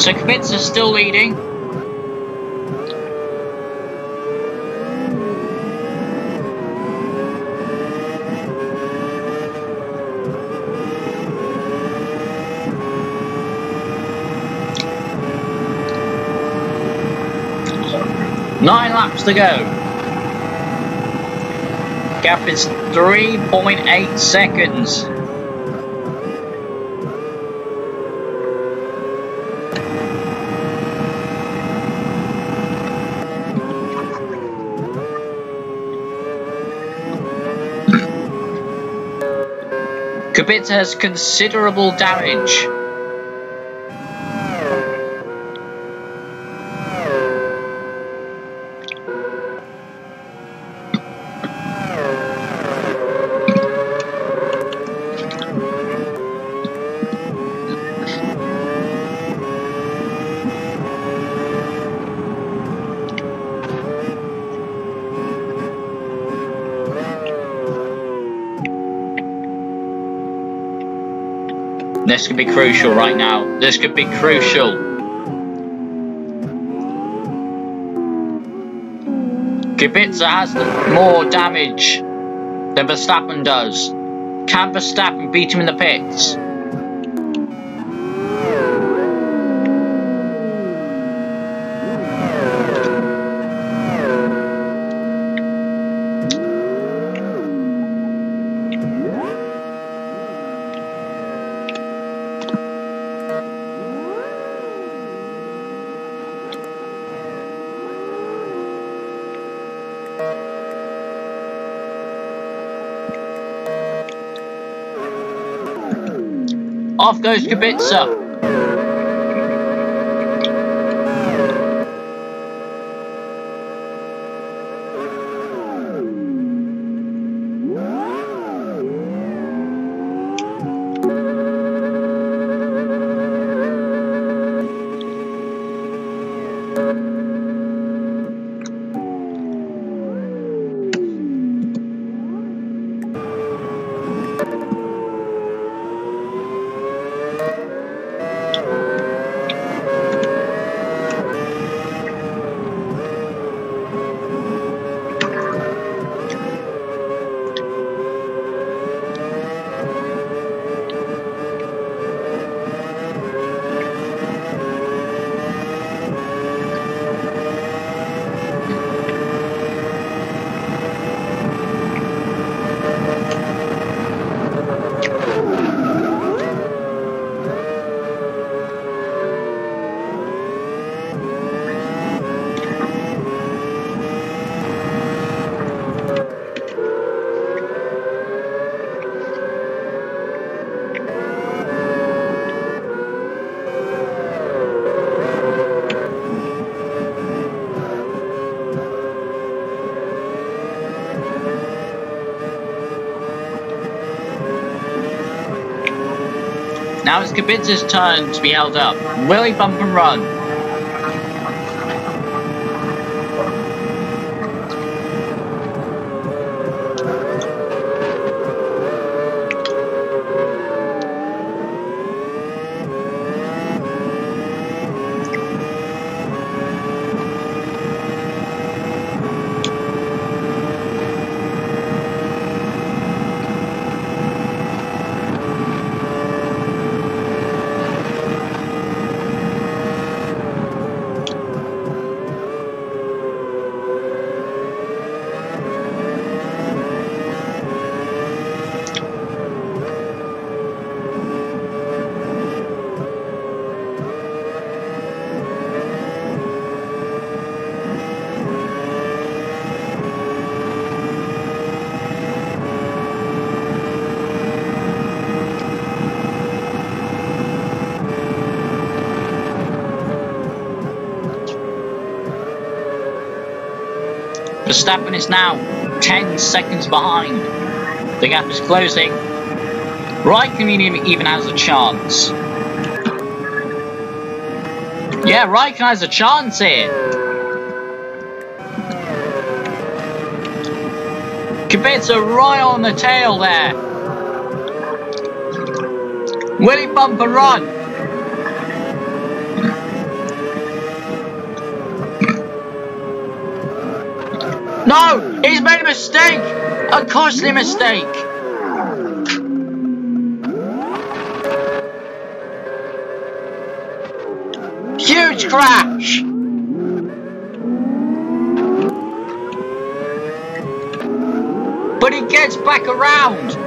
So Kubica's still leading. Nine laps to go. Gap is 3.8 seconds. Kubica has considerable damage. This could be crucial right now. This could be crucial. Kubica has more damage than Verstappen does. Can Verstappen beat him in the pits? Off goes Kubica. Now it's Kubica's turn to be held up. Will he bump and run? Verstappen is now 10 seconds behind. The gap is closing. Raikkonen even has a chance. Yeah, Raikkonen has a chance here. Kubica right on the tail there. Will he bump and run? No! He's made a mistake! A costly mistake! Huge crash! But he gets back around!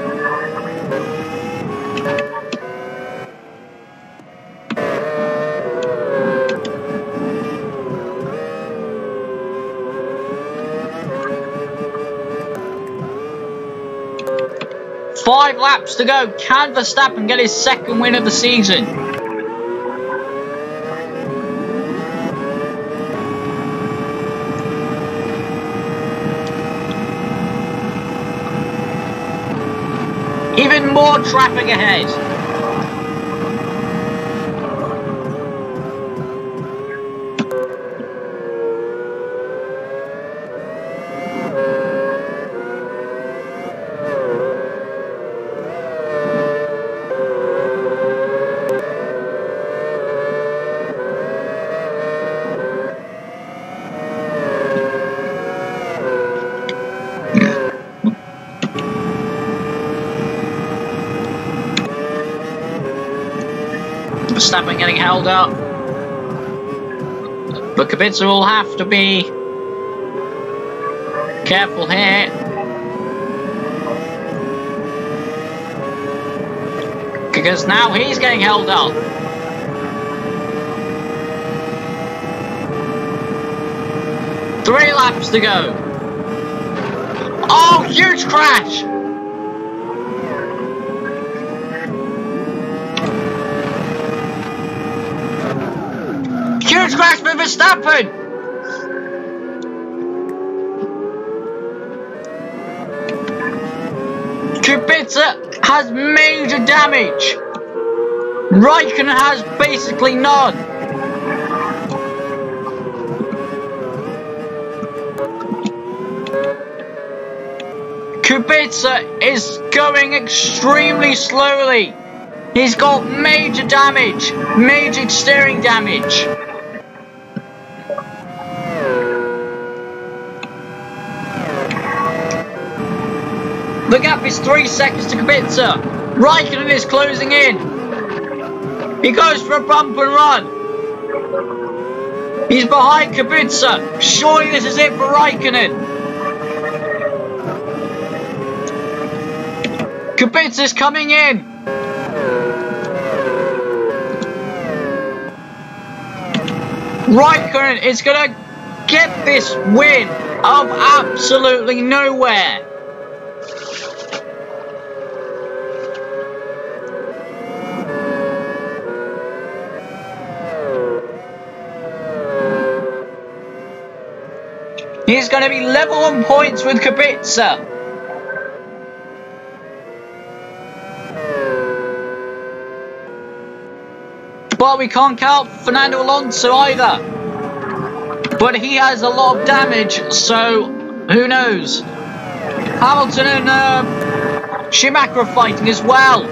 Five laps to go. Can Verstappen get his second win of the season? Even more traffic ahead. Verstappen getting held up, but Kubica will have to be careful here. Because now he's getting held up. Three laps to go. Oh, huge crash! Huge crash with Verstappen! Kubica has major damage. Raikkonen has basically none. Kubica is going extremely slowly. He's got major damage, major steering damage. The gap is 3 seconds to Kubica. Raikkonen is closing in. He goes for a bump and run. He's behind Kubica. Surely this is it for Raikkonen. Kubica's coming in. Raikkonen is going to get this win of absolutely nowhere. He's going to be level on points with Kubica. But we can't count Fernando Alonso either. But he has a lot of damage, so who knows? Hamilton and Schumacher are fighting as well.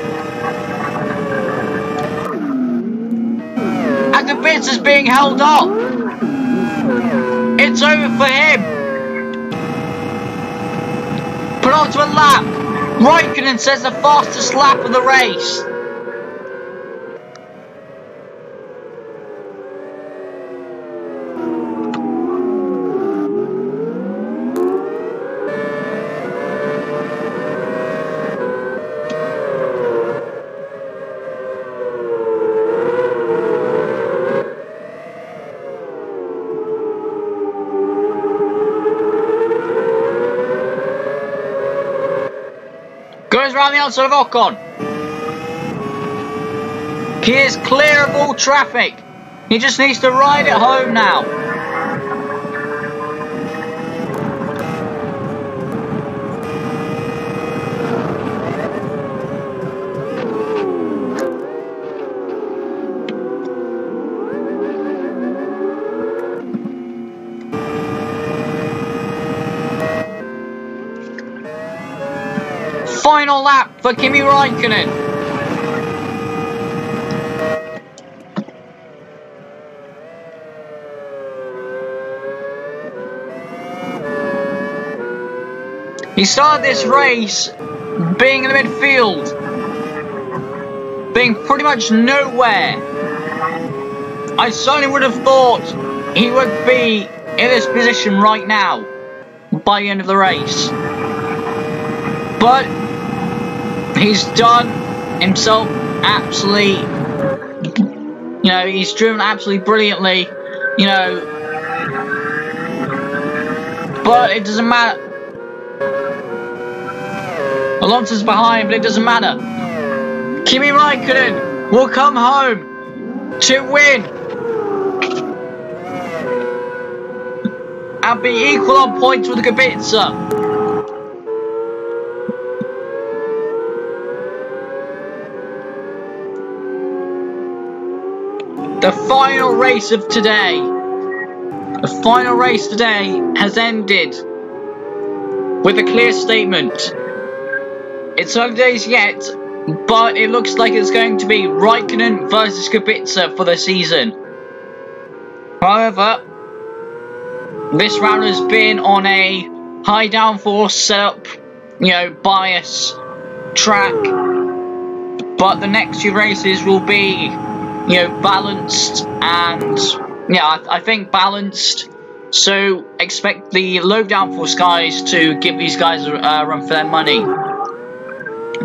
And Kubica's being held up. It's over for him. Put onto a lap. Raikkonen says the fastest lap of the race. Goes around the outside of Ocon. He is clear of all traffic. He just needs to ride it home now. Final lap for Kimi Raikkonen. He started this race being in the midfield, being pretty much nowhere. I certainly would have thought he would be in this position right now by the end of the race. But he's done himself absolutely, he's driven absolutely brilliantly, but it doesn't matter. Alonso's behind, but it doesn't matter. Kimi Raikkonen will come home to win and be equal on points with Kubica. The final race of today. The final race today has ended with a clear statement. It's early days yet, but it looks like it's going to be Raikkonen versus Kubica for the season. However, this round has been on a high downforce setup, bias track, but the next few races will be, balanced, and I think balanced. So expect the low downforce guys to give these guys a run for their money.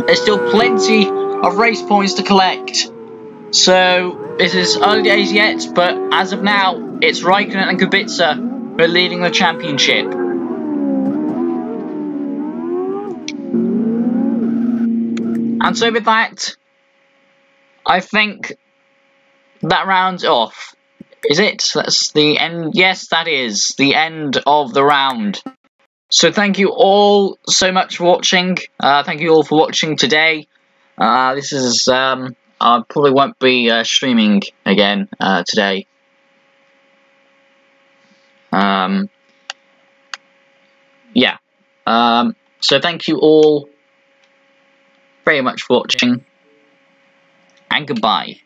There's still plenty of race points to collect. So this is early days yet, but as of now, it's Raikkonen and Kubica who are leading the championship. And so with that, I think that rounds off. Is it? That's the end. Yes, that is the end of the round. So thank you all so much for watching. Thank you all for watching today. This is I probably won't be streaming again today. So thank you all very much for watching, and goodbye.